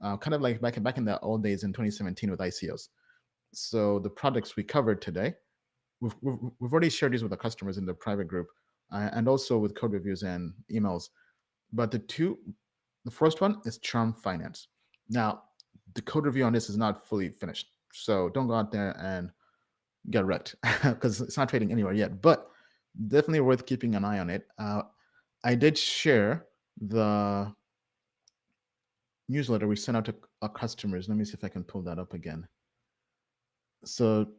Kind of like back in the old days in 2017 with ICOs. So the projects we covered today, we've already shared these with the customers in the private group, and also with code reviews and emails. But the first one is Charm Finance. Now, the code review on this is not fully finished, so don't go out there and get wrecked because it's not trading anywhere yet, but definitely worth keeping an eye on it. I did share the newsletter we sent out to our customers. Let me see if I can pull that up again. So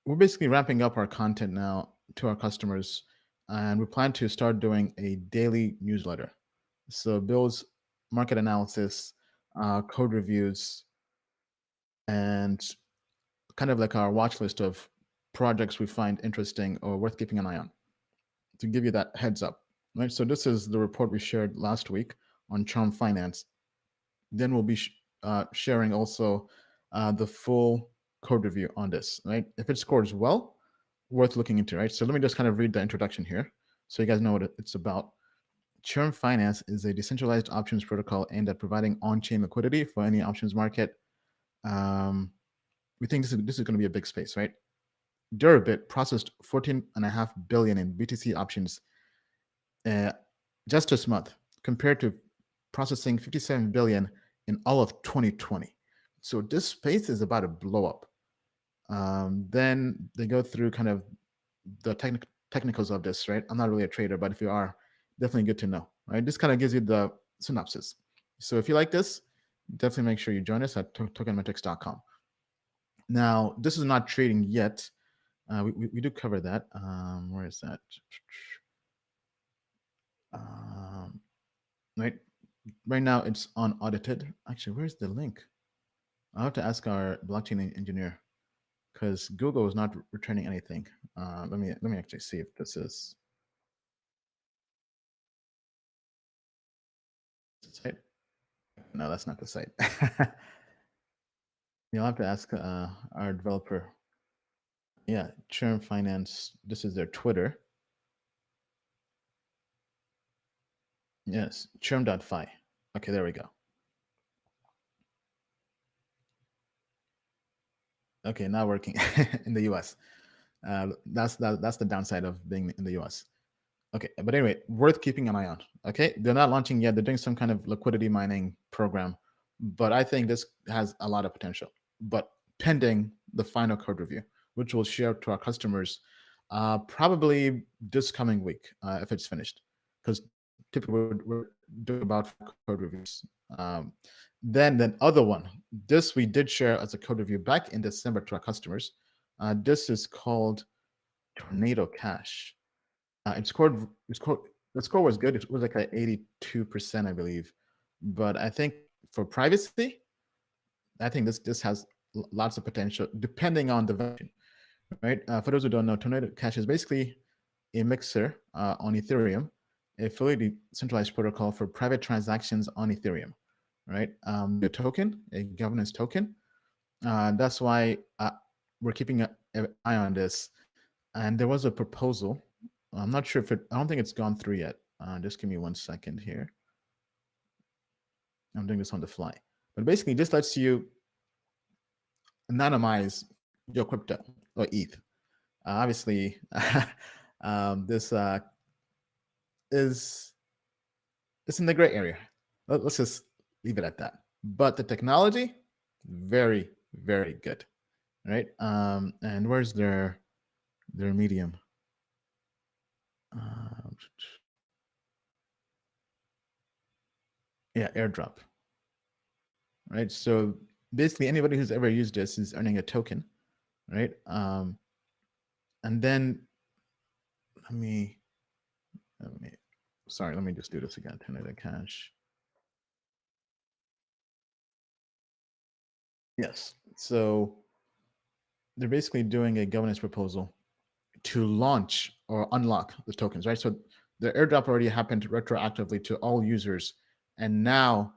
we're basically ramping up our content now to our customers, and we plan to start doing a daily newsletter. So Bill's market analysis, code reviews, and kind of like our watch list of projects we find interesting or worth keeping an eye on, to give you that heads up, right? So this is the report we shared last week on Charm Finance. Then we'll be sharing also the full code review on this, right? If it scores well, worth looking into, right? So let me just kind of read the introduction here so you guys know what it's about. Charm Finance is a decentralized options protocol aimed at providing on-chain liquidity for any options market. We think this is going to be a big space, right? Deribit processed 14.5 billion in BTC options just this month, compared to processing 57 billion in all of 2020. So this space is about to blow up. Then they go through kind of the technicals of this, right? I'm not really a trader, but if you are, definitely good to know, right? This kind of gives you the synopsis. So if you like this, definitely make sure you join us at tokenmetrics.com. Now, this is not trading yet. We do cover that. Where is that? Right now it's unaudited. Actually, where's the link? I'll have to ask our blockchain engineer, because Google is not returning anything. Let me actually see if this is the site. No, that's not the site. You'll have to ask our developer. Yeah, Charm Finance. This is their Twitter. Yes, Charm.fi. Okay, there we go. Okay, not working in the US. That's the downside of being in the US. Okay, but anyway, worth keeping an eye on. Okay, they're not launching yet. They're doing some kind of liquidity mining program, but I think this has a lot of potential. But pending the final code review, which we'll share to our customers probably this coming week if it's finished, because typically we're doing about code reviews. Then other one, this we did share as a code review back in December to our customers. This is called Tornado Cash. The score was good. It was like at 82%, I believe. But I think for privacy, I think this has lots of potential depending on the version, right? For those who don't know, Tornado Cash is basically a mixer on Ethereum, a fully decentralized protocol for private transactions on Ethereum, right? A token, a governance token. That's why we're keeping an eye on this. And there was a proposal. I'm not sure if I don't think it's gone through yet. Just give me 1 second here. I'm doing this on the fly. But basically, this lets you anonymize your crypto or ETH. Obviously, this is it's in the gray area. Let's just leave it at that. But the technology, very, very good. right? And where's their medium? Yeah, airdrop, right? So basically anybody who's ever used this is earning a token, right? And then let me sorry, let me just do this again. Tornado Cash. Yes. So they're basically doing a governance proposal to launch or unlock the tokens, right? So the airdrop already happened retroactively to all users, and now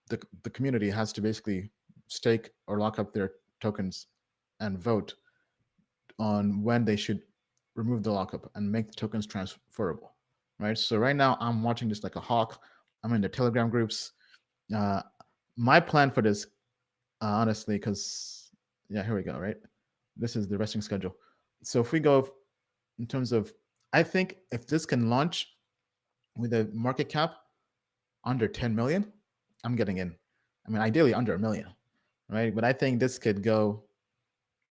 the community has to basically stake or lock up their tokens and vote on when they should remove the lockup and make the tokens transferable, right? So right now I'm watching this like a hawk. I'm in the Telegram groups. My plan for this, honestly, because yeah, here we go, right? This is the resting schedule. So if we go in terms of, I think if this can launch with a market cap under 10 million, I'm getting in. I mean, ideally under $1 million, right? But I think this could go,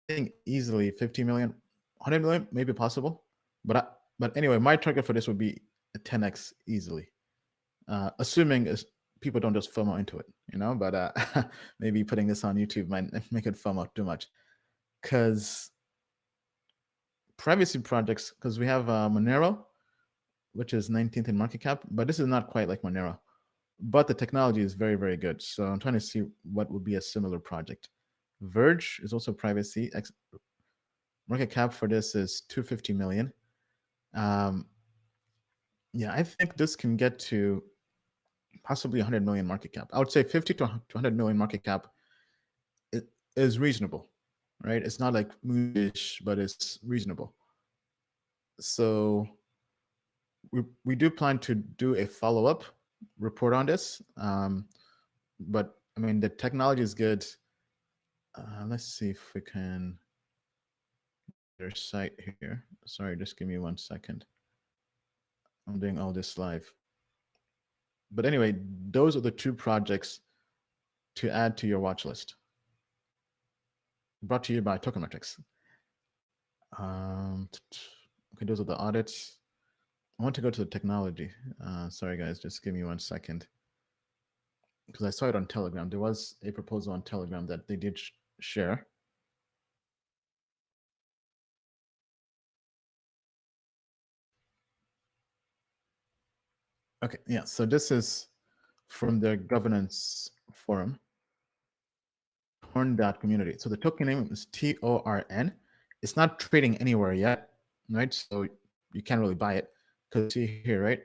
I think easily 50 million, 100 million, maybe possible. But anyway, my target for this would be a 10x easily, assuming people don't just FOMO into it, you know. But maybe putting this on YouTube might make it FOMO too much, because privacy projects, because we have Monero, which is 19th in market cap, but this is not quite like Monero. But the technology is very, very good. So I'm trying to see what would be a similar project. Verge is also privacy. Market cap for this is 250 million. Yeah, I think this can get to possibly 100 million market cap. I would say 50 to 100 million market cap is reasonable, right? It's not like moodish, but it's reasonable. So we do plan to do a follow-up report on this. But I mean, the technology is good. Let's see if we can their site here. Sorry, just give me 1 second. I'm doing all this live. But anyway, those are the 2 projects to add to your watch list. Brought to you by Token Metrics. Okay, those are the audits. I want to go to the technology. Sorry, guys, just give me 1 second. Because I saw it on Telegram. There was a proposal on Telegram that they did share. Okay, yeah, so this is from their governance forum, torn.community. So the token name is TORN. It's not trading anywhere yet, right? So you can't really buy it. Because see here, right?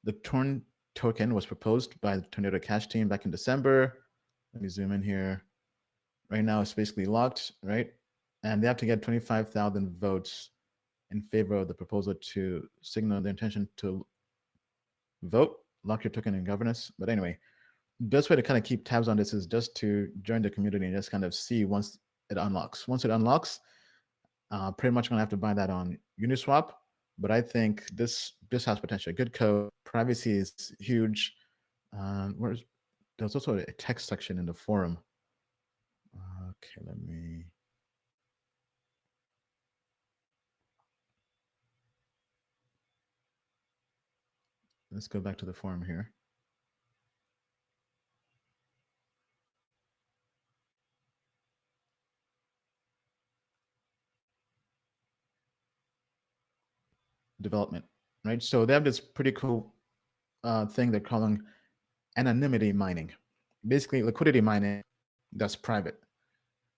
The Torn token was proposed by the Tornado Cash team back in December. Let me zoom in here. Right now it's basically locked, right? And they have to get 25,000 votes in favor of the proposal to signal the intention to vote, lock your token in governance. But anyway, best way to kind of keep tabs on this is just to join the community and just kind of see once it unlocks. Once it unlocks, pretty much gonna have to buy that on Uniswap. But I think this has potential. Good code, privacy is huge. There's also a text section in the forum. Okay, let's go back to the forum here. Development, right? So they have this pretty cool thing they're calling anonymity mining. Basically, liquidity mining that's private.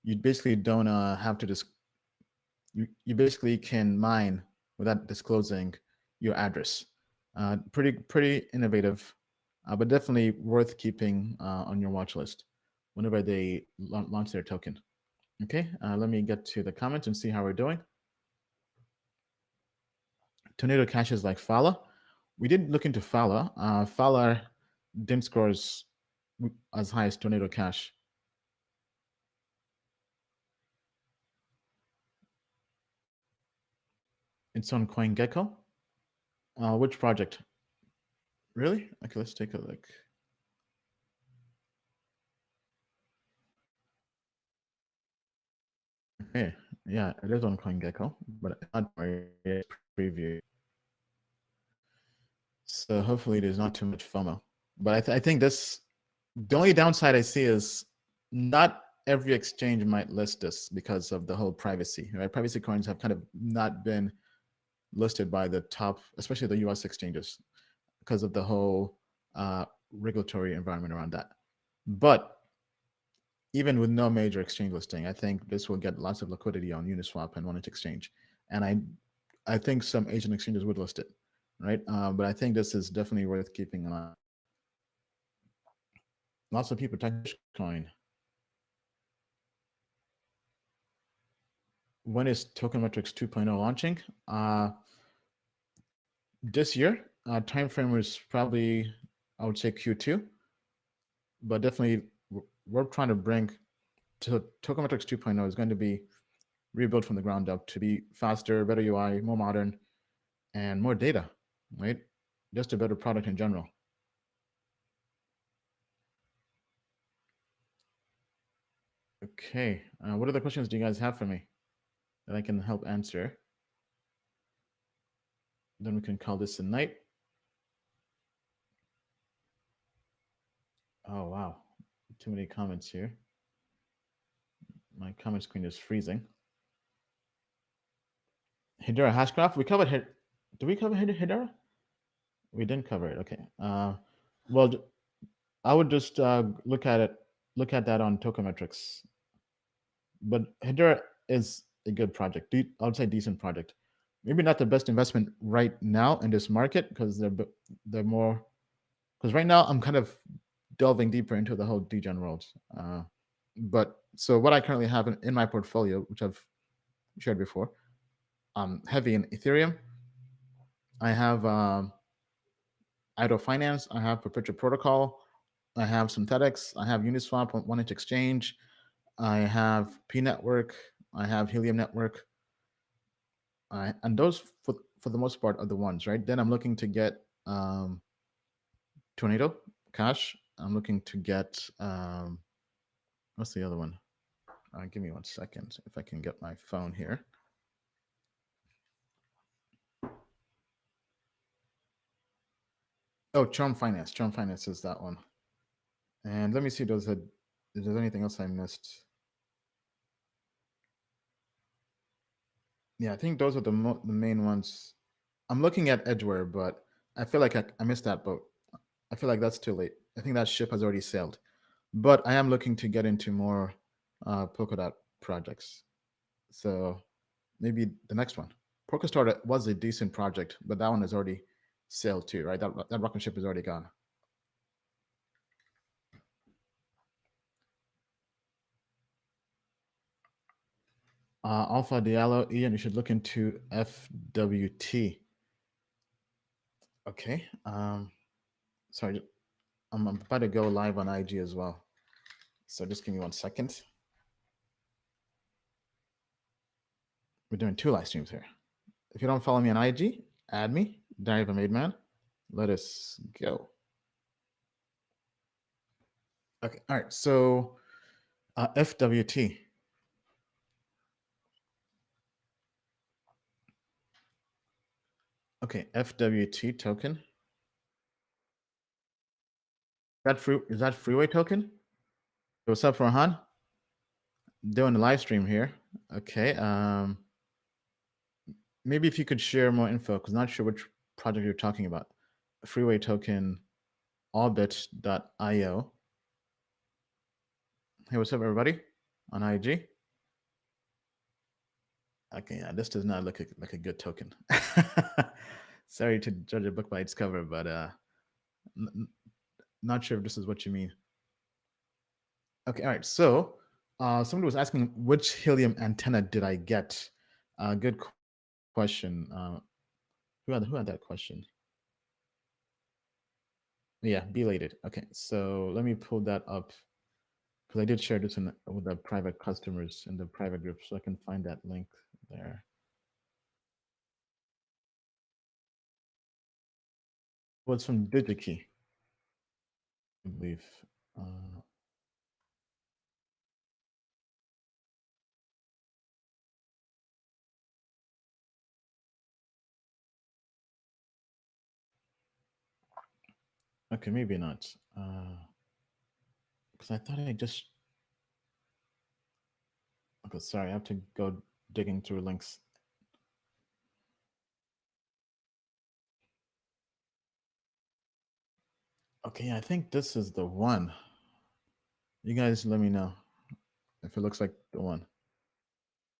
You basically don't have to you basically can mine without disclosing your address. Pretty innovative, but definitely worth keeping on your watch list whenever they launch their token. Okay, let me get to the comments and see how we're doing. Tornado Cash is like Fala. We did look into Fala. Fala didn't score as high as Tornado Cash. It's on CoinGecko. Which project? Really? Okay, let's take a look. Okay, yeah, it is on CoinGecko, but it's not a preview. So hopefully there's not too much FOMO. But I think this, the only downside I see is not every exchange might list this because of the whole privacy, right? Privacy coins have kind of not been listed by the top, especially the US exchanges, because of the whole regulatory environment around that. But even with no major exchange listing, I think this will get lots of liquidity on Uniswap and One Exchange. And I think some Asian exchanges would list it, right? But I think this is definitely worth keeping an eye on. Lots of people touch Dogecoin. When is Token Metrics 2.0 launching? This year. Time frame was probably, I would say Q2, but definitely we're trying to bring to Token Metrics 2.0 is going to be rebuilt from the ground up to be faster, better UI, more modern, and more data, right? Just a better product in general. Okay, what other questions do you guys have for me that I can help answer? Then we can call this a night. Oh, wow. Too many comments here. My comment screen is freezing. Hedera Hashgraph, we covered it. Did we cover Hedera? We didn't cover it. Okay. Well, I would just look at that on Tokemetrics. But Hedera is a good project. I would say decent project. Maybe not the best investment right now in this market because they're more, because right now I'm kind of delving deeper into the whole degen world. But so what I currently have in my portfolio, which I've shared before, I'm heavy in Ethereum. I have Idle Finance. I have Perpetual Protocol. I have Synthetics. I have Uniswap, One Exchange. I have P Network. I have Helium Network. And those, for the most part, are the ones, right? Then I'm looking to get Tornado Cash. I'm looking to get, what's the other one? Give me 1 second if I can get my phone here. Oh, Charm Finance. Charm Finance is that one. And let me see, if there's anything else I missed. Yeah, I think those are the main ones. I'm looking at Edgware, but I feel like I missed that boat. I feel like that's too late. I think that ship has already sailed. But I am looking to get into more Polkadot projects. So maybe the next one. Polkastar was a decent project, but that one has already sailed too, right? That rocket ship is already gone. Alpha Diallo, Ian, you should look into FWT. Okay. Sorry, I'm about to go live on IG as well. So just give me 1 second. We're doing 2 live streams here. If you don't follow me on IG, add me, Diary of a Made Man. Let us go. Okay, all right. So FWT. Okay, FWT token. Is that Freeway token? What's up, Farhan? Doing the live stream here. Okay. Maybe if you could share more info, because I'm not sure which project you're talking about. Freeway token, Orbit.io. Hey, what's up, everybody? On IG. Okay, yeah, this does not look like a good token. Sorry to judge a book by its cover, but not sure if this is what you mean. Okay, all right. So somebody was asking which helium antenna did I get? Good question. Who had that question? Yeah, belated. Okay, so let me pull that up because I did share this with the private customers in the private group, so I can find that link there. Well, it's from DigiKey, I believe. Okay, maybe not. Because I thought I just. Okay, sorry, I have to go digging through links. Okay, I think this is the one. You guys let me know if it looks like the one.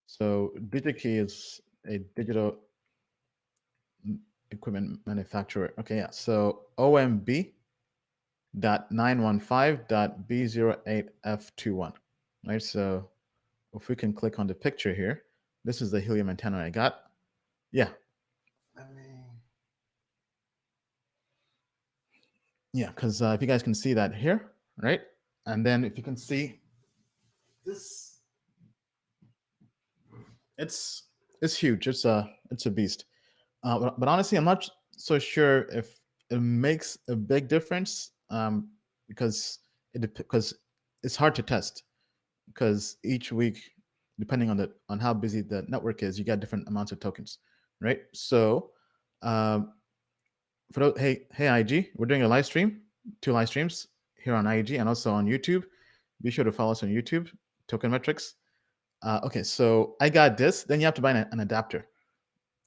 So DigiKey is a digital equipment manufacturer. Okay, yeah. So OMB.915.B08F21. Right. So if we can click on the picture here, this is the helium antenna I got. Yeah. Yeah, because if you guys can see that here, right? And then if you can see this, it's huge. It's a beast. But honestly, I'm not so sure if it makes a big difference, because because it's hard to test, because each week, depending on how busy the network is, you get different amounts of tokens, right? So um, for those, hey IG, we're doing a live stream, 2 live streams here on IG and also on YouTube. Be sure to follow us on YouTube, Token Metrics. Okay, so I got this. Then you have to buy an adapter.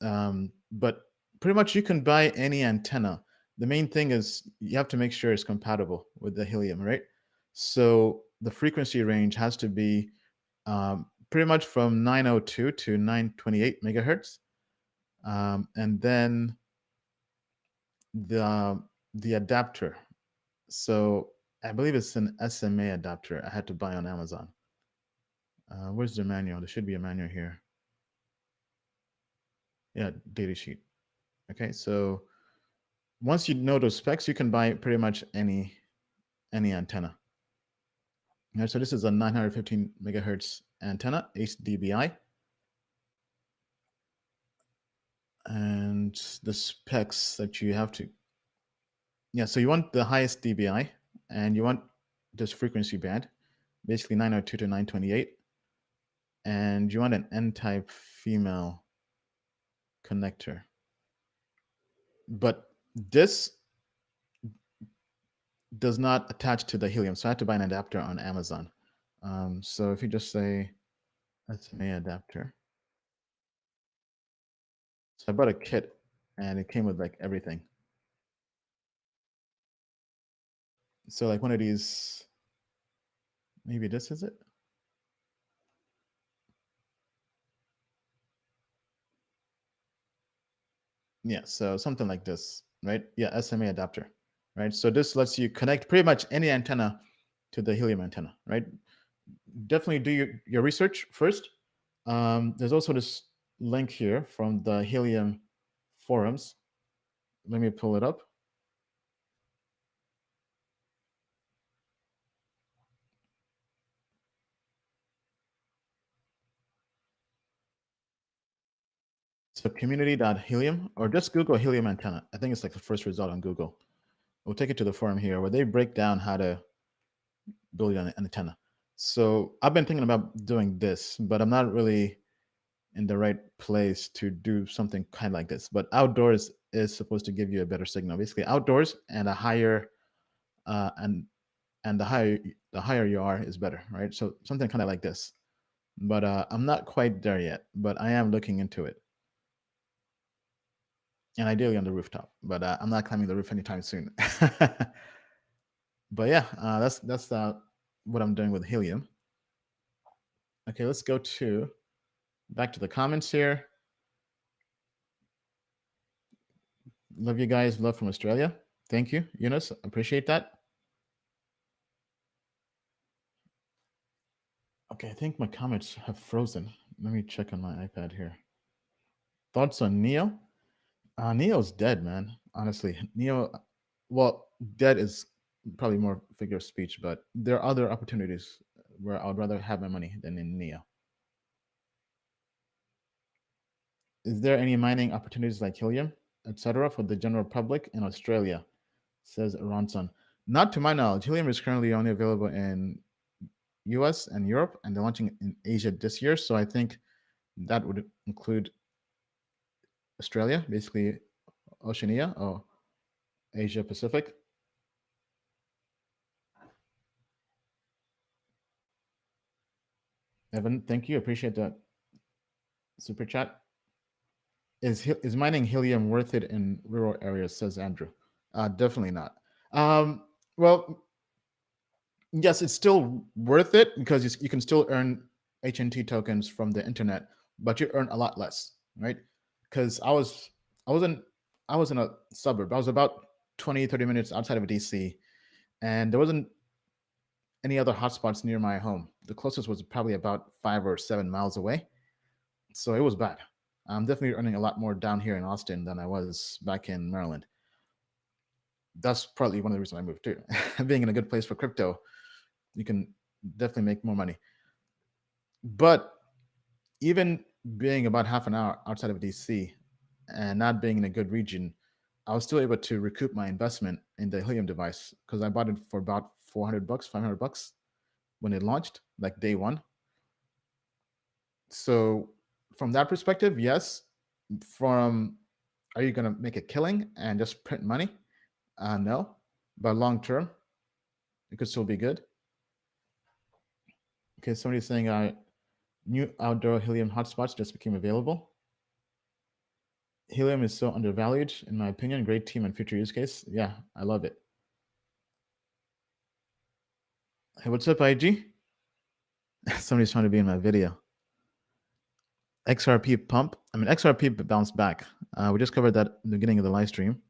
But pretty much you can buy any antenna. The main thing is you have to make sure it's compatible with the helium, right? So the frequency range has to be pretty much from 902 to 928 megahertz. And then the adapter. So I believe it's an SMA adapter I had to buy on Amazon. Where's the manual? There should be a manual here. Yeah, data sheet. Okay, so once you know those specs, you can buy pretty much any antenna. All right, so this is a 915 megahertz antenna, HDBI. And the specs that you have to, yeah, so you want the highest dBi, and you want this frequency band, basically 902 to 928. And you want an N-type female connector. But this does not attach to the helium, so I had to buy an adapter on Amazon. So if you just say SMA adapter, so I bought a kit and it came with like everything. So like one of these, maybe this is it. Yeah, so something like this, right? Yeah, SMA adapter, right? So this lets you connect pretty much any antenna to the helium antenna, right? Definitely do your research first. There's also this link here from the helium forums. Let me pull it up. So community.helium, or just Google helium antenna. I think it's like the first result on Google. We'll take it to the forum here where they break down how to build an antenna. So I've been thinking about doing this, but I'm not really in the right place to do something kind of like this. But outdoors is supposed to give you a better signal. Basically, outdoors and a higher and the higher you are is better, right? So something kind of like this. But I'm not quite there yet, but I am looking into it. And ideally on the rooftop, but I'm not climbing the roof anytime soon. But yeah, that's what I'm doing with helium. Okay, let's go back to the comments here. Love you guys. Love from Australia. Thank you, Eunice. Appreciate that. Okay, I think my comments have frozen. Let me check on my iPad here. Thoughts on Neo? Neo's dead, man. Honestly, Neo, well, dead is probably more figure of speech, but there are other opportunities where I would rather have my money than in Neo. Is there any mining opportunities like helium, etc., for the general public in Australia? Says Ronson. Not to my knowledge. Helium is currently only available in US and Europe, and they're launching in Asia this year. So I think that would include Australia, basically Oceania or Asia Pacific. Evan, thank you. Appreciate that super chat. Is mining helium worth it in rural areas? Says Andrew. Definitely not. Well, yes, it's still worth it because you can still earn HNT tokens from the internet, but you earn a lot less, right? Because I was in a suburb. I was about 20, 30 minutes outside of DC, and there wasn't any other hotspots near my home. The closest was probably about 5 or 7 miles away. So it was bad. I'm definitely earning a lot more down here in Austin than I was back in Maryland. That's probably one of the reasons I moved too. Being in a good place for crypto, you can definitely make more money. But even being about half an hour outside of DC and not being in a good region, I was still able to recoup my investment in the Helium device because I bought it for about $400, $500 when it launched, like day one. So from that perspective, yes. From are you going to make a killing and just print money? No, but long term, it could still be good. Okay, somebody's saying new outdoor helium hotspots just became available. Helium is so undervalued, in my opinion. Great team and future use case. Yeah, I love it. Hey, what's up, IG? Somebody's trying to be in my video. XRP pump. I mean, XRP bounced back. We just covered that in the beginning of the live stream.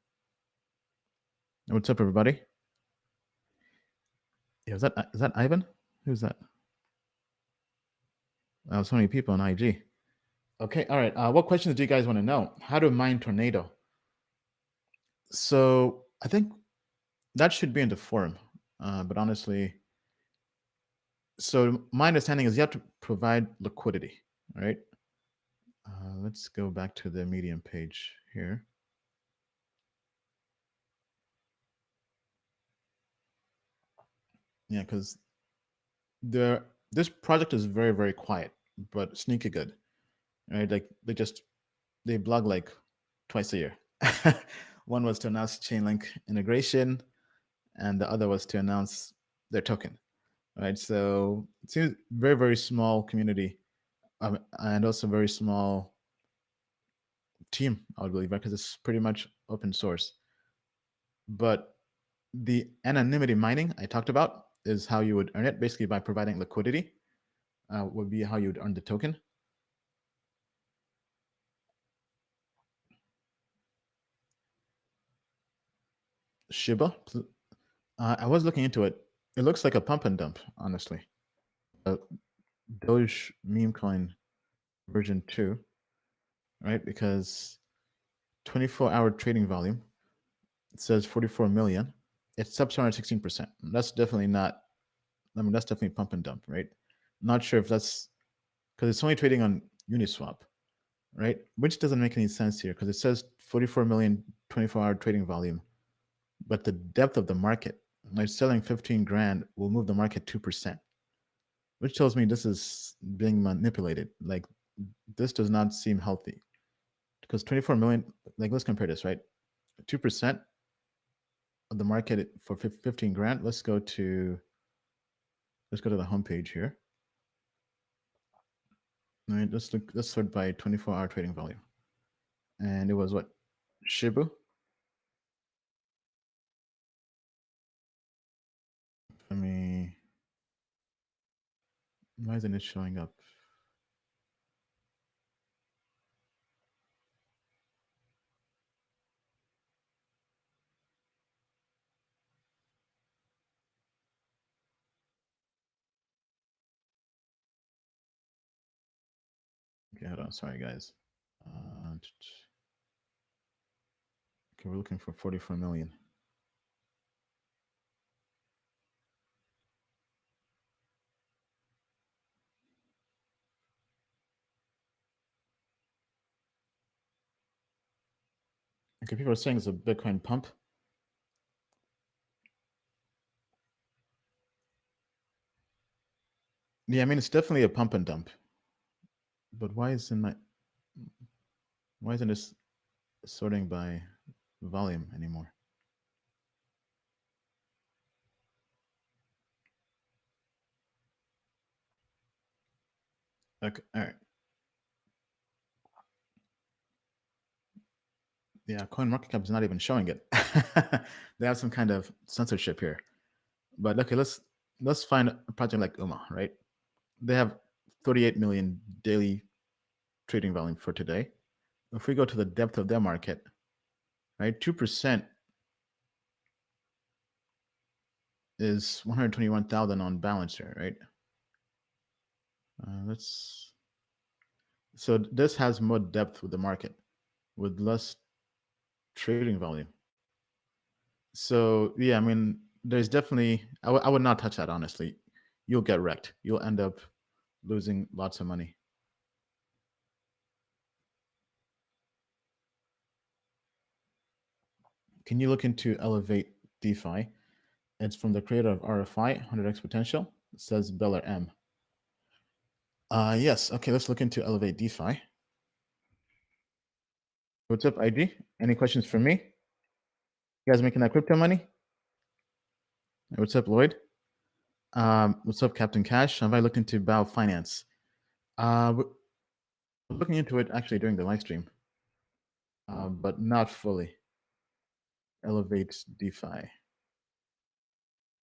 What's up, everybody? Yeah, is that Ivan? Who's that? So many people on IG. Okay, all right. What questions do you guys want to know? How to mine Tornado? So I think that should be in the forum, but honestly, so my understanding is you have to provide liquidity, right? Let's go back to the Medium page here. Yeah, because this project is very, very quiet, but sneaky good, right? Like they blog like twice a year. One was to announce Chainlink integration, and the other was to announce their token, right? So it seems very, very small community, and also very small team, I would believe, right? Because it's pretty much open source. But the anonymity mining I talked about is how you would earn it, basically by providing liquidity, would be how you would earn the token. Shiba, I was looking into it. It looks like a pump and dump, honestly. Doge meme coin version 2, right? Because 24-hour trading volume, it says 44 million. It's up 216%. That's definitely not, I mean, that's definitely pump and dump, right? Not sure if that's because it's only trading on Uniswap, right? Which doesn't make any sense here because it says 44 million 24-hour trading volume, but the depth of the market, like selling 15 grand will move the market 2%, which tells me this is being manipulated. Like this does not seem healthy because 24 million, like let's compare this, right? 2% of the market for 15 grand. Let's go to the homepage here. All right, let's sort by 24-hour trading volume. And it was what? Shibu? Let me, why isn't it showing up? Okay, hold on. Sorry, guys. Okay, we're looking for 44 million. Okay, people are saying it's a Bitcoin pump. Yeah, I mean, it's definitely a pump and dump. But why isn't this sorting by volume anymore? Okay, all right. Yeah, CoinMarketCap is not even showing it. They have some kind of censorship here. But okay, let's find a project like UMA, right? They have 38 million daily trading volume for today. If we go to the depth of their market, right, 2% is 121,000 on Balancer, right? So this has more depth with the market, with less trading volume. So yeah, I mean, there's definitely, I would not touch that, honestly. You'll get wrecked. You'll end up losing lots of money. Can you look into Elevate DeFi? It's from the creator of RFI, 100x Potential. It says Beller M. Yes. Okay, let's look into Elevate DeFi. What's up, IG? Any questions for me? You guys making that crypto money? What's up, Lloyd? What's up, Captain Cash? Have I looked into Bao Finance? We're looking into it actually during the live stream, but not fully. Elevate DeFi.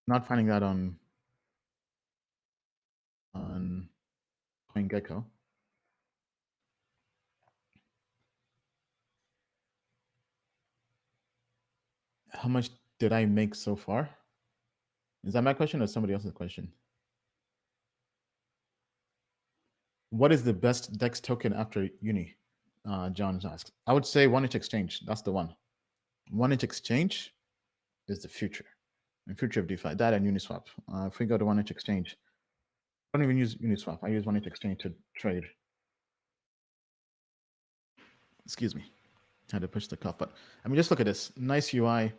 Not finding that on CoinGecko. How much did I make so far? Is that my question or somebody else's question? What is the best DEX token after Uni? John asks. I would say 1inch Exchange. That's the one. 1inch Exchange is the future. The future of DeFi. That and Uniswap. If we go to 1inch Exchange, I don't even use Uniswap. I use 1inch Exchange to trade. Excuse me. I had to push the cough button. I mean, just look at this. Nice UI.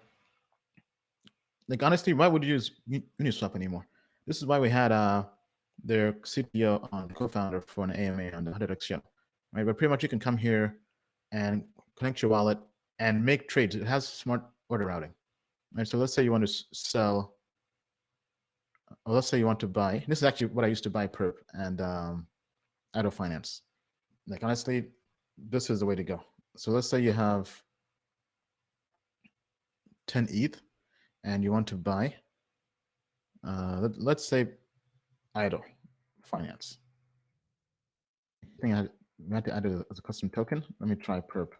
Like, honestly, why would you use Uniswap anymore? This is why we had their CTO on co-founder for an AMA on the 100x show, right? But pretty much you can come here and connect your wallet and make trades. It has smart order routing, right? So let's say you want to sell, or let's say you want to buy. This is actually what I used to buy Perp and Idle Finance. Like, honestly, this is the way to go. So let's say you have 10 ETH and you want to buy, let's say Idle Finance. I think I had to add it as a custom token. Let me try Perp.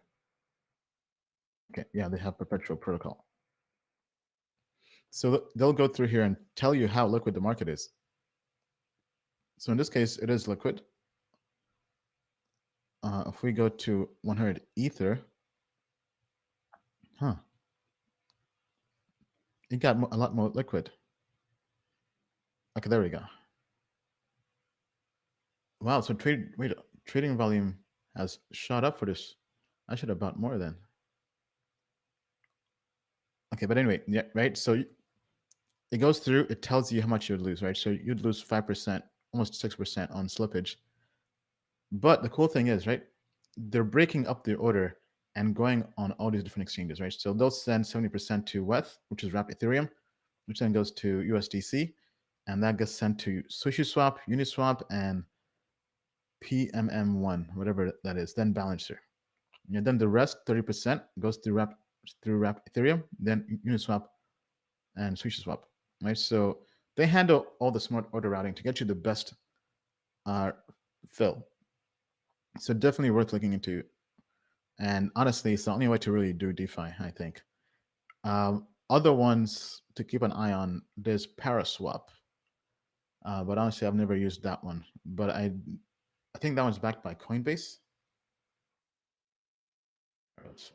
Okay, yeah, they have Perpetual Protocol. So they'll go through here and tell you how liquid the market is. So in this case, it is liquid. If we go to 100 Ether, it got a lot more liquid. Okay, there we go. Wow, so trading volume has shot up for this. I should have bought more then. Okay, but anyway, yeah, right. So it goes through, it tells you how much you would lose, right? So you'd lose 5%, almost 6% on slippage. But the cool thing is, right, they're breaking up the order and going on all these different exchanges, right? So they'll send 70% to WETH, which is wrapped Ethereum, which then goes to USDC, and that gets sent to SushiSwap, Uniswap, and PMM1, whatever that is, then Balancer. And then the rest, 30%, goes through wrapped Ethereum, then Uniswap and SushiSwap, right? So they handle all the smart order routing to get you the best fill. So definitely worth looking into. And honestly, it's the only way to really do DeFi, I think. Other ones to keep an eye on, there's Paraswap. But honestly, I've never used that one. But I think that one's backed by Coinbase.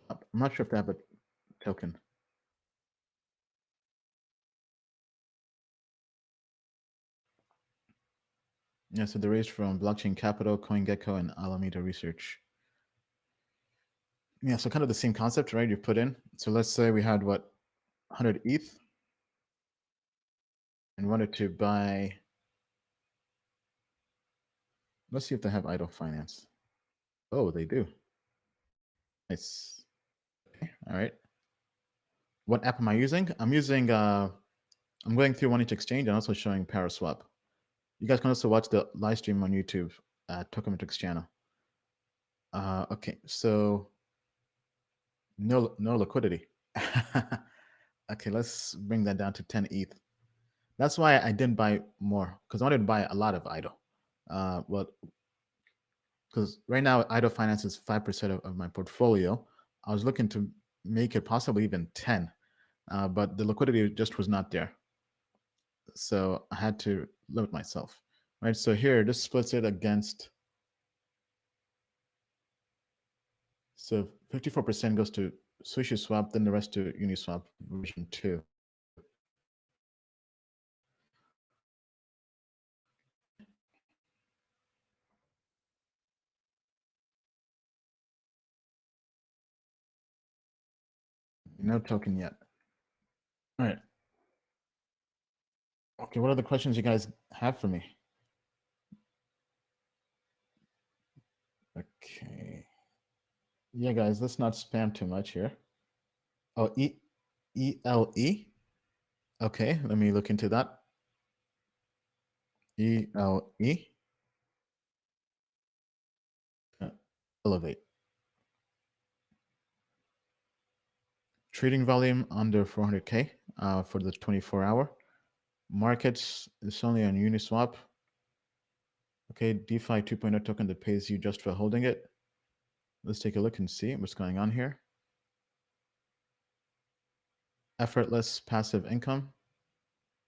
I'm not sure if they have a token. Yeah, so the raise from Blockchain Capital, CoinGecko, and Alameda Research. Yeah, so kind of the same concept, right? You put in. So let's say we had what, 100 ETH, and wanted to buy. Let's see if they have idle finance. Oh, they do. Nice. Okay, all right. What app am I using? I'm using. I'm going through 1inch Exchange and also showing Paraswap. You guys can also watch the live stream on YouTube Token Metrics channel. Okay, so no liquidity. Okay, let's bring that down to 10 ETH. That's why I didn't buy more, because I wanted to buy a lot of idle. Well, because right now idle finance is 5% of my portfolio. I was looking to make it possibly even 10, but the liquidity just was not there. So I had to limit myself, right? So here, this splits it against, so 54% goes to SushiSwap, then the rest to Uniswap version 2. No token yet. All right. Okay, what are the questions you guys have for me? Okay. Yeah, guys, let's not spam too much here. Oh, ELE? Okay, let me look into that. ELE. Elevate. Trading volume under 400K for the 24-hour. Markets is only on Uniswap. Okay, DeFi 2.0 token that pays you just for holding it. Let's take a look and see what's going on here. Effortless passive income.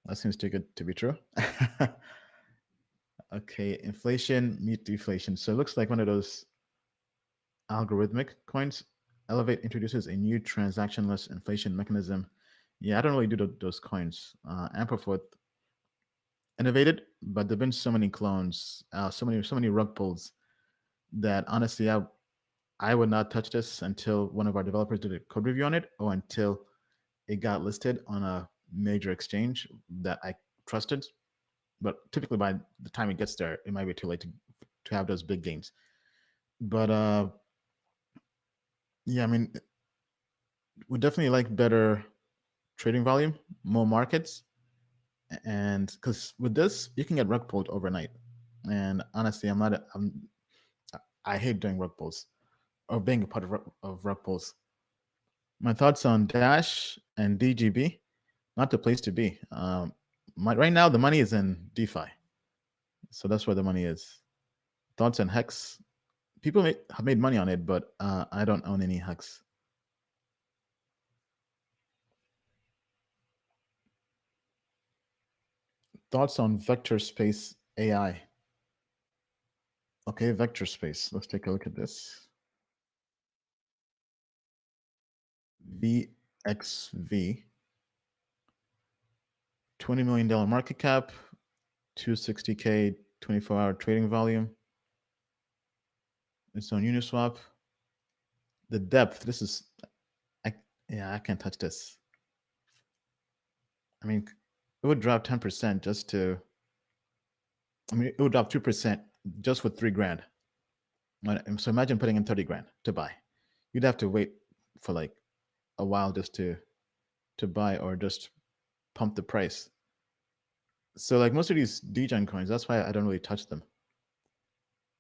That seems too good to be true. Okay, inflation meet deflation. So it looks like one of those algorithmic coins. Elevate introduces a new transactionless inflation mechanism. Yeah, I don't really do those coins. Amperforth innovated, but there've been so many clones, so many rug pulls that honestly, I would not touch this until one of our developers did a code review on it, or until it got listed on a major exchange that I trusted. But typically, by the time it gets there, it might be too late to have those big gains. But yeah, I mean, we definitely like better trading volume, more markets, and because with this you can get rug pulled overnight. And honestly, I hate doing rug pulls or being a part of rug pulls. My thoughts on Dash and DGB, not the place to be. Right now the money is in DeFi, so that's where the money is. Thoughts on Hex? People have made money on it, but I don't own any Hex. Thoughts on vector space AI? Okay, vector space. Let's take a look at this. VXV. $20 million market cap, 260K 24-hour trading volume. It's on Uniswap. The depth, this is, I can't touch this. I mean, it would drop 10% just to, I mean, it would drop 2% just with $3,000. So imagine putting in 30 grand to buy. You'd have to wait for like a while just to buy, or just pump the price. So like most of these degen coins, that's why I don't really touch them,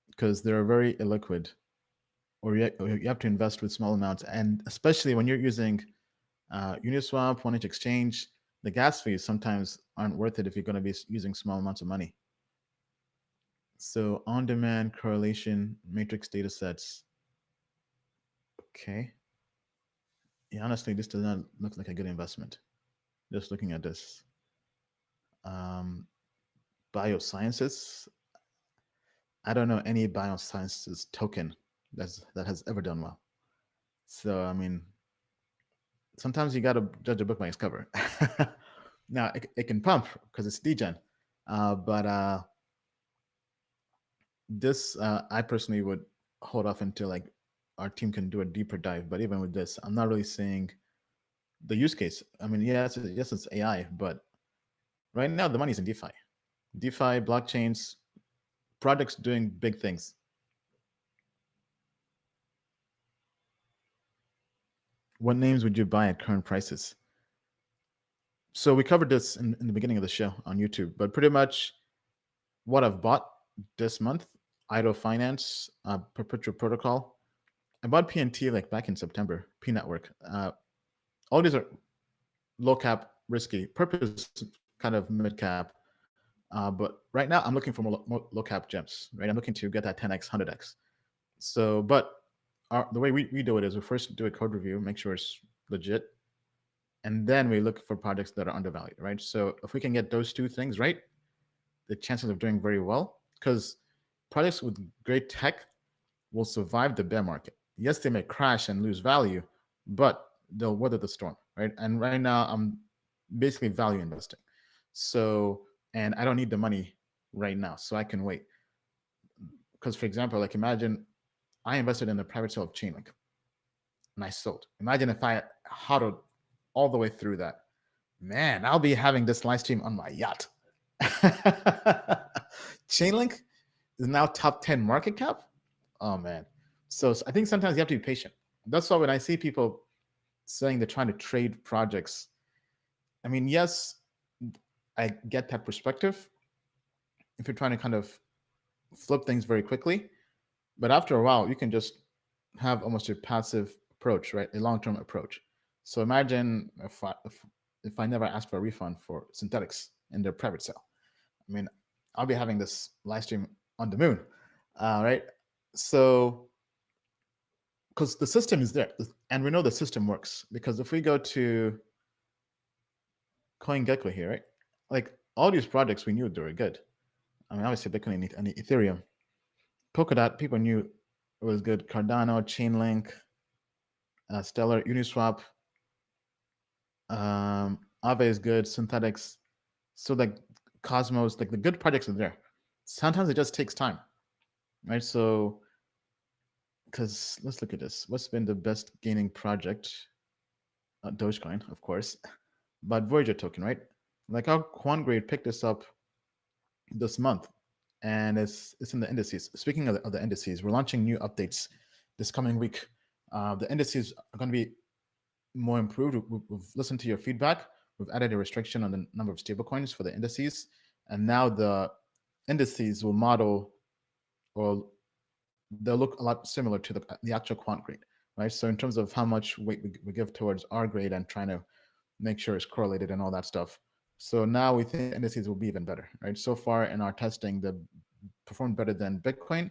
because they're very illiquid, or you have to invest with small amounts. And especially when you're using Uniswap, One Inch Exchange, the gas fees sometimes aren't worth it if you're going to be using small amounts of money. So on-demand correlation matrix data sets. Okay. Yeah, honestly, this does not look like a good investment. Just looking at this. Biosciences. I don't know any biosciences token that has ever done well. So, I mean, sometimes you got to judge a book by its cover. Now, it can pump because it's degen. But this, I personally would hold off until like our team can do a deeper dive. But even with this, I'm not really seeing the use case. I mean, yes, it's AI, but right now the money's in DeFi. DeFi, blockchains, projects doing big things. What names would you buy at current prices? So we covered this in the beginning of the show on YouTube, but pretty much what I've bought this month Idle Finance, Perpetual Protocol. I bought PNT like back in September. P Network. All these are low cap, risky. Purpose kind of mid cap. But right now I'm looking for more low cap gems. Right, I'm looking to get that 10x, 100x. So, but the way we do it is we first do a code review, make sure it's legit, and then we look for projects that are undervalued. Right. So if we can get those two things right, the chances of doing very well, because projects with great tech will survive the bear market. Yes, they may crash and lose value, but they'll weather the storm, right? And right now, I'm basically value investing. So, and I don't need the money right now, so I can wait. Because, for example, like imagine I invested in the private sale of Chainlink and I sold. Imagine if I hodled all the way through that. Man, I'll be having this live stream on my yacht. Chainlink is now top 10 market cap. Oh man. So I think sometimes you have to be patient. That's why when I see people saying they're trying to trade projects, I mean, yes, I get that perspective if you're trying to kind of flip things very quickly. But after a while, you can just have almost a passive approach, right? A long-term approach. So imagine if I never ask for a refund for synthetics in their private sale. I mean, I'll be having this live stream on the moon, right? So, because the system is there, and we know the system works. Because if we go to CoinGecko here, right? Like all these projects, we knew they were good. I mean, obviously Bitcoin and Ethereum, Polkadot, people knew it was good. Cardano, Chainlink, Stellar, Uniswap, Aave is good. Synthetics, so like Cosmos, like the good projects are there. Sometimes it just takes time, right? So, because let's look at this. What's been the best gaining project? Dogecoin, of course, but Voyager token, right? Like our quant grade picked this up this month, and it's in the indices. Speaking of the indices, we're launching new updates this coming week. The indices are going to be more improved. We've listened to your feedback. We've added a restriction on the number of stablecoins for the indices, and now the indices will model, or they'll look a lot similar to the actual quant grade, right? So in terms of how much weight we give towards our grade and trying to make sure it's correlated and all that stuff. So now we think indices will be even better, right? So far in our testing, they performed better than Bitcoin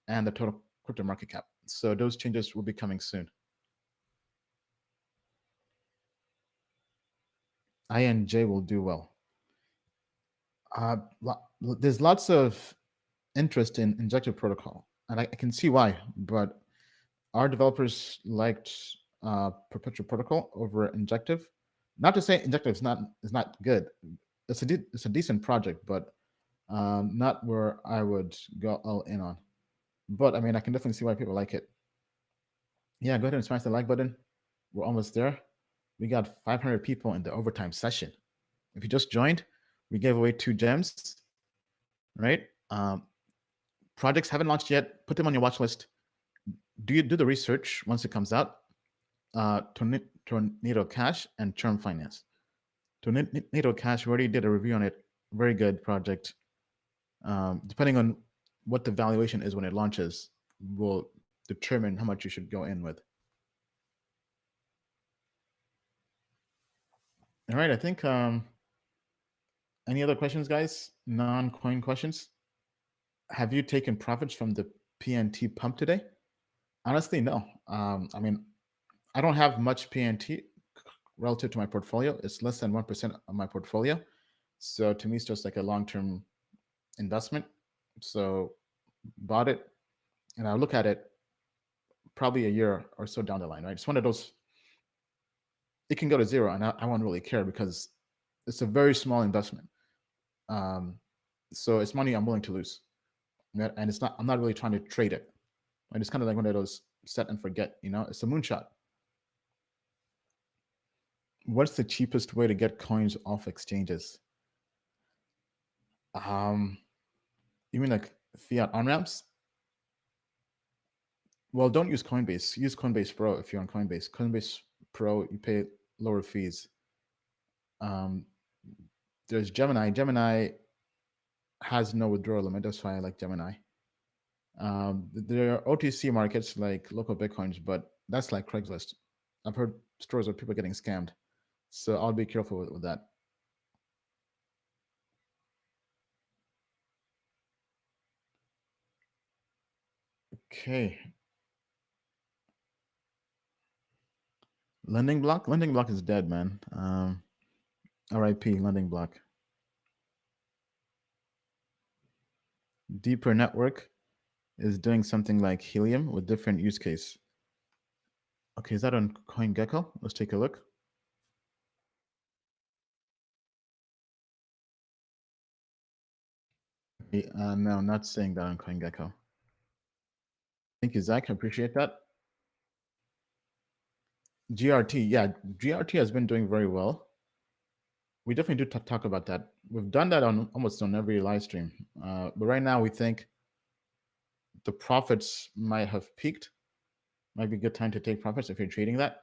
and the total crypto market cap. So those changes will be coming soon. INJ will do well. There's lots of interest in injective protocol, and I can see why, but our developers liked Perpetual Protocol over injective. Not to say injective is not good. It's a decent project, but not where I would go all in on. But I mean, I can definitely see why people like it. Yeah, go ahead and smash the like button. We're almost there. We got 500 people in the overtime session. If you just joined, we gave away 2 gems, right? Projects haven't launched yet. Put them on your watch list. Do the research once it comes out. Tornado Cash and Term Finance. Tornado Cash, we already did a review on it. Very good project. Depending on what the valuation is when it launches, will determine how much you should go in with. All right, I think any other questions, guys? Non-coin questions? Have you taken profits from the PNT pump today? Honestly, no. I mean, I don't have much PNT relative to my portfolio. It's less than 1% of my portfolio. So to me, it's just like a long-term investment. So bought it, and I'll look at it probably a year or so down the line, right? It's one of those, it can go to zero, and I won't really care because it's a very small investment. So it's money I'm willing to lose. And it's not, I'm not really trying to trade it. And it's kind of like one of those set and forget, it's a moonshot. What's the cheapest way to get coins off exchanges? You mean like fiat on-ramps? Well, don't use Coinbase. Use Coinbase Pro if you're on Coinbase. Coinbase Pro, you pay lower fees. There's Gemini. Gemini has no withdrawal limit. That's why I like Gemini. There are OTC markets like local Bitcoins, but that's like Craigslist. I've heard stories of people getting scammed. So I'll be careful with that. Okay. Lending block? Lending block is dead, man. RIP, lending block. Deeper Network is doing something like Helium with different use case. Okay, is that on CoinGecko? Let's take a look. No, not saying that on CoinGecko. Thank you, Zach. I appreciate that. GRT, yeah, GRT has been doing very well. We definitely do talk about that. We've done that on almost on every live stream. But right now we think the profits might have peaked. Might be a good time to take profits if you're trading that.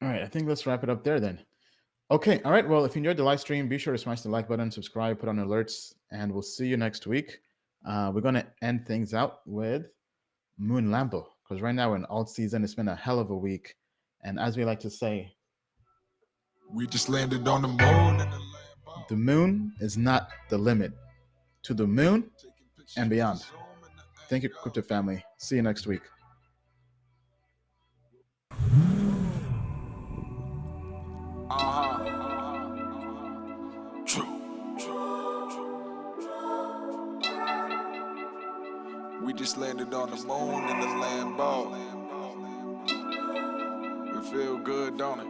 All right, I think let's wrap it up there then. Okay, all right. Well, if you enjoyed the live stream, be sure to smash the like button, subscribe, put on alerts, and we'll see you next week. We're going to end things out with Moon Lambo, because right now we're in alt season. It's been a hell of a week. And as we like to say, We just landed on the moon. the moon is not the limit. To the moon and beyond. Thank you, Crypto family. See you next week. We just landed on the moon in the Lambo. It feel good, don't it?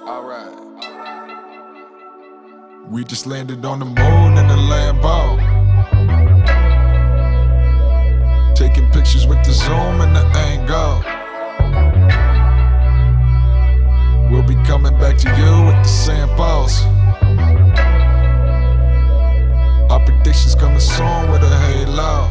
Alright. We just landed on the moon in the Lambo. Taking pictures with the zoom and the angle. We'll be coming back to you with the samples. Our predictions coming soon with a halo.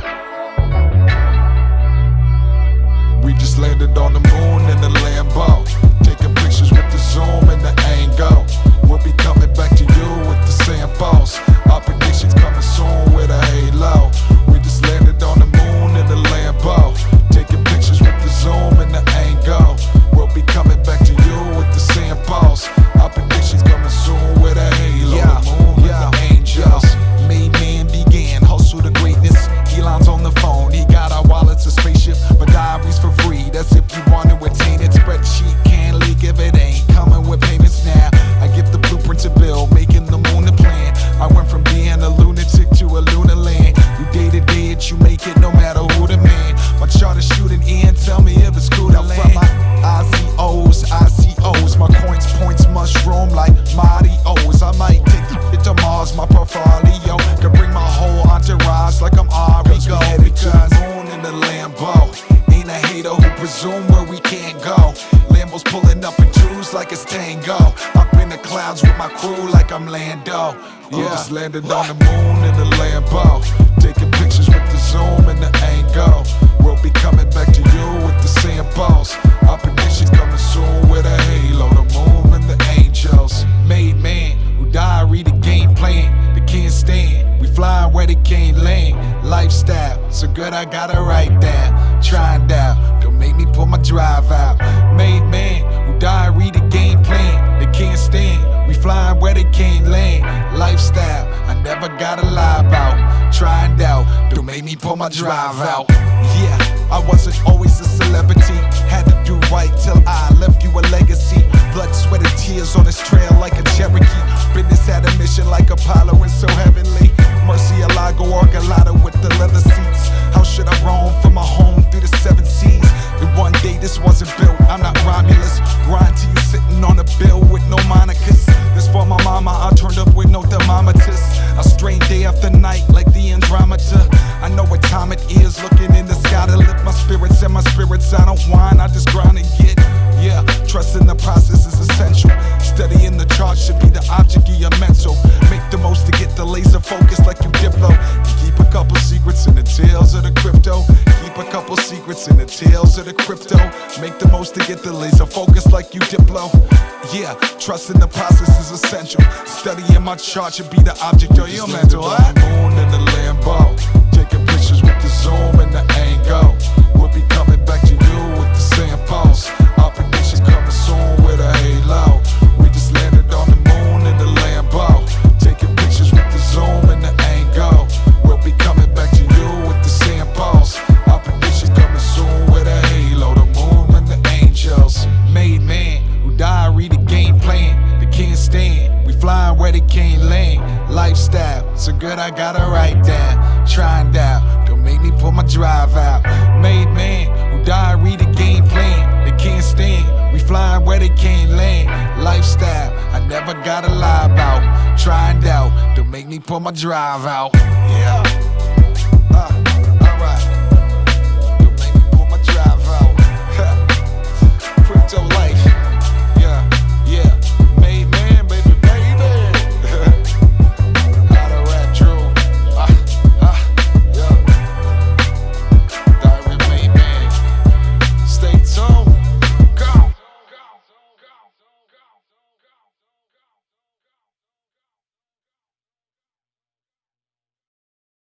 We just landed on the moon in the Lambo. Taking pictures with the zoom and the angle. We'll be coming back to you with the samples. Our predictions coming soon with a halo. We just landed on the moon in the Lambo. Taking pictures with the zoom and the angle. We'll be coming back to you with the samples. Our predictions coming soon with a halo. The moon and the angels. Made man began, hustle to greatness. Elon's on the phone, he got our wallets, a spaceship, but diaries for free. That's if you want to attain it. Spreadsheet can't leak if it ain't coming with payments now. I give the blueprint to Bill, making the moon the plan. I went from being a lunatic to a lunar land. You day to day it, you make it no matter who the man. My chart is shooting in, tell me if it's cool to land. From my ICOs, my coins points mushroom like Marios. I might take it to Mars, my portfolio can bring my whole entourage like I'm Arigo. Because moon in the Lambo, ain't a hater who presume where we can't go. Lambos pulling up in twos like it's tango. Up in the clouds with my crew like I'm Lando. We just landed on the moon in the Lambo. Taking pictures with the zoom and the angle. We'll be coming back to you with the samples. Our predictions coming soon with a halo. The moon and the angels. Made man who died, read the game plan. They can't stand. We fly where they can't land. Lifestyle so good I gotta write down. Trying down, don't make me pull my drive out. Made man who died, read the game plan. They can't stand. We fly where they can't land. Lifestyle I never gotta lie about. Trying out, don't make me pull my drive out. Yeah, I wasn't always a celebrity. Had to do right till I left you a legacy. Blood, sweat, and tears on this trail like a Cherokee. Business had a mission like Apollo and so heavenly. Mercy Alago Argalata with the leather seats. How should I roam from my home through the 7 seas? And one day this wasn't built, I'm not Romulus. Grind to you sitting on a bill with no monikers. This for my mama, I turned up with no thermometers. I strain day after night like the Andromeda. I know what time it is, looking in the sky to lift my spirits. And my spirits, I don't whine, I just grind and get Yeah, trust in the process is essential. Studying the chart should be the object of your mental. Make the most to get the laser focus like you Diplo. Keep a couple secrets in the tails of the crypto. Keep a couple secrets in the tails of the crypto. Make the most to get the laser focus like you Diplo. Yeah, trust in the process is essential. Studying my chart should be the object of your mental. Moon in the Lambo, taking pictures with the zoom and the angle. We'll be coming back to you with the same pulse. Our predictions coming soon with a halo. We just landed on the moon in the Lambo, taking pictures with the zoom and the angle. We'll be coming back to you with the same pulse. Our predictions coming soon with a halo. The moon and the angels. Made man who died, read the game plan. They can't stand. We flying where they can't land. Lifestyle so good I gotta write down. Trying down, don't make me pull my drive out. Made man who died, read the game plan. They can't stand. We flying where they can't land. Lifestyle I never gotta lie about. Trying out, don't make me pull my drive out. Yeah. Alright. Don't make me pull my drive out. Crypto life. Yeah, yeah. Made man, baby, baby. How to rap true. Yeah. Direct made man. Stay tuned. Go.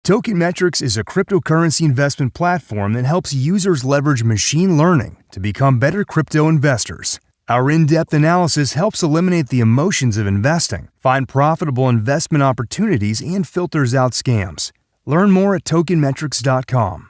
Token Metrics is a cryptocurrency investment platform that helps users leverage machine learning to become better crypto investors. Our in-depth analysis helps eliminate the emotions of investing, find profitable investment opportunities, and filters out scams. Learn more at tokenmetrics.com.